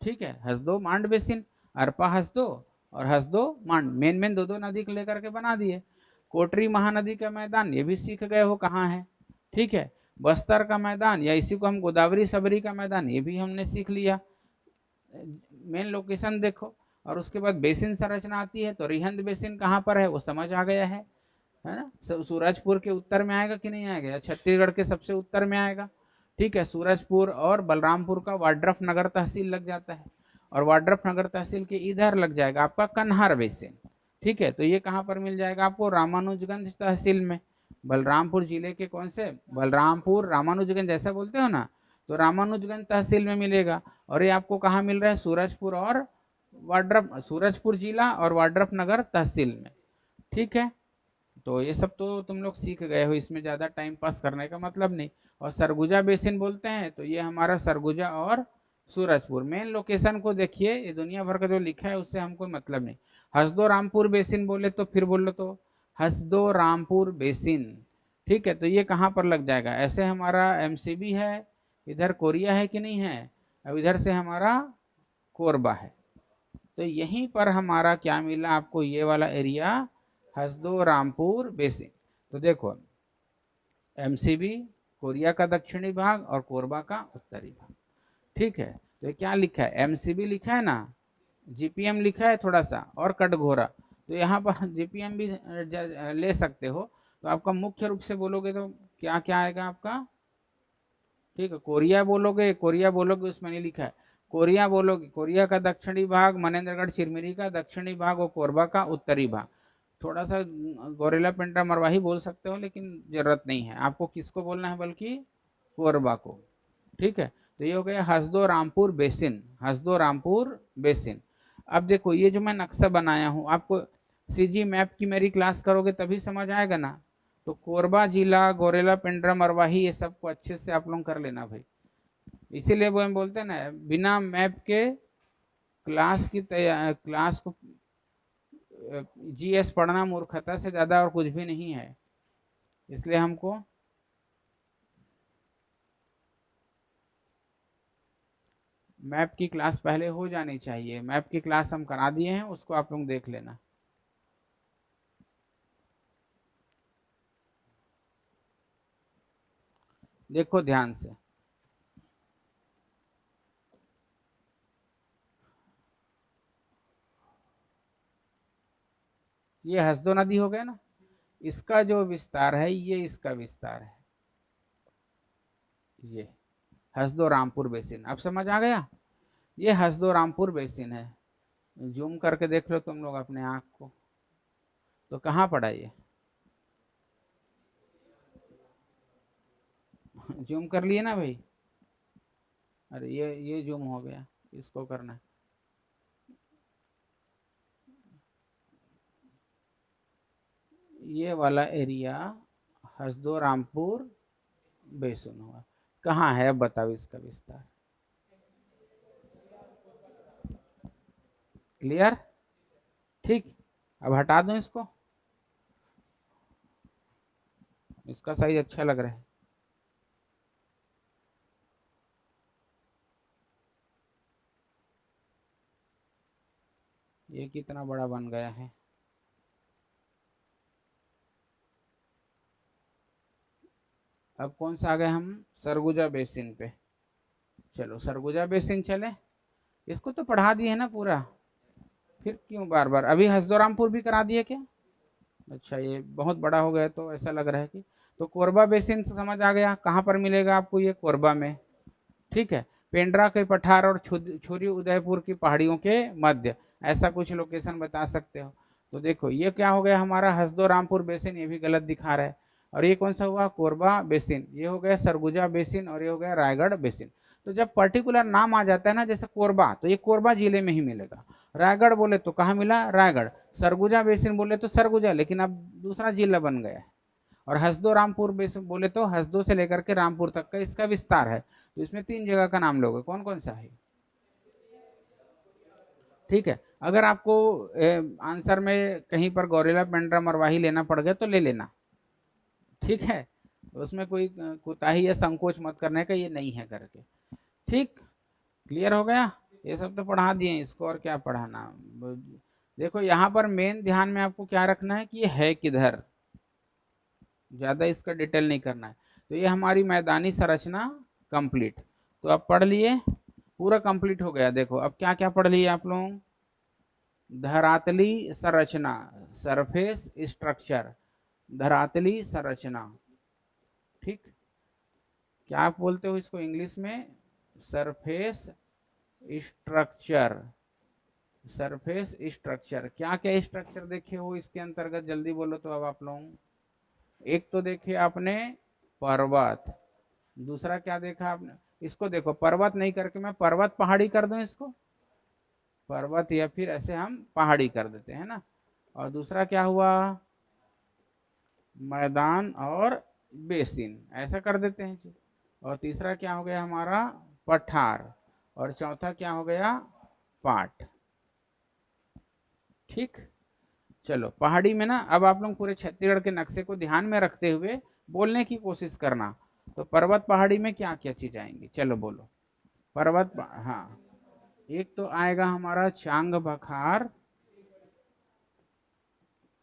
ठीक है, हसदो मांड बेसिन, अरपा हसदो और हसदो मांड, मेन मेन दो दो नदी को लेकर के बना दिए। कोटरी महानदी का मैदान, ये भी सीख गए हो कहाँ है। ठीक है, बस्तर का मैदान, या इसी को हम गोदावरी सबरी का मैदान, ये भी हमने सीख लिया। मेन लोकेशन देखो, और उसके बाद बेसिन संरचना आती है, तो रिहंद बेसिन कहाँ पर है वो समझ आ गया है ना। सूरजपुर के उत्तर में आएगा कि नहीं आएगा, या छत्तीसगढ़ के सबसे उत्तर में आएगा। ठीक है, सूरजपुर और बलरामपुर का वाड्रफ नगर तहसील लग जाता है, और वाड्रफ नगर तहसील के इधर लग जाएगा आपका कन्हार बेसिन। ठीक है, तो ये कहाँ पर मिल जाएगा आपको, रामानुजगंज तहसील में। बलरामपुर जिले के कौन से, बलरामपुर रामानुजगंज ऐसा बोलते हो ना, तो रामानुजगंज तहसील में मिलेगा। और ये आपको कहाँ मिल रहा है, सूरजपुर और वाड्रफ, सूरजपुर जिला और वाड्रफ नगर तहसील में। ठीक है, तो ये सब तो तुम लोग सीख गए हो, इसमें ज़्यादा टाइम पास करने का मतलब नहीं। और सरगुजा बेसिन बोलते हैं, तो ये हमारा सरगुजा और सूरजपुर। मेन लोकेशन को देखिए, ये दुनिया भर का जो लिखा है उससे हमको मतलब नहीं। हसदो रामपुर बेसिन बोले तो फिर बोलो तो हसदो रामपुर बेसिन। ठीक है, तो ये कहाँ पर लग जाएगा, ऐसे हमारा एमसीबी है, इधर कोरिया है कि नहीं है, अब इधर से हमारा कोरबा है। तो यहीं पर हमारा क्या मिला आपको, ये वाला एरिया हसदो रामपुर बेसिन। तो देखो, एमसीबी कोरिया का दक्षिणी भाग और कोरबा का उत्तरी भाग। ठीक है, तो क्या लिखा है, एमसीबी लिखा है ना, जीपीएम लिखा है थोड़ा सा, और कटघोरा। तो यहाँ पर जीपीएम भी ले सकते हो। तो आपका मुख्य रूप से बोलोगे तो क्या क्या आएगा आपका, ठीक है, कोरिया बोलोगे, उसमें नहीं लिखा है, कोरिया बोलोगे, कोरिया का दक्षिणी भाग, मनेन्द्रगढ़ चिरमिरी का दक्षिणी भाग और कोरबा का उत्तरी भाग। थोड़ा सा गोरेला पेंड्रा मरवाही बोल सकते हो, लेकिन जरूरत नहीं है आपको, किसको बोलना है बल्कि कोरबा को। ठीक है, तो ये हो गया हसदो रामपुर बेसिन, हसदो रामपुर बेसिन। अब देखो, ये जो मैं नक्शा बनाया हूँ, आपको सीजी मैप की मेरी क्लास करोगे तभी समझ आएगा ना। तो कोरबा जिला, गोरेला पेंड्रा मरवाही, ये सबको अच्छे से आप लोग कर लेना भाई। इसीलिए वो हम बोलते हैं ना, बिना मैप के क्लास की तैयार, क्लास को जीएस पढ़ना मूर्खता से ज़्यादा और कुछ भी नहीं है। इसलिए हमको मैप की क्लास पहले हो जानी चाहिए। मैप की क्लास हम करा दिए हैं, उसको आप लोग देख लेना। देखो ध्यान से, ये हसदो नदी हो गया ना, इसका जो विस्तार है ये इसका विस्तार है, ये हसदो रामपुर बेसिन। अब समझ आ गया, ये हसदो रामपुर बेसिन है। जूम करके देख लो तुम लोग अपने आँख को, तो कहाँ पड़ा ये, जूम कर लिए ना भाई। अरे ये जूम हो गया, इसको करना है। ये वाला एरिया हसदो रामपुर बेसिन हुआ, कहाँ है अब बताओ इसका विस्तार। क्लियर? ठीक, अब हटा दूं इसको, इसका साइज अच्छा लग रहा है। ये कितना बड़ा बन गया है। अब कौन सा आ गए हम, सरगुजा बेसिन पे। चलो सरगुजा बेसिन चले, इसको तो पढ़ा दिए है ना पूरा। फिर क्यों बार बार? अभी हसदोरामपुर भी करा दिए क्या? अच्छा, ये बहुत बड़ा हो गया तो ऐसा लग रहा है कि, तो कोरबा बेसिन से समझ आ गया कहाँ पर मिलेगा आपको, ये कोरबा में। ठीक है, पेंड्रा के पठार और छुरी उदयपुर की पहाड़ियों के मध्य, ऐसा कुछ लोकेशन बता सकते हो। तो देखो ये क्या हो गया हमारा, हसदो रामपुर बेसिन, ये भी गलत दिखा रहा है। और ये कौन सा हुआ, कोरबा बेसिन, ये हो गया सरगुजा बेसिन, और ये हो गया रायगढ़ बेसिन। तो जब पर्टिकुलर नाम आ जाता है ना, जैसे कोरबा, तो ये कोरबा जिले में ही मिलेगा। रायगढ़ बोले तो कहाँ मिला, रायगढ़। सरगुजा बेसिन बोले तो सरगुजा, लेकिन अब दूसरा जिला बन गया है। और हसदो रामपुर बोले तो हसदो से लेकर के रामपुर तक का इसका विस्तार है। तो इसमें 3 जगह का नाम लोगे, कौन कौन सा है? ठीक है, अगर आपको आंसर में कहीं पर गौरेला, पेंड्रा, मरवाही लेना पड़ गया तो ले लेना। ठीक है, तो उसमें कोई कोताही या संकोच मत करने का, ये नहीं है करके। ठीक, क्लियर हो गया? ये सब तो पढ़ा दिए, इसको और क्या पढ़ाना। देखो यहाँ पर मेन ध्यान में आपको क्या रखना है कि ये है किधर, ज्यादा इसका डिटेल नहीं करना है। तो ये हमारी मैदानी संरचना कंप्लीट, तो आप पढ़ लिए, पूरा कंप्लीट हो गया। देखो अब क्या क्या पढ़ लिए आप लोग, धरातली संरचना, सरफेस स्ट्रक्चर, धरातली संरचना। ठीक, क्या आप बोलते हो इसको इंग्लिश में, सरफेस स्ट्रक्चर। सरफेस स्ट्रक्चर, क्या क्या स्ट्रक्चर देखे हो इसके अंतर्गत, जल्दी बोलो तो अब आप लोग। एक तो देखे आपने पर्वत, दूसरा क्या देखा आपने, इसको देखो, पर्वत नहीं करके मैं पर्वत पहाड़ी कर दूं इसको, पर्वत या फिर ऐसे हम पहाड़ी कर देते हैं ना। और दूसरा क्या हुआ, मैदान और बेसिन, ऐसा कर देते हैं जी। और तीसरा क्या हो गया हमारा, पठार। और चौथा क्या हो गया, पाट। ठीक, चलो पहाड़ी में ना, अब आप लोग पूरे छत्तीसगढ़ के नक्शे को ध्यान में रखते हुए बोलने की कोशिश करना। तो पर्वत पहाड़ी में क्या क्या चीज आएंगी, चलो बोलो। हाँ, एक तो आएगा हमारा चांग बखार,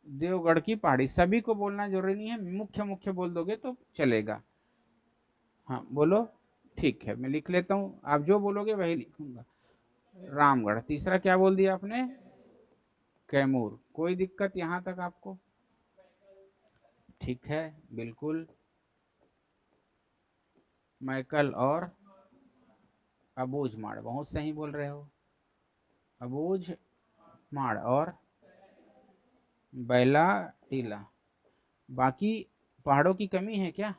देवगढ़ की पहाड़ी, सभी को बोलना जरूरी नहीं है, मुख्य मुख्य बोल दोगे तो चलेगा। हाँ बोलो, ठीक है मैं लिख लेता हूँ, आप जो बोलोगे वही लिखूंगा। रामगढ़, तीसरा क्या बोल दिया आपने, कैमूर, कोई दिक्कत यहाँ तक आपको? ठीक है, बिल्कुल। मैकल और अबूझ माड़, बहुत सही बोल रहे हो। अबूझ माड़ और बैला टीला। बाकी पहाड़ों की कमी है क्या?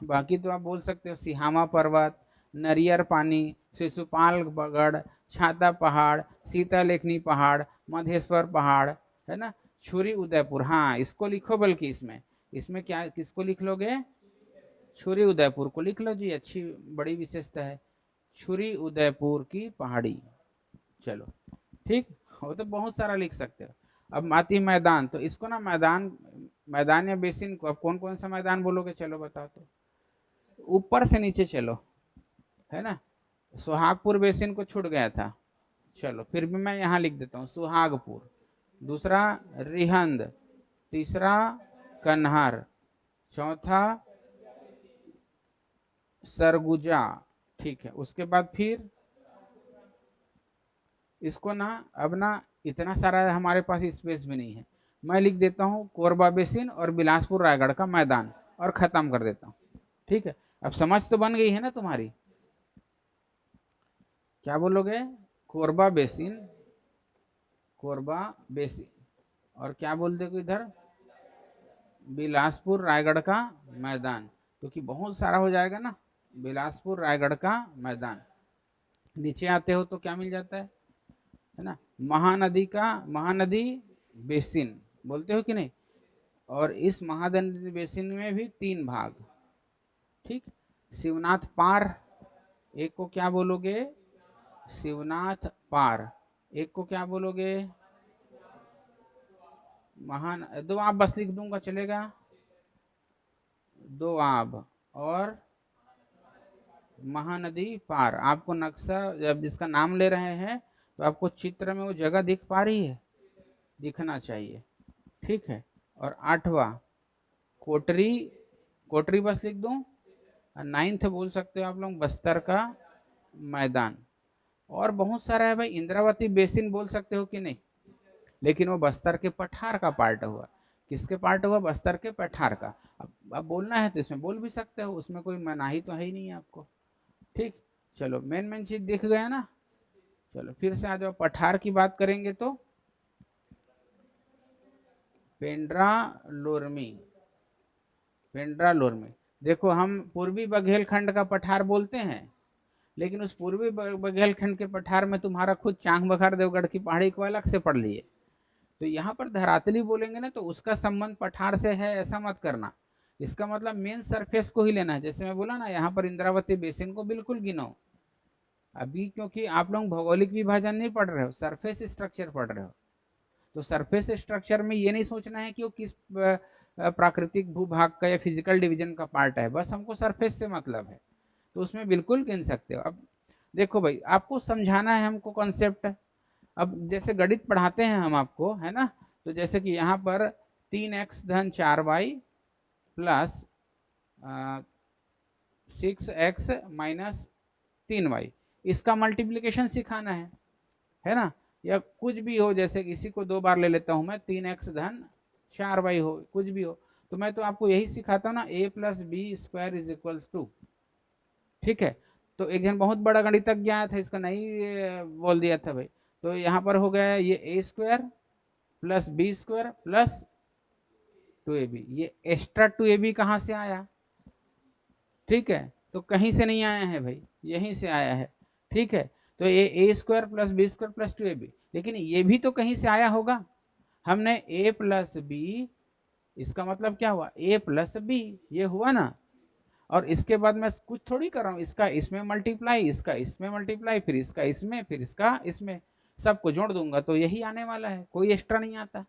बाकी तो आप बोल सकते हो सिहामा पर्वत, नरियर पानी, शिशुपाल गढ़, छाता पहाड़, सीता लेखनी पहाड़, मधेश्वर पहाड़, है ना। छुरी उदयपुर, हाँ इसको लिखो, बल्कि इसमें, इसमें क्या किसको लिख लोगे, छुरी उदयपुर को लिख लो जी, अच्छी बड़ी विशेषता है, छुरी उदयपुर की पहाड़ी। चलो ठीक, वो तो बहुत सारा लिख सकते हो। अब आती मैदान, तो इसको ना मैदान, मैदान या बेसिन को अब कौन कौन सा मैदान बोलोगे, चलो बताओ तो। ऊपर से नीचे चलो, है ना। सुहागपुर बेसिन को छूट गया था, चलो फिर भी मैं यहाँ लिख देता हूँ, सुहागपुर। दूसरा रिहंद, तीसरा कन्हार, चौथा सरगुजा। ठीक है, उसके बाद फिर इसको ना, अब ना इतना सारा हमारे पास स्पेस भी नहीं है, मैं लिख देता हूँ कोरबा बेसिन और बिलासपुर रायगढ़ का मैदान, और खत्म कर देता हूँ। ठीक है, अब समझ तो बन गई है ना तुम्हारी, क्या बोलोगे, कोरबा बेसिन, कोरबा बेसिन, और क्या बोल दे इधर, बिलासपुर रायगढ़ का मैदान, क्योंकि बहुत सारा हो जाएगा ना, बिलासपुर रायगढ़ का मैदान। नीचे आते हो तो क्या मिल जाता है ना, महानदी का, महानदी बेसिन बोलते हो कि नहीं, और इस महानदी बेसिन में भी 3 भाग। ठीक, शिवनाथ पार, एक को क्या बोलोगे, शिवनाथ पार, एक को क्या बोलोगे, महान, दो आप बस लिख दूंगा चलेगा, दो आब और महानदी पार। आपको नक्शा जब जिसका नाम ले रहे हैं तो आपको चित्र में वो जगह दिख पा रही है, दिखना चाहिए। ठीक है, और 8वां कोटरी, कोटरी बस लिख दूं। 9th बोल सकते हो आप लोग बस्तर का मैदान। और बहुत सारा है भाई, इंद्रावती बेसिन बोल सकते हो कि नहीं, लेकिन वो बस्तर के पठार का पार्ट हुआ। किसके पार्ट हुआ? बस्तर के पठार का। अब बोलना है तो इसमें बोल भी सकते हो, उसमें कोई मनाही तो है ही नहीं आपको। ठीक, चलो मेन मेन चीज दिख गया ना। चलो फिर से आ जाओ, पठार की बात करेंगे तो पेंड्रा लोरमी। पेंड्रा लोरमी, देखो हम पूर्वी बघेलखंड का पठार बोलते हैं, लेकिन उस पूर्वी बघेलखंड के पठार में तुम्हारा खुद चांग बखार देवगढ़ की पहाड़ी को अलग से पढ़ लिए। तो यहाँ पर धरातली बोलेंगे ना तो उसका संबंध पठार से है ऐसा मत करना। इसका मतलब मेन सरफेस को ही लेना है। जैसे मैं बोला ना, यहाँ पर इंद्रावती बेसिन को बिल्कुल गिनो अभी, क्योंकि आप लोग भौगोलिक विभाजन नहीं पढ़ रहे हो, सरफेस स्ट्रक्चर पढ़ रहे हो। तो सरफेस स्ट्रक्चर में ये नहीं सोचना है कि वो किस प्राकृतिक भूभाग का या फिजिकल डिवीजन का पार्ट है, बस हमको सरफेस से मतलब है। तो उसमें बिल्कुल गिन सकते हो। अब देखो भाई, आपको समझाना है हमको कॉन्सेप्ट। अब जैसे गणित पढ़ाते हैं हम आपको, है ना, तो जैसे कि यहाँ पर 3x-4y प्लस 6x-3y, इसका मल्टीप्लीकेशन सिखाना है ना। या कुछ भी हो, जैसे इसी को 2 बार ले लेता हूं मैं, 3x-4y हो, कुछ भी हो, तो मैं तो आपको यही सिखाता हूँ ना, a+b² = 2। ठीक है, तो एक जन बहुत बड़ा गणितज्ञ आया था, इसका नहीं बोल दिया था भाई। तो यहाँ पर हो गया ये a² + b² + 2ab। ये एक्स्ट्रा 2ab कहाँ से आया? ठीक है, तो कहीं से नहीं आया है भाई, यहीं से आया है। ठीक है, तो ये a² + b² + 2ab, लेकिन ये भी तो कहीं से आया होगा। हमने a+b, इसका मतलब क्या हुआ? a+b, ये हुआ ना। और इसके बाद मैं कुछ थोड़ी कर रहा हूँ, इसका इसमें मल्टीप्लाई, इसका इसमें मल्टीप्लाई, फिर इसका इसमें, फिर इसका इसमें, सबको जोड़ दूंगा तो यही आने वाला है, कोई एक्स्ट्रा नहीं आता।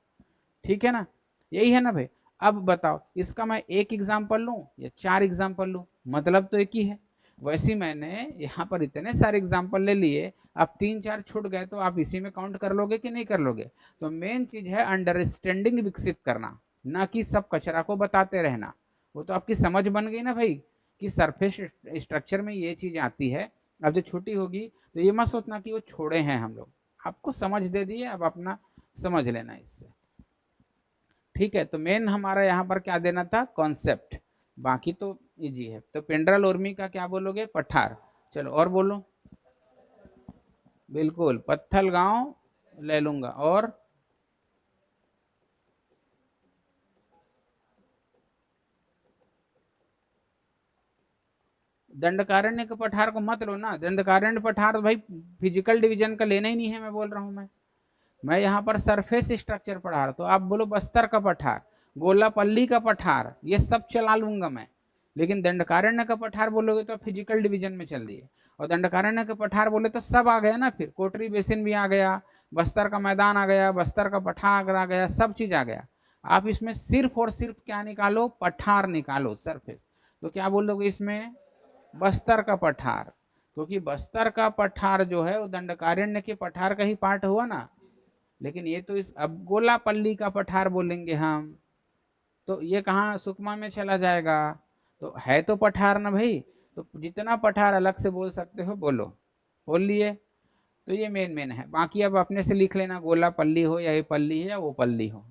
ठीक है ना, यही है ना भाई। अब बताओ, इसका मैं एक एग्जाम्पल लूं या 4 एग्जाम्पल लूं? मतलब तो एक ही है। वैसे मैंने यहाँ पर इतने सारे एग्जाम्पल ले लिए, अब 3-4 छूट गए तो आप इसी में काउंट कर लोगे कि नहीं कर लोगे? तो मेन चीज है अंडरस्टैंडिंग विकसित करना, ना कि सब कचरा को बताते रहना। वो तो आपकी समझ बन गई ना भाई, कि सरफेस स्ट्रक्चर में ये चीज आती है। अब जो छोटी होगी तो ये मत सोचना कि वो छोड़े हैं हम लोग, आपको समझ दे दिए, अब अपना समझ लेना इससे। ठीक है, तो मेन हमारा यहाँ पर क्या देना था? कॉन्सेप्ट। बाकी तो इजी है। तो पेंड्रा लोरमी का क्या बोलोगे? पठार। चलो और बोलो। बिल्कुल, पत्थल गांव ले लूंगा। और दंडकारण्य के पठार को मत लो ना, दंडकारण्य पठार तो भाई फिजिकल डिवीजन का लेना ही नहीं है, मैं बोल रहा हूँ। मैं यहाँ पर सरफेस स्ट्रक्चर पढ़ा रहा, तो आप बोलो बस्तर का पठार, गोलापल्ली का पठार, ये सब चला लूंगा मैं। लेकिन दंडकारण्य का पठार बोलोगे तो फिजिकल डिवीजन में चल दिए। और दंडकारण्य का पठार बोले तो सब आ गया ना, फिर कोटरी बेसिन भी आ गया, बस्तर का मैदान आ गया, बस्तर का पठार आ गया, सब चीज आ गया। आप इसमें सिर्फ और सिर्फ क्या निकालो? पठार निकालो, सरफेस। तो क्या बोलोगे इसमें? बस्तर का पठार, क्योंकि बस्तर का पठार जो है वो दंडकारण्य के पठार का ही पार्ट हुआ ना। लेकिन ये तो इस अब गोलापल्ली का पठार बोलेंगे हम, तो ये कहाँ सुकमा में चला जाएगा? तो है तो पठार ना भाई। तो जितना पठार अलग से बोल सकते हो बोलो, बोल लिए। तो ये मेन मेन है, बाकी अब अपने से लिख लेना, गोलापल्ली हो या ये पल्ली है या वो पल्ली हो।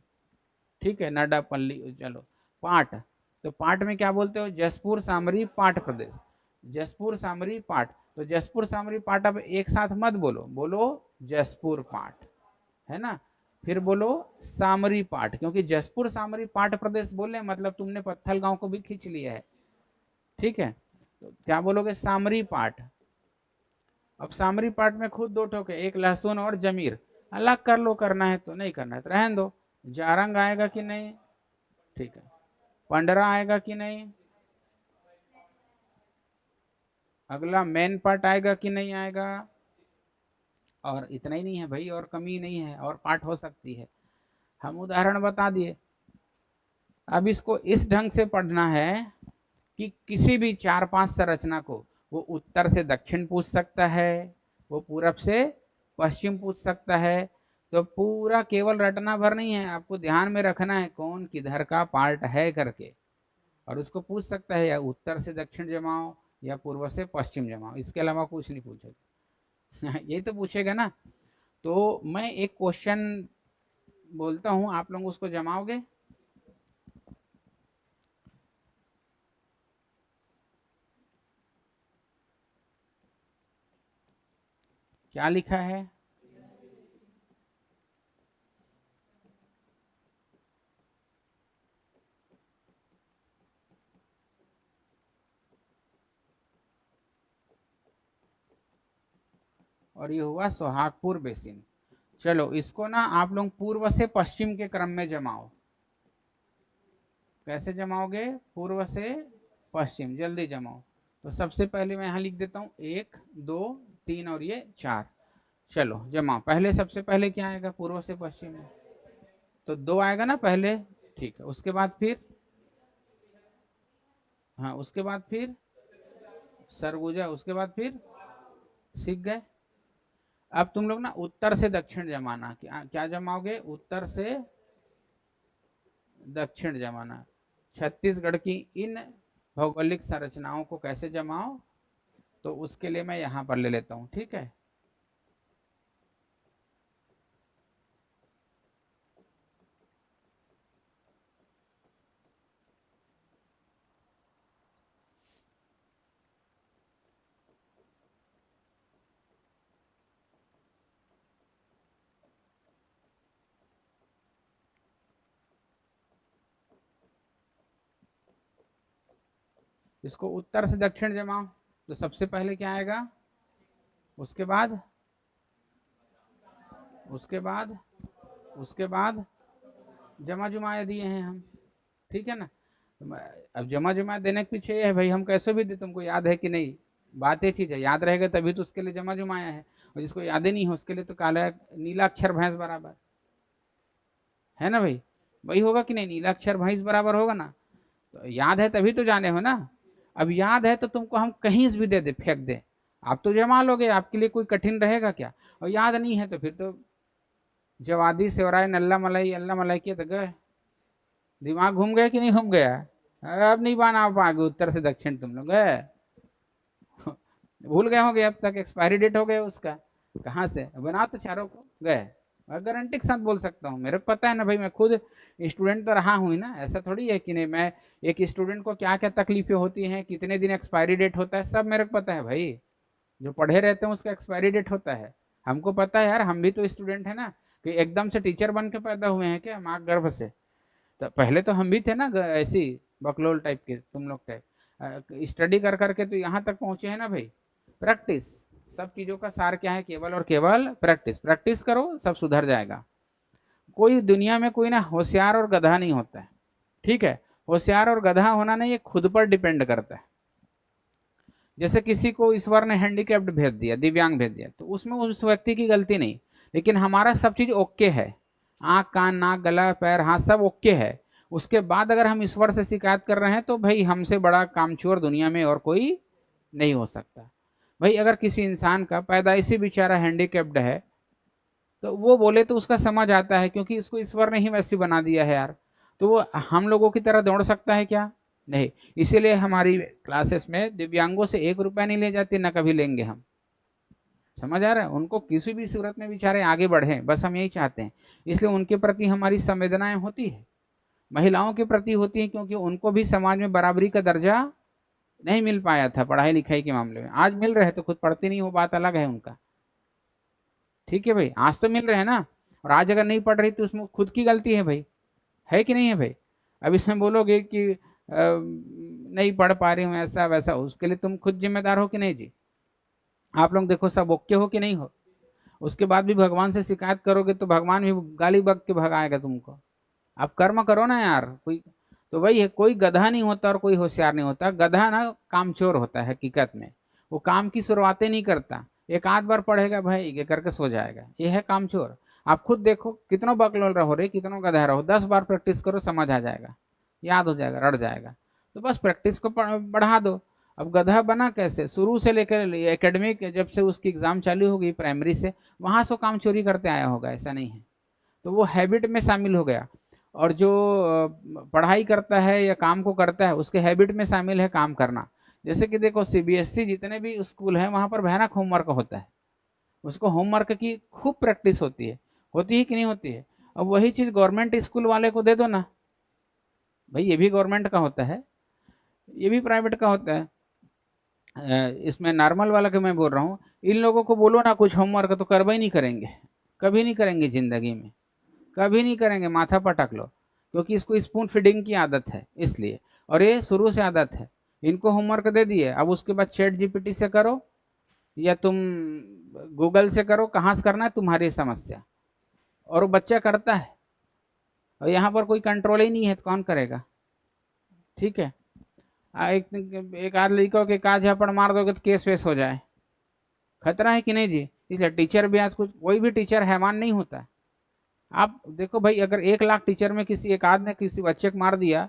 ठीक है, नडा पल्ली। चलो, पाट। तो पाट में क्या बोलते हो? जसपुर सामरी पाट प्रदेश। जसपुर सामरी पाट। तो जसपुर सामरी पाट अब एक साथ मत बोलो, बोलो जसपुर पाट, है ना। फिर बोलो सामरी पाट, क्योंकि जसपुर सामरी पाट प्रदेश बोले मतलब तुमने पत्थल गांव को भी खींच लिया है। ठीक है, तो क्या बोलोगे? सामरी पाट। अब सामरी पाट में खुद दो ठोके, एक लहसुन और जमीर। अलग कर लो, करना है तो, नहीं करना है तो रहन दो। जारंग आएगा कि नहीं? ठीक है। पंडरा आएगा कि नहीं? अगला मेन पार्ट आएगा कि नहीं आएगा? और इतना ही नहीं है भाई, और कमी नहीं है, और पार्ट हो सकती है। हम उदाहरण बता दिए। अब इसको इस ढंग से पढ़ना है कि किसी भी 4-5 संरचना को वो उत्तर से दक्षिण पूछ सकता है, वो पूरब से पश्चिम पूछ सकता है। तो पूरा केवल रटना भर नहीं है, आपको ध्यान में रखना है कौन किधर का पार्ट है करके। और उसको पूछ सकता है या उत्तर से दक्षिण जमाओ या पूर्व से पश्चिम जमाओ, इसके अलावा कुछ नहीं पूछेगा। यही तो पूछेगा ना। तो मैं एक क्वेश्चन बोलता हूँ, आप लोग उसको जमाओगे। क्या लिखा है? और ये हुआ सोहागपुर बेसिन। चलो इसको ना आप लोग पूर्व से पश्चिम के क्रम में जमाओ। कैसे जमाओगे? पूर्व से पश्चिम, जल्दी जमाओ। तो सबसे पहले मैं यहाँ लिख देता हूँ, 1 2 3 और ये 4। चलो जमाओ। पहले सबसे पहले क्या आएगा पूर्व से पश्चिम में? तो 2 आएगा ना पहले। ठीक है, उसके बाद फिर, हाँ उसके बाद फिर सरगुजा, उसके बाद फिर सीख गए। अब तुम लोग ना उत्तर से दक्षिण जमाना। क्या क्या जमाओगे? उत्तर से दक्षिण जमाना। छत्तीसगढ़ की इन भौगोलिक संरचनाओं को कैसे जमाओ? तो उसके लिए मैं यहाँ पर ले लेता हूँ, ठीक है। इसको उत्तर से दक्षिण जमाओ। तो सबसे पहले क्या आएगा? उसके बाद, उसके बाद, उसके बाद जमा जुमा दिए हैं हम, ठीक है ना। अब जमा जुमा देने के पीछे ये है भाई, हम कैसे भी दे, तुमको याद है कि नहीं? बात ये चीज है, याद रहेगा तभी तो उसके लिए जमा जुमाया है। और जिसको याद ही नहीं हो उसके लिए तो काला नीला अक्षर भैंस बराबर, है ना भाई? वही होगा कि नहीं? नीला अक्षर भैंस बराबर होगा ना। तो याद है तभी तो जाने हो ना। अब याद है तो तुमको हम कहीं से भी दे दे, फेंक दे, आप तो जमा लोगे, आपके लिए कोई कठिन रहेगा क्या? और याद नहीं है तो फिर तो जवादी सेवराय नल्ला मलाई अल्ला मलाई किए तो गए। दिमाग घूम गया कि नहीं घूम गया? अब नहीं बना पाओगे उत्तर से दक्षिण तुम लोग गए। भूल गए होंगे अब तक, एक्सपायरी डेट हो गया उसका। कहाँ से बना तो चारों को गए। मैं गारंटी के साथ बोल सकता हूँ, मेरे को पता है ना भाई, मैं खुद स्टूडेंट तो रहा हूँ ही ना। ऐसा थोड़ी है कि नहीं, मैं एक स्टूडेंट को क्या क्या तकलीफें होती हैं, कितने दिन एक्सपायरी डेट होता है, सब मेरे को पता है भाई। जो पढ़े रहते हैं उसका एक्सपायरी डेट होता है। हमको पता है यार, हम भी तो स्टूडेंट है ना। कि एकदम से टीचर बन के पैदा हुए हैं क्या माँ गर्भ से? तो पहले तो हम भी थे ना ऐसी बकलोल टाइप के, तुम लोग टाइप स्टडी कर करके तो यहाँ तक पहुंचे हैं ना भाई। प्रैक्टिस, सब चीज़ों का सार क्या है? केवल और केवल प्रैक्टिस। प्रैक्टिस करो सब सुधर जाएगा। कोई दुनिया में कोई ना होशियार और गधा नहीं होता है, ठीक है। होशियार और गधा होना नहीं, ये खुद पर डिपेंड करता है। जैसे किसी को ईश्वर ने हैंडीकैप्ड भेज दिया, दिव्यांग भेज दिया, तो उसमें उस व्यक्ति की गलती नहीं। लेकिन हमारा सब चीज ओके है, आँख कान नाक गला पैर हाथ सब ओके है। उसके बाद अगर हम ईश्वर से शिकायत कर रहे हैं तो भाई हमसे बड़ा कामचोर दुनिया में और कोई नहीं हो सकता। भाई अगर किसी इंसान का पैदाइशी बेचारा हैंडीकैप्ड है तो वो बोले तो उसका समझ आता है, क्योंकि इसको ईश्वर ने ही वैसी बना दिया है यार। तो वो हम लोगों की तरह दौड़ सकता है क्या? नहीं। इसीलिए हमारी क्लासेस में दिव्यांगों से 1 रुपया नहीं ले जाती, ना कभी लेंगे हम। समझ आ रहा है? उनको किसी भी सूरत में बेचारे आगे बढ़े, बस हम यही चाहते हैं। इसलिए उनके प्रति हमारी संवेदनाएं होती है। महिलाओं के प्रति होती है, क्योंकि उनको भी समाज में बराबरी का दर्जा नहीं मिल पाया था पढ़ाई लिखाई के मामले में। आज मिल रहे, तो खुद पढ़ती नहीं, वो बात अलग है उनका। ठीक है भाई, आज तो मिल रहे हैं ना। और आज अगर नहीं पढ़ रही तो उसमें खुद की गलती है भाई, है कि नहीं है भाई? अब इसमें बोलोगे कि नहीं पढ़ पा रही हूँ ऐसा वैसा, उसके लिए तुम खुद जिम्मेदार हो कि नहीं जी? आप लोग देखो सब ओके हो कि नहीं हो? उसके बाद भी भगवान से शिकायत करोगे तो भगवान भी गाली बक के भगाएगा तुमको। आप कर्म करो ना यार कोई। तो वही है, कोई गधा नहीं होता और कोई होशियार नहीं होता। गधा ना कामचोर होता है हकीकत में। वो काम की शुरुआतें नहीं करता, एक आध बार पढ़ेगा भाई ये करके सो जाएगा, ये है कामचोर। आप खुद देखो, कितनों बकलोल रहो रे, कितनों गधा रहो, 10 बार प्रैक्टिस करो, समझ आ जाएगा, याद हो जाएगा, रट जाएगा। तो बस प्रैक्टिस को बढ़ा दो। अब गधा बना कैसे? शुरू से लेकर एकेडमिक जब से उसकी एग्जाम चालू होगी प्राइमरी से, वहां से काम चोरी करते आया होगा, ऐसा नहीं है। तो वो हैबिट में शामिल हो गया। और जो पढ़ाई करता है या काम को करता है, उसके हैबिट में शामिल है काम करना। जैसे कि देखो सीबीएसई जितने भी स्कूल हैं वहां पर भयानक होमवर्क होता है। उसको होमवर्क की खूब प्रैक्टिस होती है कि नहीं होती है। अब वही चीज़ गवर्नमेंट स्कूल वाले को दे दो ना, भाई ये भी गवर्नमेंट का होता है, ये भी प्राइवेट का होता है। इसमें नॉर्मल वाला के मैं बोल रहा हूँ, इन लोगों को बोलो ना कुछ होमवर्क तो करवा ही नहीं करेंगे, कभी नहीं करेंगे ज़िंदगी में, कभी नहीं करेंगे, माथा पटक लो, क्योंकि इसको स्पून फीडिंग की आदत है इसलिए, और ये शुरू से आदत है। इनको होमवर्क दे दिए, अब उसके बाद चैट जीपीटी से करो या तुम गूगल से करो, कहाँ से करना है तुम्हारी समस्या, और वो बच्चा करता है, और यहाँ पर कोई कंट्रोल ही नहीं है तो कौन करेगा। ठीक है। एक आध लड़कों के का झापड़ मार दोगे तो केस वेस हो जाए, खतरा है कि नहीं जी। इसलिए टीचर भी आज कुछ, कोई भी टीचर हैवान नहीं होता है। आप देखो भाई, अगर 1 लाख टीचर में किसी एक आध ने किसी बच्चे को मार दिया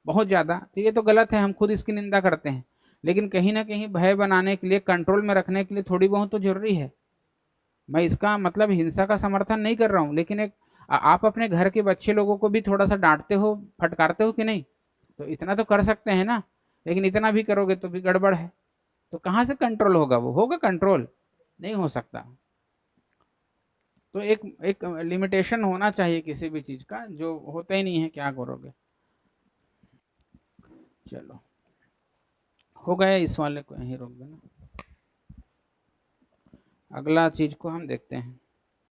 बहुत ज़्यादा, तो ये तो गलत है, हम खुद इसकी निंदा करते हैं, लेकिन कहीं ना कहीं भय बनाने के लिए, कंट्रोल में रखने के लिए थोड़ी बहुत तो जरूरी है। मैं इसका मतलब हिंसा का समर्थन नहीं कर रहा हूँ, लेकिन एक आप अपने घर के बच्चे लोगों को भी थोड़ा सा डांटते हो, फटकारते हो कि नहीं, तो इतना तो कर सकते हैं ना। लेकिन इतना भी करोगे तो भी गड़बड़ है, तो कहाँ से कंट्रोल होगा, वो होगा कंट्रोल, नहीं हो सकता। तो एक एक लिमिटेशन होना चाहिए किसी भी चीज़ का, जो होता ही नहीं है, क्या करोगे। चलो, हो गया, इस वाले को यहीं रोक देना, अगला चीज को हम देखते हैं।